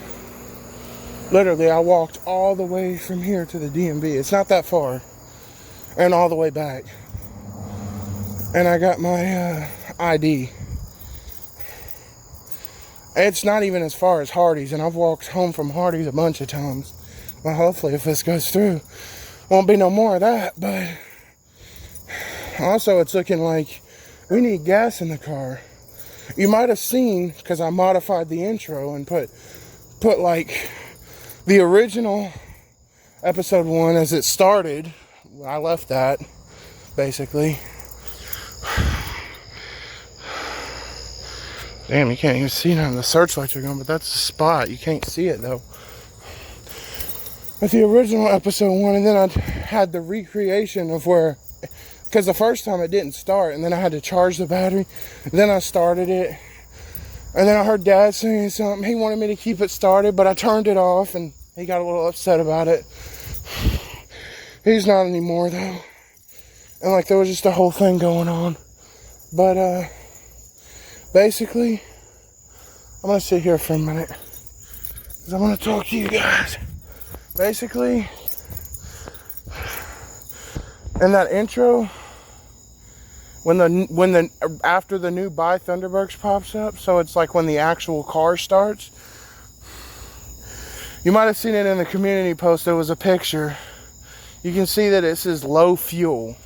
Literally, I walked all the way from here to the DMV. It's not that far. And all the way back. And I got my ID. It's not even as far as Hardee's, and I've walked home from Hardee's a bunch of times. Well, hopefully if this goes through, won't be no more of that, but also it's looking like we need gas in the car. You might have seen, because I modified the intro and put like the original episode 1 as it started. I left that, basically. Damn, you can't even see none. The searchlights are going, but that's the spot. You can't see it, though. With the original episode 1, and then I had the recreation of where, because the first time it didn't start, and then I had to charge the battery, then I started it, and then I heard Dad saying something. He wanted me to keep it started, but I turned it off, and he got a little upset about it. He's not anymore, though. And like, there was just a whole thing going on. But, basically, I'm going to sit here for a minute, because I want to talk to you guys. Basically, in that intro, when after the new Buy Thunderburgs pops up, so it's like when the actual car starts, you might have seen it in the community post. There was a picture. You can see that it says low fuel.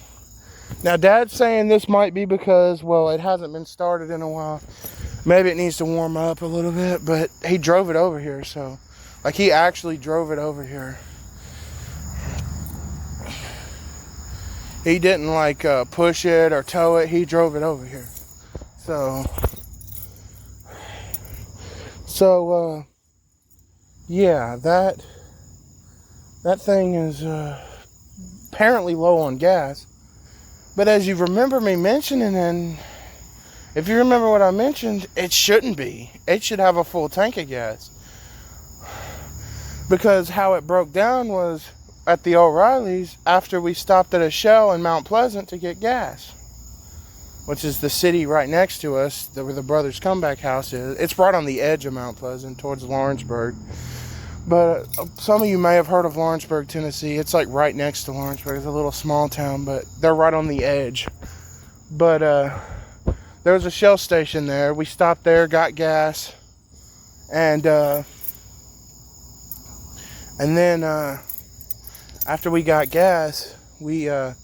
Now, Dad's saying this might be because, well, it hasn't been started in a while. Maybe it needs to warm up a little bit, but he drove it over here, so, like, he actually drove it over here. He didn't, like, push it or tow it. He drove it over here. So, yeah, that thing is apparently low on gas. But as you remember me mentioning, and if you remember what I mentioned, it shouldn't be. It should have a full tank of gas. Because how it broke down was at the O'Reilly's after we stopped at a Shell in Mount Pleasant to get gas, which is the city right next to us, where the Brothers Comeback House is. It's right on the edge of Mount Pleasant towards Lawrenceburg. But some of you may have heard of Lawrenceburg, Tennessee. It's like right next to Lawrenceburg. It's a little small town, but they're right on the edge. But there was a Shell station there. We stopped there, got gas, and then after we got gas, we had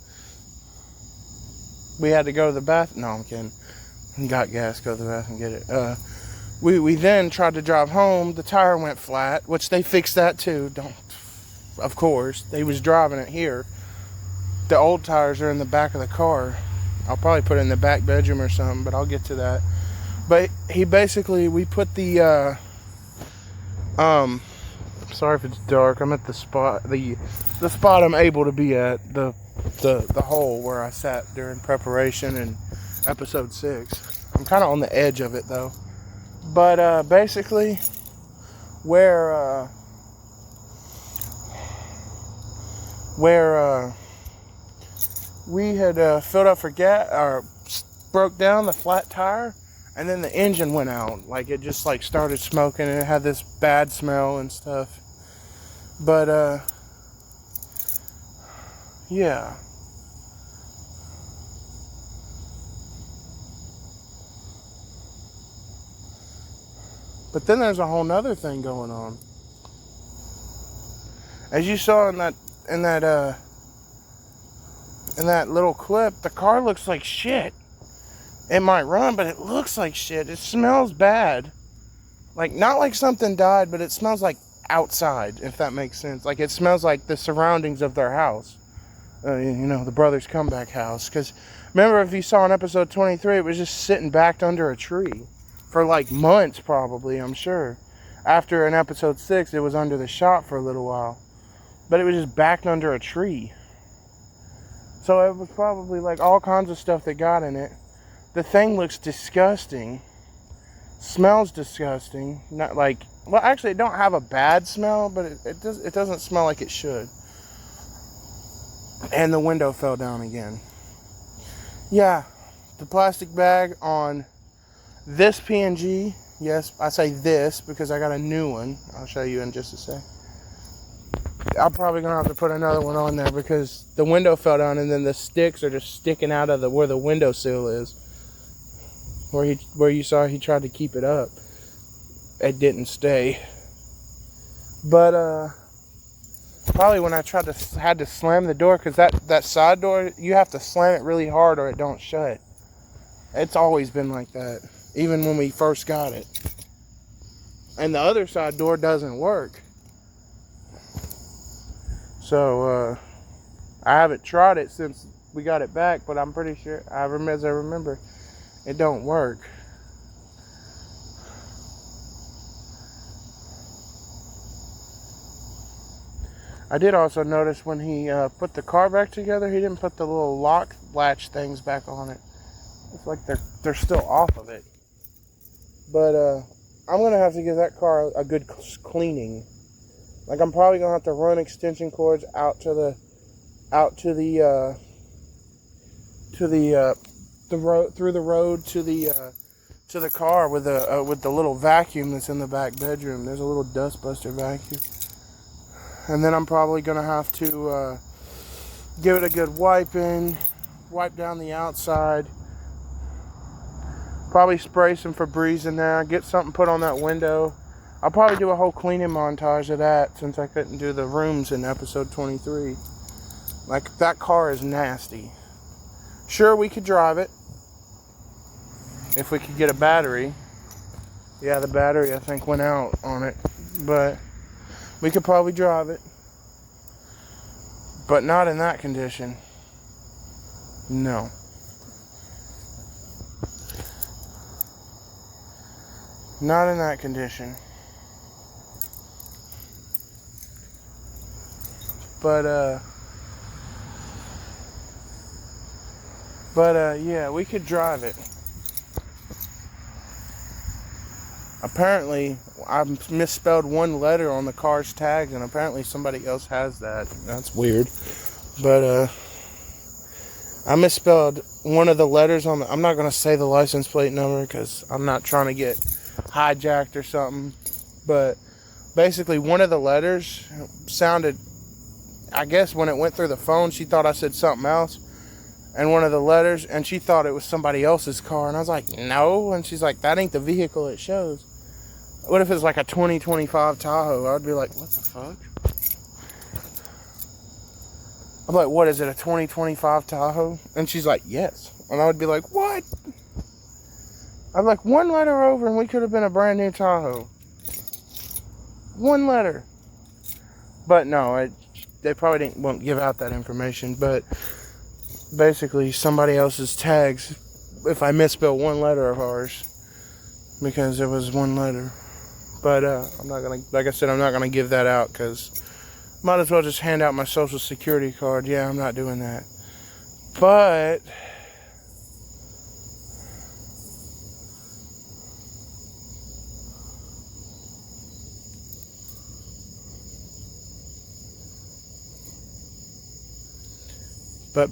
to go to the bathroom. No, I'm kidding. Got gas, go to the bathroom, get it. We then tried to drive home. The tire went flat, which they fixed that too. Of course, they was driving it here. The old tires are in the back of the car. I'll probably put it in the back bedroom or something, but I'll get to that. But we put the sorry if it's dark. I'm at the spot the spot I'm able to be at, the hole where I sat during preparation in episode 6. I'm kind of on the edge of it though. But basically, where we had filled up for gas, or broke down the flat tire, and then the engine went out. Like, it just like started smoking, and it had this bad smell and stuff. But yeah. But then there's a whole nother thing going on. As you saw in that little clip, the car looks like shit. It might run, but it looks like shit. It smells bad. Like, not like something died, but it smells like outside, if that makes sense. Like, it smells like the surroundings of their house. The Brothers Comeback house. Because, remember, if you saw in episode 23, it was just sitting backed under a tree. For, like, months, probably, I'm sure. After in episode 6, it was under the shop for a little while. But it was just backed under a tree. So it was probably, like, all kinds of stuff that got in it. The thing looks disgusting. Smells disgusting. Not like, well, actually it don't have a bad smell, but it doesn't smell like it should. And the window fell down again. Yeah, the plastic bag on this PNG, yes, I say this because I got a new one. I'll show you in just a sec. I'm probably gonna have to put another one on there because the window fell down and then the sticks are just sticking out of where the windowsill is. Where you saw he tried to keep it up. It didn't stay. But probably when I had to slam the door, because that side door, you have to slam it really hard or it don't shut. It's always been like that, even when we first got it. And the other side door doesn't work. So I haven't tried it since we got it back, but I'm pretty sure, as I remember, it don't work. I did also notice when he put the car back together, he didn't put the little lock latch things back on it. It's like they're still off of it. But I'm gonna have to give that car a good cleaning. Like, I'm probably gonna have to run extension cords out to the road, through the road to the car with the little vacuum that's in the back bedroom. There's a little dust buster vacuum. And then I'm probably gonna have to give it a good wipe down the outside. Probably spray some Febreze in there, get something put on that window. I'll probably do a whole cleaning montage of that since I couldn't do the rooms in episode 23. Like, that car is nasty. Sure, we could drive it if we could get a battery. Yeah, the battery I think went out on it, but we could probably drive it. But not in that condition. No. Not in that condition. But yeah, we could drive it. Apparently, I misspelled one letter on the car's tags, and apparently somebody else has that. That's weird. But I misspelled one of the letters on the... I'm not going to say the license plate number because I'm not trying to get hijacked or something. But basically, one of the letters sounded... I guess when it went through the phone, she thought I said something else. And one of the letters, and she thought it was somebody else's car. And I was like, no. And she's like, that ain't the vehicle it shows. What if it's like a 2025 Tahoe? I'd be like, what the fuck? I'm like, what is it, a 2025 Tahoe? And she's like, yes. And I would be like, what? I'm like, one letter over and we could have been a brand new Tahoe. One letter. But no, they probably won't give out that information. But basically, somebody else's tags, if I misspell one letter of ours, because it was one letter. But I'm not gonna, like I said, I'm not gonna give that out because might as well just hand out my social security card. Yeah, I'm not doing that. But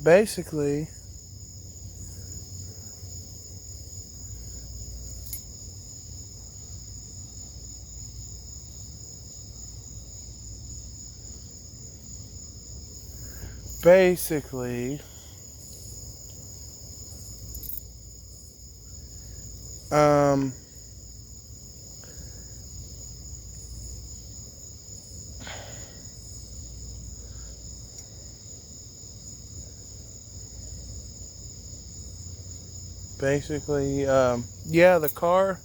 basically, basically, yeah, the car,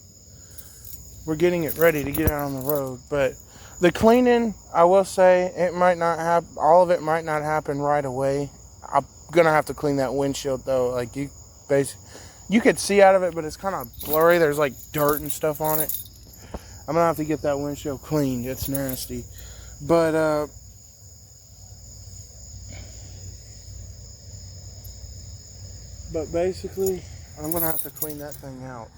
we're getting it ready to get out on the road, but the cleaning, I will say, it might not happen, all of it might not happen right away. I'm gonna have to clean that windshield though. Like, you could see out of it, but it's kind of blurry. There's like dirt and stuff on it. I'm gonna have to get that windshield cleaned. It's nasty. But basically, I'm gonna have to clean that thing out.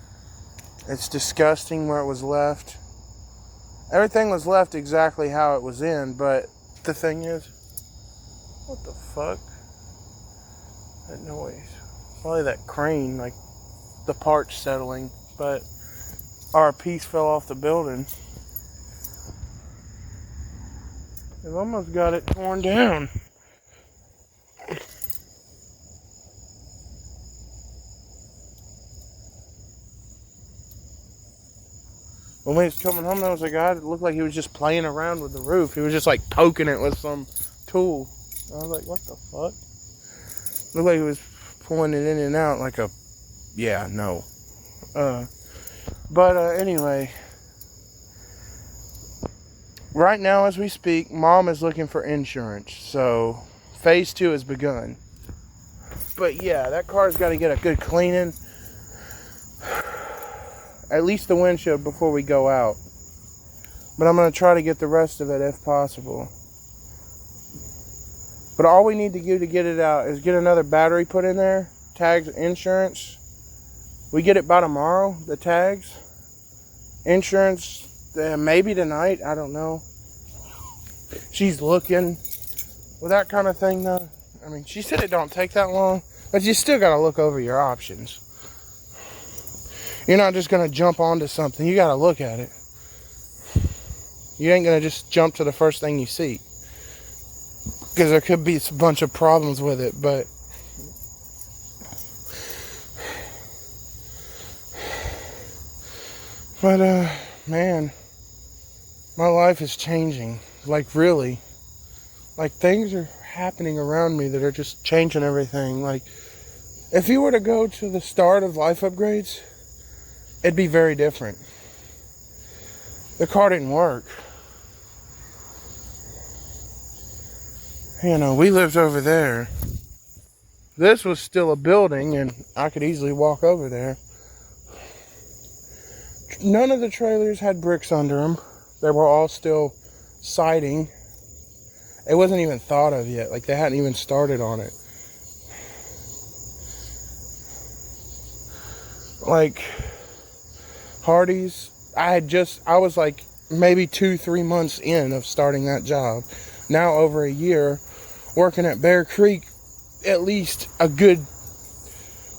It's disgusting where it was left. Everything was left exactly how it was in, but the thing is, what the fuck? That noise. Probably that crane, like the parts settling, but our piece fell off the building. They've almost got it torn down. When we was coming home, there was a guy that looked like he was just playing around with the roof. He was just like poking it with some tool. I was like, what the fuck? Looked like he was pulling it in and out like a, yeah, no. Anyway, right now as we speak, Mom is looking for insurance. So phase 2 has begun. But yeah, that car's got to get a good cleaning. At least the windshield before we go out. But I'm going to try to get the rest of it if possible. But all we need to do to get it out is get another battery put in there. Tags, insurance. We get it by tomorrow, the tags. Insurance, maybe tonight. I don't know. She's looking. With that kind of thing, though. I mean, she said it don't take that long. But you still got to look over your options. You're not just going to jump onto something. You got to look at it. You ain't going to just jump to the first thing you see. Because there could be a bunch of problems with it, but man, my life is changing. Like, really. Like, things are happening around me that are just changing everything. Like, if you were to go to the start of Life Upgrades, it'd be very different. The car didn't work. You know, we lived over there. This was still a building, and I could easily walk over there. None of the trailers had bricks under them. They were all still siding. It wasn't even thought of yet. Like, they hadn't even started on it. Like, Hardee's, I was like maybe 2-3 months in of starting that job. Now over a year working at Bear Creek, at least a good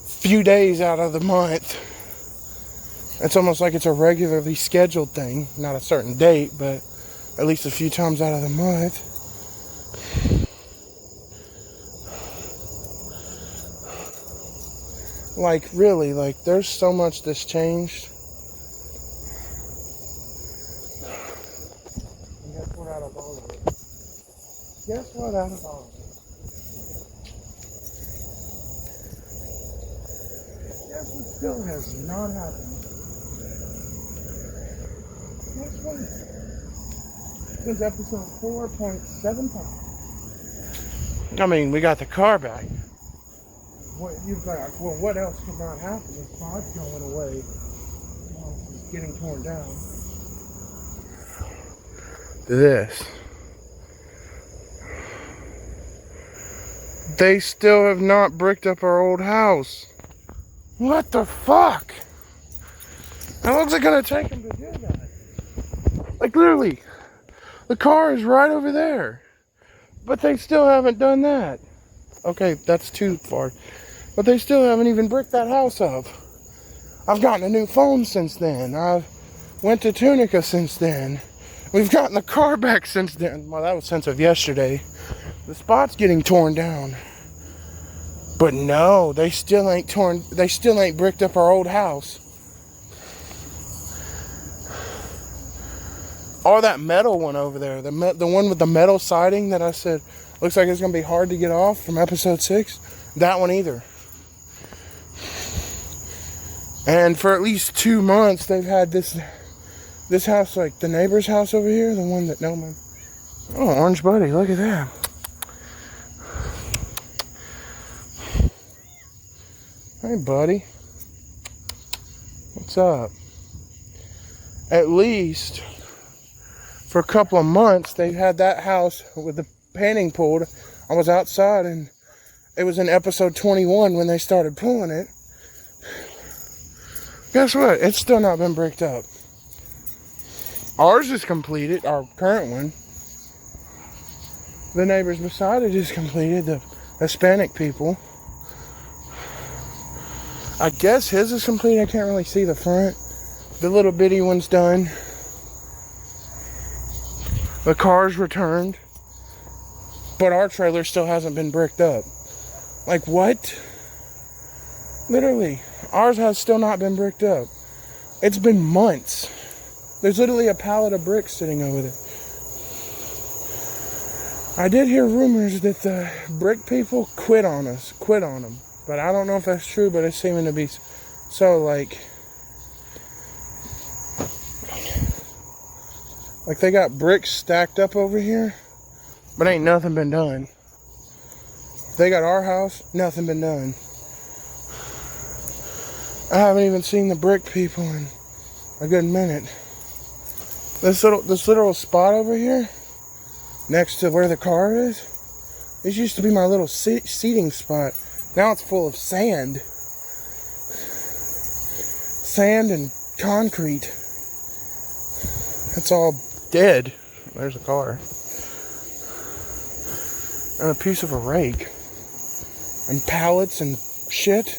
few days out of the month. It's almost like it's a regularly scheduled thing. Not a certain date, but at least a few times out of the month. Like, really, like, there's so much that's changed. Guess what out of all of it? Guess what out of all of it? Guess what still has not happened? Guess what? Since episode 4.75. I mean, we got the car back. What you've got? Well, what else could not happen? The spot's going away. Well, it's getting torn down. This. They still have not bricked up our old house. What the fuck? How long's it gonna take them to do that? Like, literally, the car is right over there, but they still haven't done that. Okay, that's too far. But they still haven't even bricked that house up. I've gotten a new phone since then. I've went to Tunica since then. We've gotten the car back since then. Well, that was since of yesterday. The spot's getting torn down. But no, they still ain't bricked up our old house. Or that metal one over there. The one with the metal siding that I said looks like it's going to be hard to get off from episode 6. That one either. And for at least 2 months, they've had this house, like the neighbor's house over here, the one that no man. Oh, Orange Buddy, look at that. Hey, buddy. What's up? At least for a couple of months, they've had that house with the painting pulled. I was outside, and it was in episode 21 when they started pulling it. Guess what? It's still not been bricked up. Ours is completed, our current one. The neighbors beside it is completed, the Hispanic people. I guess his is complete. I can't really see the front. The little bitty one's done. The car's returned. But our trailer still hasn't been bricked up. Like, what? Literally. Ours has still not been bricked up. It's been months. There's literally a pallet of bricks sitting over there. I did hear rumors that the brick people quit on them. But I don't know if that's true, but it's seeming to be so, like they got bricks stacked up over here, but ain't nothing been done. They got our house, nothing been done. I haven't even seen the brick people in a good minute. This little spot over here, next to where the car is, this used to be my little seating spot. Now it's full of sand. Sand and concrete. It's all dead. There's a car. And a piece of a rake. And pallets and shit.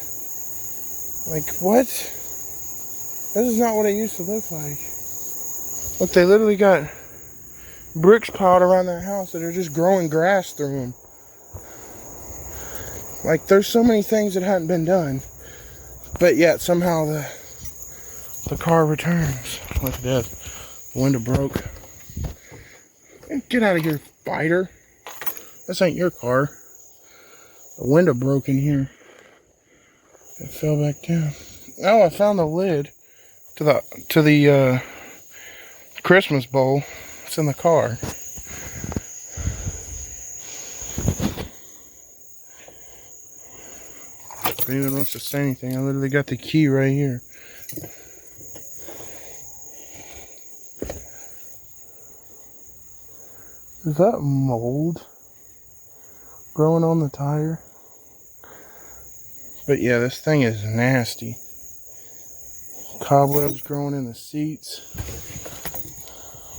Like, what? This is not what it used to look like. Look, they literally got bricks piled around that house that are just growing grass through them. Like, there's so many things that hadn't been done. But yet, somehow the car returns. Look at that. The window broke. Get out of here, spider. This ain't your car. The window broke in here. It fell back down. Oh, I found the lid to the Christmas bowl. It's in the car. If anyone wants to say anything, I literally got the key right here. Is that mold growing on the tire? But yeah, this thing is nasty. Cobwebs growing in the seats.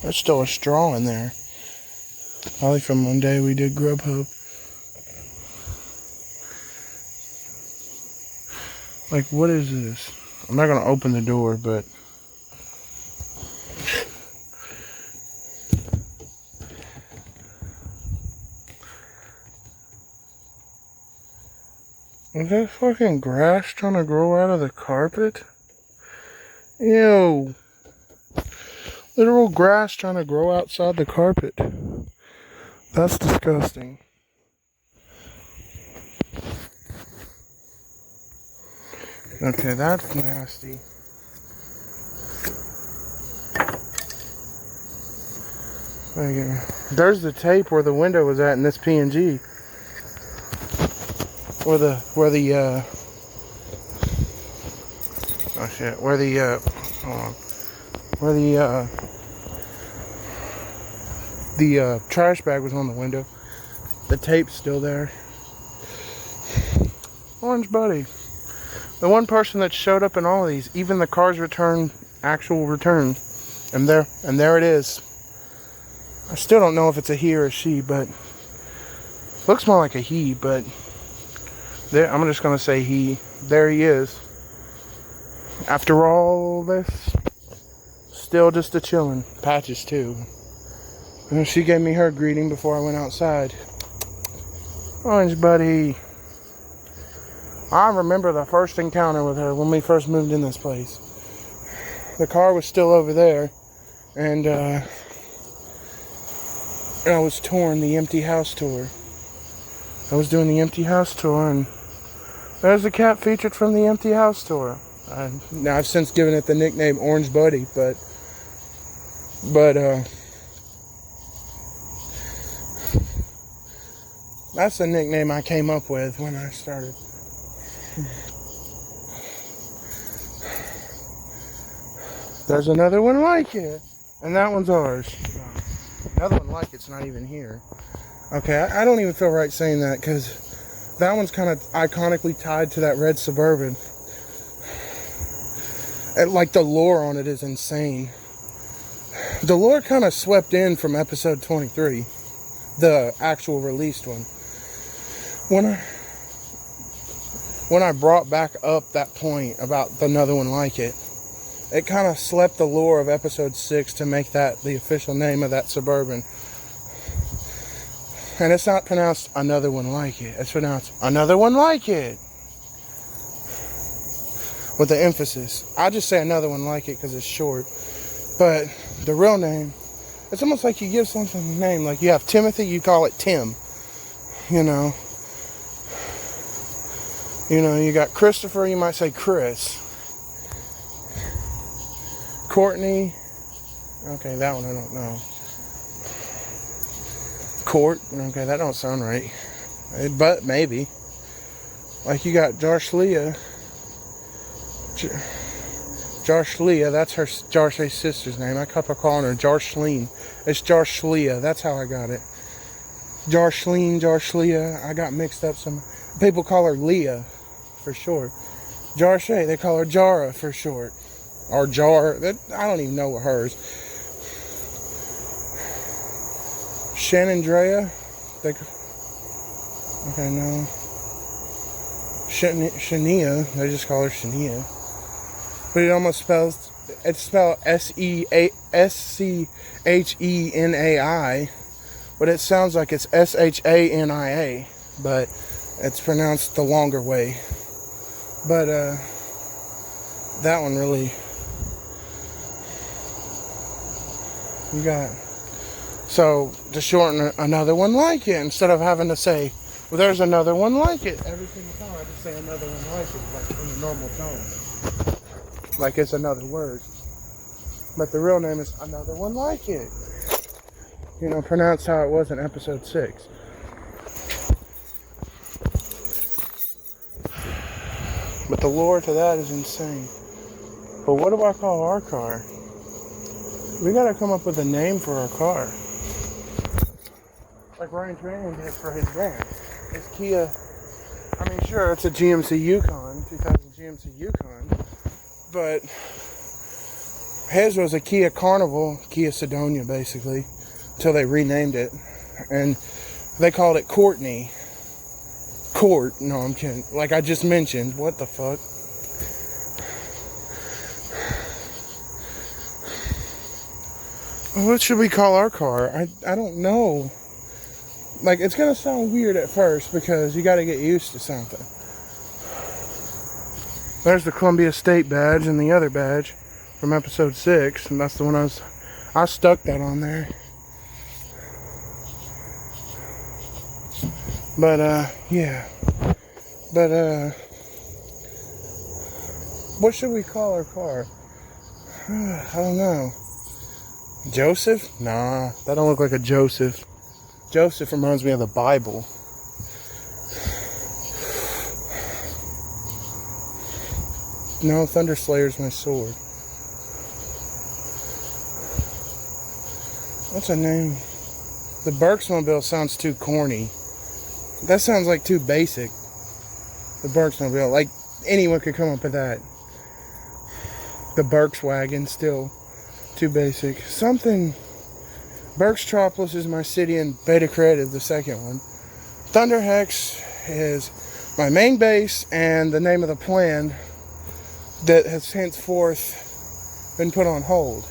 There's still a straw in there. Probably from one day we did Grubhub. Like, what is this? I'm not gonna open the door, but is that fucking grass trying to grow out of the carpet? Ew. Literal grass trying to grow outside the carpet. That's disgusting. Okay, that's nasty. There's the tape where the window was at in this PNG. Where the trash bag was on the window. The tape's still there. Orange Buddy. The one person that showed up in all of these, even the car's actual return. And there it is. I still don't know if it's a he or a she, but looks more like a he, but there, I'm just gonna say he. There he is. After all this, still just a chillin'. Patches too. And she gave me her greeting before I went outside. Orange Buddy. I remember the first encounter with her when we first moved in this place. The car was still over there, and I was touring the empty house tour. I was doing the empty house tour, and there's the cat featured from the empty house tour. Now I've since given it the nickname Orange Buddy, but that's the nickname I came up with when I started. There's another one like it, and that one's ours. Another one like it's not even here. Okay, I don't even feel right saying that because that one's kind of iconically tied to that red Suburban. And like the lore on it is insane. The lore kind of swept in from episode 23, the actual released one. When I brought back up that point about another one like it, it kind of slept the lore of episode 6 to make that the official name of that Suburban. And it's not pronounced another one like it. It's pronounced another one like it. With the emphasis. I just say another one like it because it's short. But the real name, it's almost like you give something a name. Like you have Timothy, you call it Tim. You know, you got Christopher, you might say Chris. Courtney. Okay, that one I don't know. Court. Okay, that don't sound right. But maybe. Like you got Josh Leah, that's her Jarshay's sister's name. I kept calling her Jarsleen. It's Jarshleah. That's how I got it. Jarsleah. I got mixed up some. People call her Leah for short. Jarshay, they call her Jara for short. Or Jar. I don't even know what hers. Shanandrea. Okay, no. Shania. They just call her Shania. But it almost spells. It's spelled Schenai. But it sounds like it's Shania. But it's pronounced the longer way. But that one really. You got. So to shorten another one like it, instead of having to say, well, there's another one like it. Every single time I just say another one like it, like in a normal tone. Like it's another word. But the real name is another one like it. Pronounced how it was in episode 6. But the lore to that is insane. But what do I call our car? We gotta come up with a name for our car. Like Ryan Training did for his van. It's Kia. I mean, sure, it's a GMC Yukon, 2000 GMC Yukon. But his was a Kia Carnival, Kia Sedonia, basically, until they renamed it. And they called it Courtney. Court. No, I'm kidding. Like I just mentioned. What the fuck? What should we call our car? I don't know. Like, it's going to sound weird at first because you got to get used to something. There's the Columbia State badge and the other badge from episode 6. And that's the one I stuck that on there. But, yeah. But, what should we call our car? I don't know. Joseph? Nah, that don't look like a Joseph. Joseph reminds me of the Bible. No, Thunder Slayer's my sword. What's a name? The Berksmobile sounds too corny. That sounds like too basic. The Berksmobile. Like, anyone could come up with that. The Berkswagen, still too basic. Something. Berkstropolis is my city and Beta Creative, the second one. Thunder Hex is my main base and the name of the plan that has henceforth been put on hold.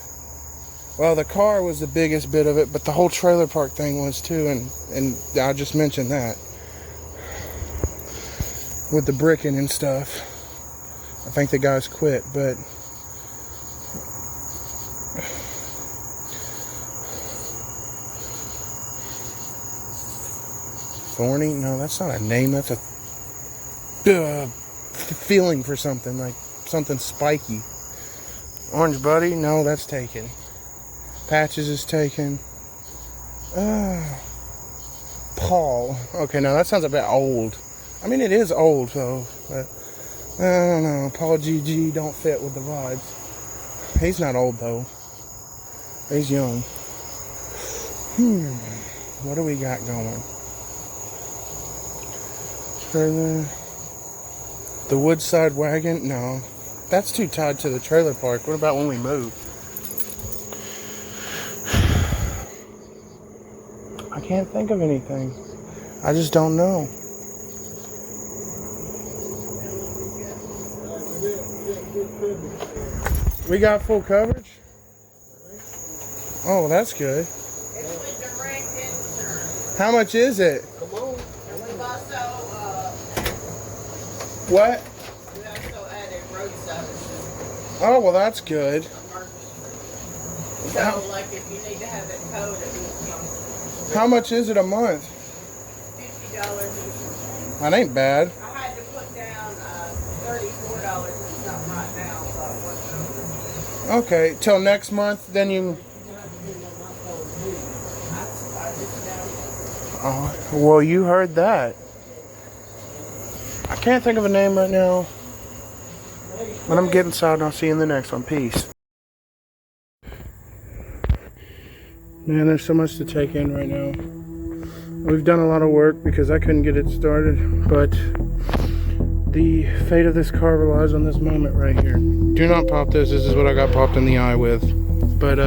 Well, the car was the biggest bit of it, but the whole trailer park thing was too, and I just mentioned that. With the bricking and stuff. I think the guys quit, but Thorny? No, that's not a name. That's a feeling for something. Like something spiky. Orange Buddy? No, that's taken. Patches is taken. Paul. Okay, now that sounds a bit old. I mean, it is old, though. But I don't know. Paul GG don't fit with the vibes. He's not old, though. He's young. What do we got going? The Woodside Wagon? No. That's too tied to the trailer park. What about when we move? I can't think of anything. I just don't know. We got full coverage? Oh, that's good. It's with direct insurance. How much is it? And we've also, What? we also added road services. Oh, well, that's good. So, like, if you need to have it towed, it will cost How much is it a month? $50 each. That ain't bad. I had to put down $34 and something right now, so it worked over. Okay, till next month, then you... Oh, well, you heard that. I can't think of a name right now. When I'm getting inside, and I'll see you in the next one. Peace. Man, there's so much to take in right now. We've done a lot of work because I couldn't get it started, but the fate of this car relies on this moment right here. Do not pop this. This is what I got popped in the eye with. But,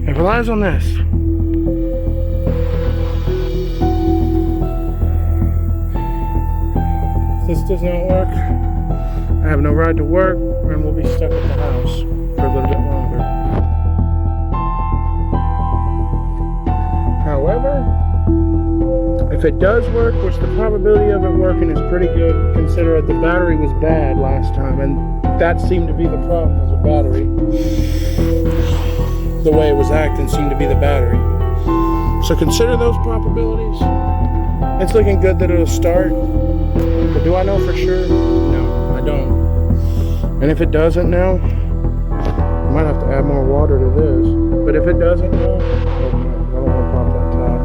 it relies on this. If this does not work, I have no ride to work, and we'll be stuck at the house for a little bit longer. However, if it does work, which the probability of it working is pretty good, considering the battery was bad last time, and that seemed to be the problem, was the battery. The way it was acting seemed to be the battery. So consider those probabilities. It's looking good that it'll start, but do I know for sure? No, I don't. And if it doesn't now, I might have to add more water to this. But if it doesn't now, I don't want to pop that top.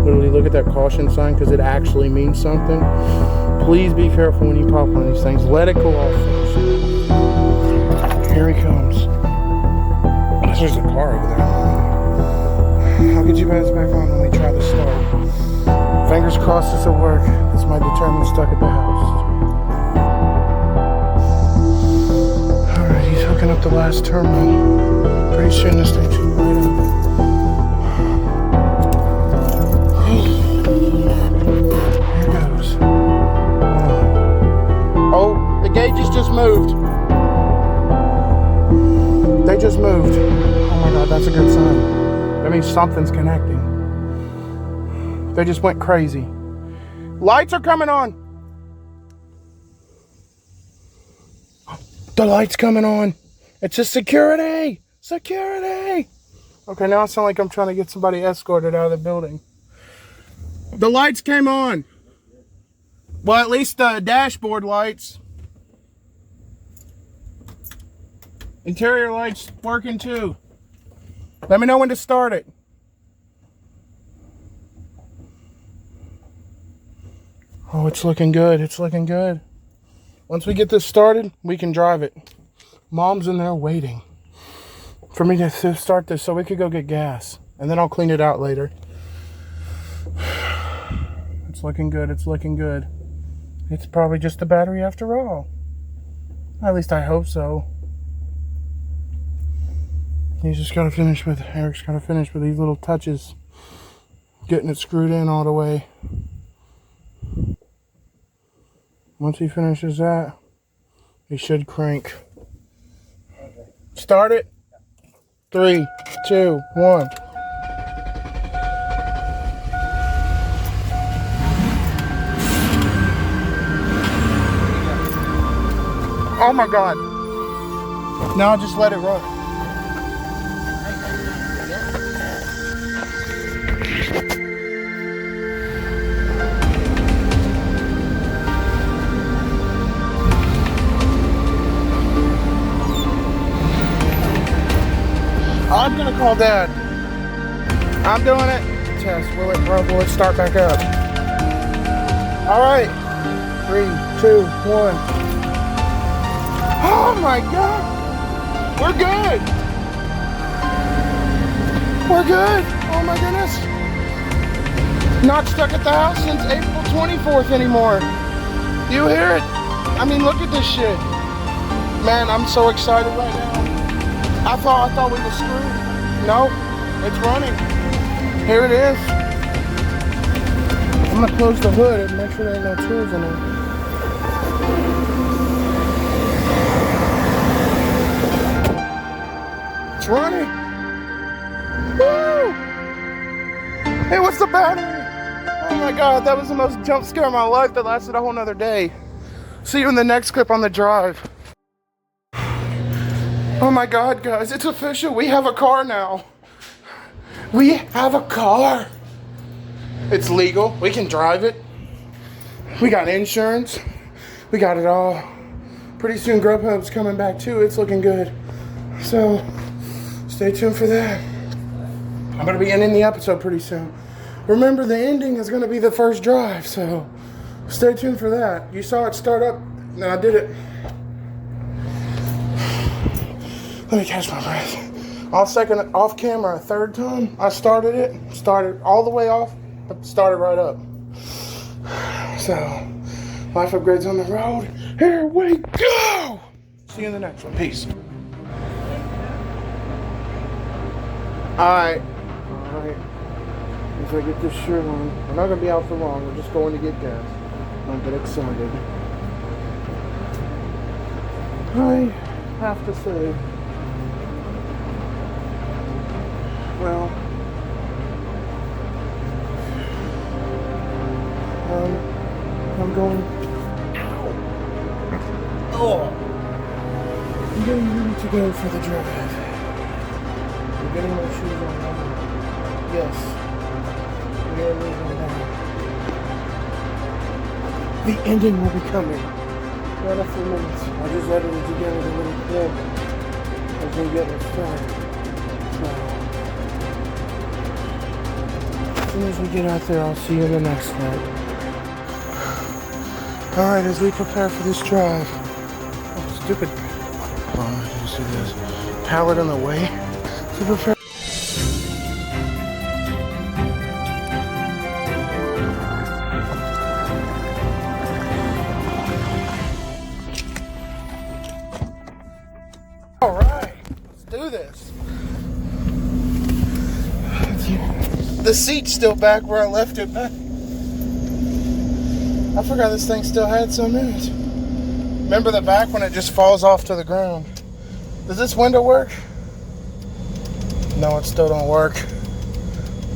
Literally look at that caution sign because it actually means something. Please be careful when you pop one of these things. Let it go off first. Here he comes. There's a car over there. I'll get you guys back on when we try the start. Fingers crossed this will work. This might determine stuck at the house. Alright, he's hooking up the last terminal. Pretty soon this thing should light up. Here goes. Oh, the gauges just moved. They just moved. Oh my god, that's a good sign. That means something's connecting. They just went crazy. Lights are coming on. The light's coming on. It's a security. Security. Okay, now I sound like I'm trying to get somebody escorted out of the building. The lights came on. Well, at least the dashboard lights. Interior lights working too. Let me know when to start it. Oh, it's looking good. It's looking good. Once we get this started, we can drive it. Mom's in there waiting for me to start this so we could go get gas. And then I'll clean it out later. It's looking good. It's looking good. It's probably just the battery after all. At least I hope so. He's just got to finish with, Eric's got to finish with these little touches. Getting it screwed in all the way. Once he finishes that, he should crank. Start it. 3, 2, 1. Oh my God. Now just let it run. Call Dad. I'm doing it. Test. Will it start back up? All right. 3, 2, 1. Oh my God. We're good. We're good. Oh my goodness. Not stuck at the house since April 24th anymore. You hear it? I mean, look at this shit. Man, I'm so excited right now. I thought we were screwed. No, it's running. Here it is. I'm gonna close the hood and make sure there ain't no tools in it. It's running. Woo! Hey, what's the battery? Oh my God, that was the most jump scare of my life that lasted a whole nother day. See you in the next clip on the drive. Oh my God, guys, it's official. We have a car now. We have a car. It's legal. We can drive it. We got insurance. We got it all. Pretty soon Grubhub's coming back too. It's looking good. So stay tuned for that. I'm gonna be ending the episode pretty soon. Remember, the ending is gonna be the first drive, so stay tuned for that. You saw it start up, and I did it. Let me catch my breath. Off camera, a third time. I started all the way off, but started right up. So, life upgrades on the road. Here we go. See you in the next one. Peace. All right. As I get this shirt on, we're not gonna be out for long. We're just going to get gas. Don't get excited. I have to say, well, I'm going. Oh, I'm getting ready to go for the drive. I'm getting my shoes on now. Yes, we are leaving now. The ending will be coming. Right a few minutes. I just edited together a little clip as we get it started. As soon as we get out there, I'll see you in the next one. Alright, as we prepare for this drive. Oh, stupid. Oh, you see this pallet in the way? To prepare. Alright, let's do this. The seat's still back where I left it back. I forgot this thing still had some in it. Remember the back when it just falls off to the ground? Does this window work? No, it still don't work.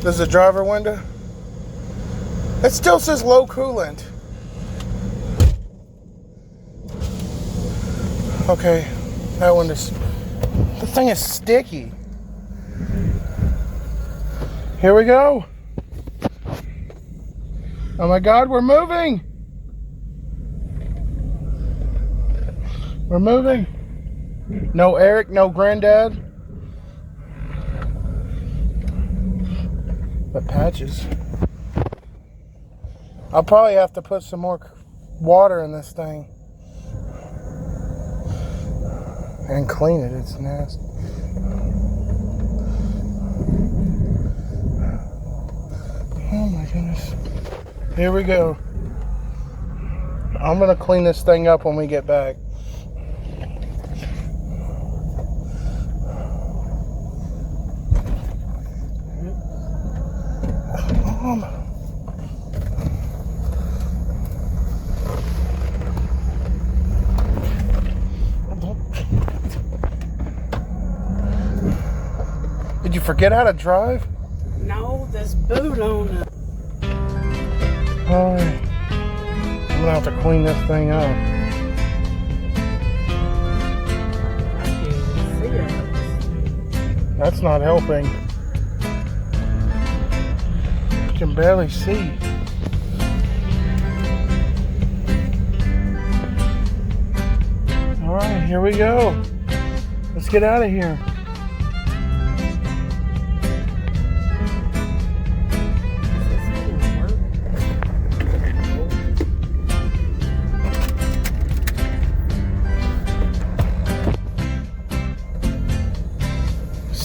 Does the driver window? It still says low coolant. Okay, that window's... The thing is sticky. Here we go. Oh my God, we're moving. We're moving. No Eric, no Granddad. But Patches. I'll probably have to put some more water in this thing. And clean it, it's nasty. Oh my goodness. Here we go. I'm gonna clean this thing up when we get back. Did you forget how to drive? No, there's boot on it. Alright. I'm gonna have to clean this thing up. That's not helping. I can barely see. Alright, here we go. Let's get out of here.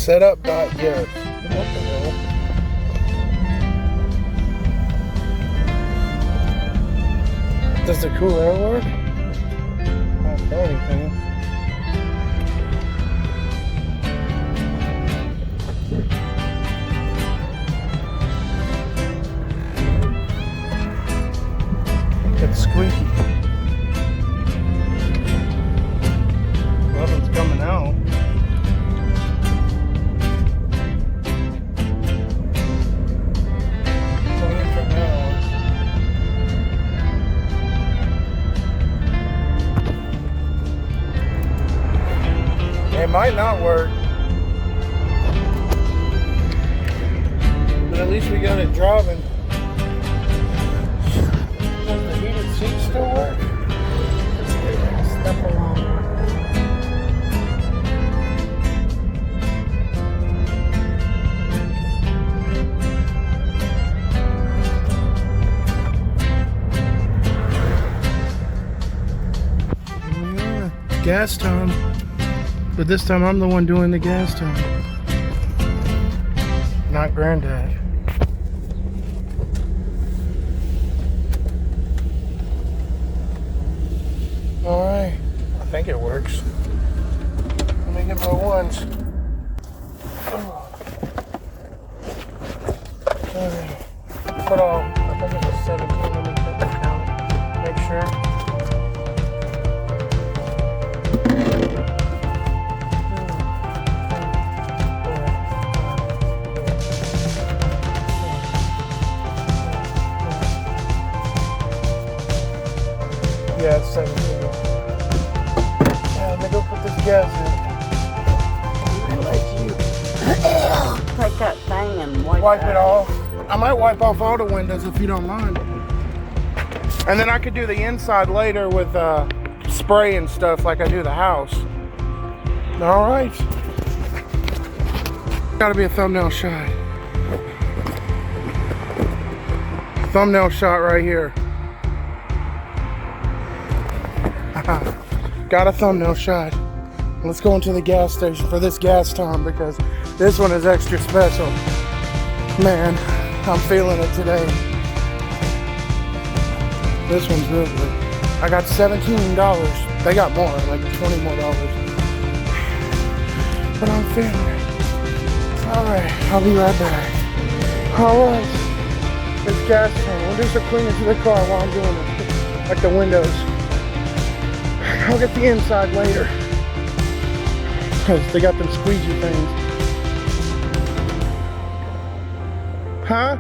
Setup.yes. What the hell? Does the cool air work? Not for anything. It's squeaky. Nothing's coming out. It might not work, but at least we got it driving. Does the heated seat still work? Step along. Yeah, gas time. But this time I'm the one doing the gas time. Not Granddad. Alright. I think it works. Let me get my ones. Okay. Put all, I think it was 17. Let me put the count. Make sure. Yeah, it's 17. Yeah, let me go put this gas in. Let you take that thing and Wipe it off. I might wipe off all the windows if you don't mind. And then I could do the inside later with spray and stuff like I do the house. All right. Gotta be a thumbnail shot. Thumbnail shot right here. Got a thumbnail shot. Let's go into the gas station for this gas time because this one is extra special. Man, I'm feeling it today. This one's real good. I got $17. They got more, like $20 more. But I'm feeling it. Alright, I'll be right back. Alright. It's gas time. We'll do some cleaning to the car while I'm doing it. Like the windows. I'll get the inside later. Because they got them squeegee things. Huh?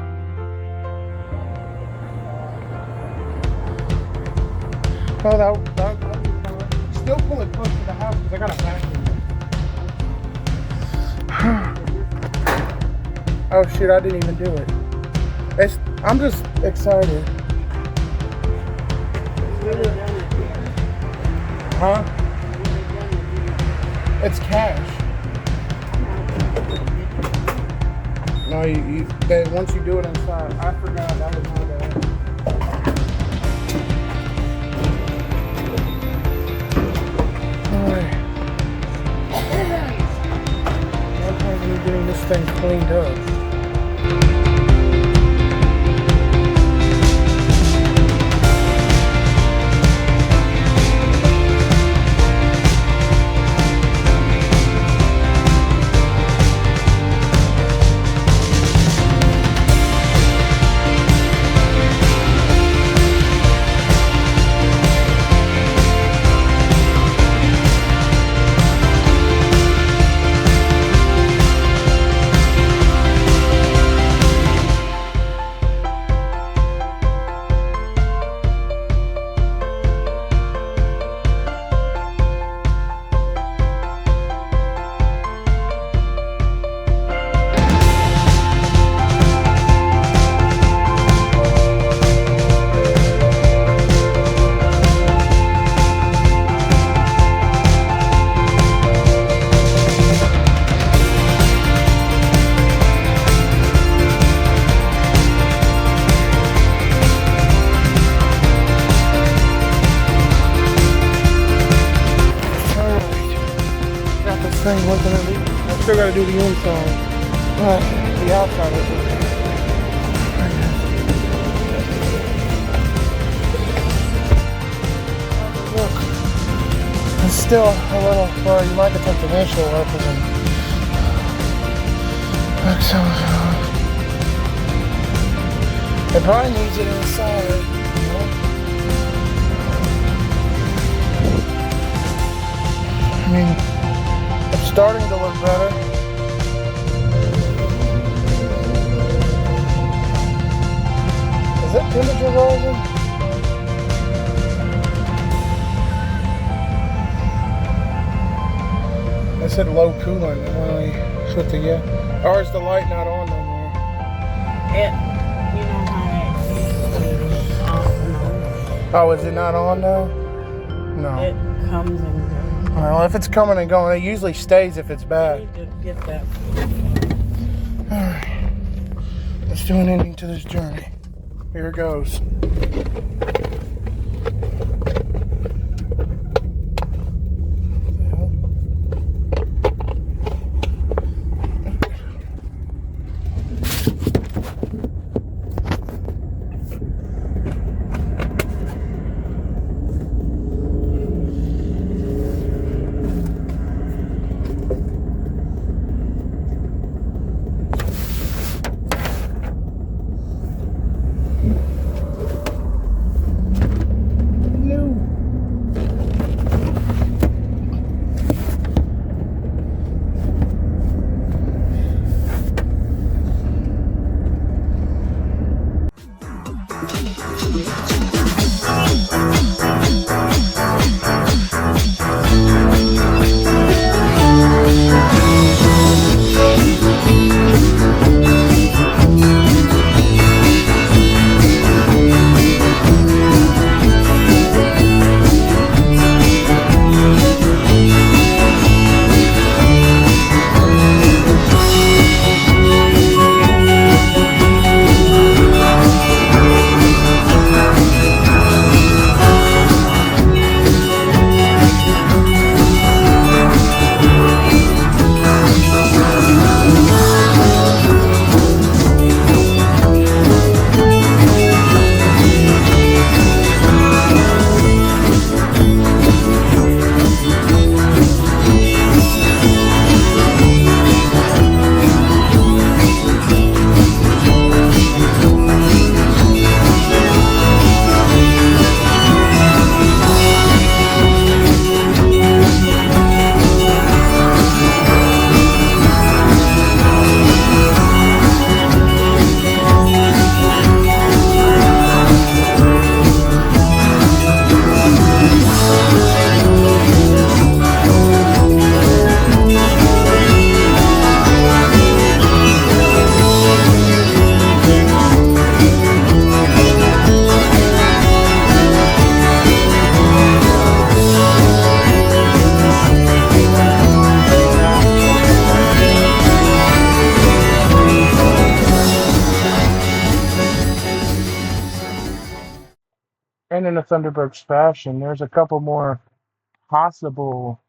Oh, that'll be fine. Still pull it close to the house because I got a vacuum. Oh shit, I didn't even do it. I'm just excited. Huh? It's cash. No, once you do it inside, I forgot that was my bad. Alright. What time are you getting this thing cleaned up? Thing looking at me. still gotta do the inside. But the outside is okay. Look. It's still a little, well, you might have took the windshield wipers and look, so it probably needs it inside, you know? I mean, it's starting to look better. Is that temperature rising? I said low coolant when we put the or is the light not on no more? You know how it off and on. Oh, is it not on now? No. It comes and goes. Well, if it's coming and going, it usually stays if it's I bad. need to get that. Alright. Let's do an ending to this journey. Here it goes. And in a Thunderbirds fashion, there's a couple more possible,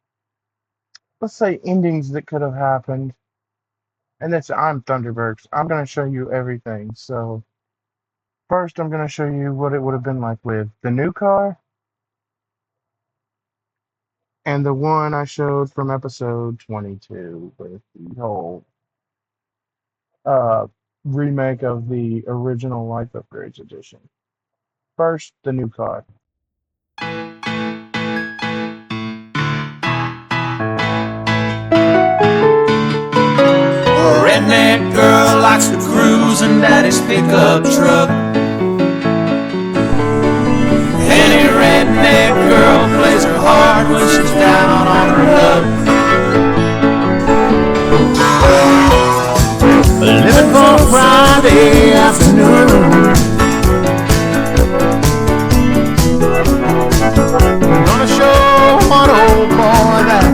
let's say, endings that could have happened. And I'm Thunderbirds. I'm going to show you everything. So, first, I'm going to show you what it would have been like with the new car and the one I showed from episode 22 with the whole remake of the original Life Upgrades edition. First, the new car. A redneck girl likes to cruise in daddy's pickup truck. Any redneck girl plays her heart when she's down on her luck. Living for a Friday afternoon. Gonna show one old boy that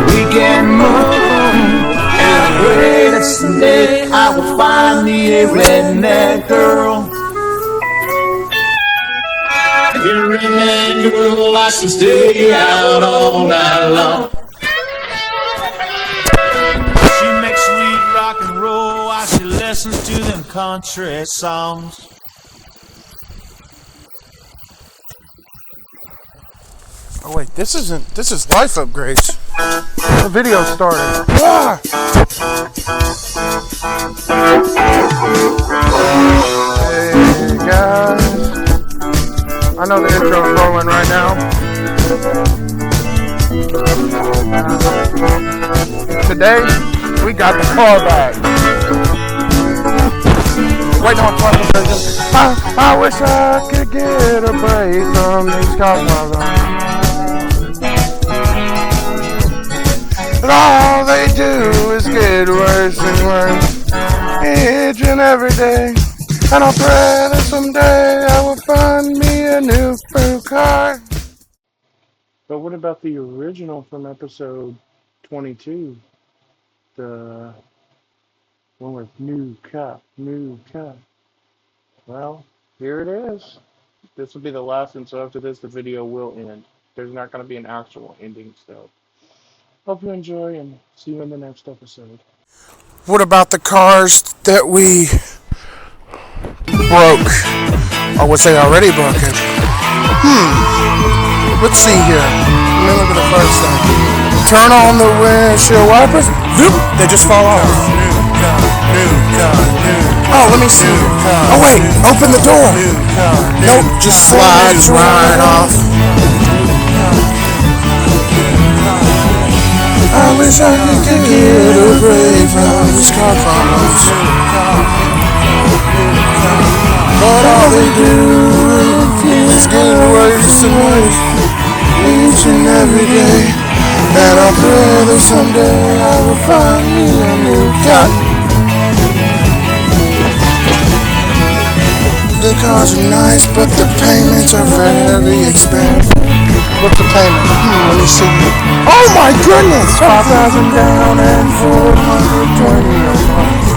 weekend moon. And the greatest day I will find me a redneck girl. A redneck girl likes to stay out all night long. listen to them country songs. Oh wait, this is life upgrades. The video started. Ah! Hey guys. I know the intro's rolling right now. Today, we got the car back. Waiting on 20 versions. I wish I could get a break from these cars. But all they do is get worse and worse, each and every day. And I'll pray that someday I will find me a new car. But what about the original from episode 22? The one with new car. Well, here it is. This will be the last one, so after this the video will end. There's not going to be an actual ending, so hope you enjoy and see you in the next episode. What about the cars that we broke? Or was they already broken? Let's see here. Let me look at the first thing. Turn on the windshield wipers. Whoop, they just fall off. Oh, let me see. Oh wait, open the door. Nope, just slides right off. I wish I could get a break from these car problems, but all they do is get worse and worse each and every day. And I pray that someday I will find me a new car. The cars are nice, but the payments are very expensive. What's the payment? Let me see. Oh my goodness! 5,000 down and 420 a month.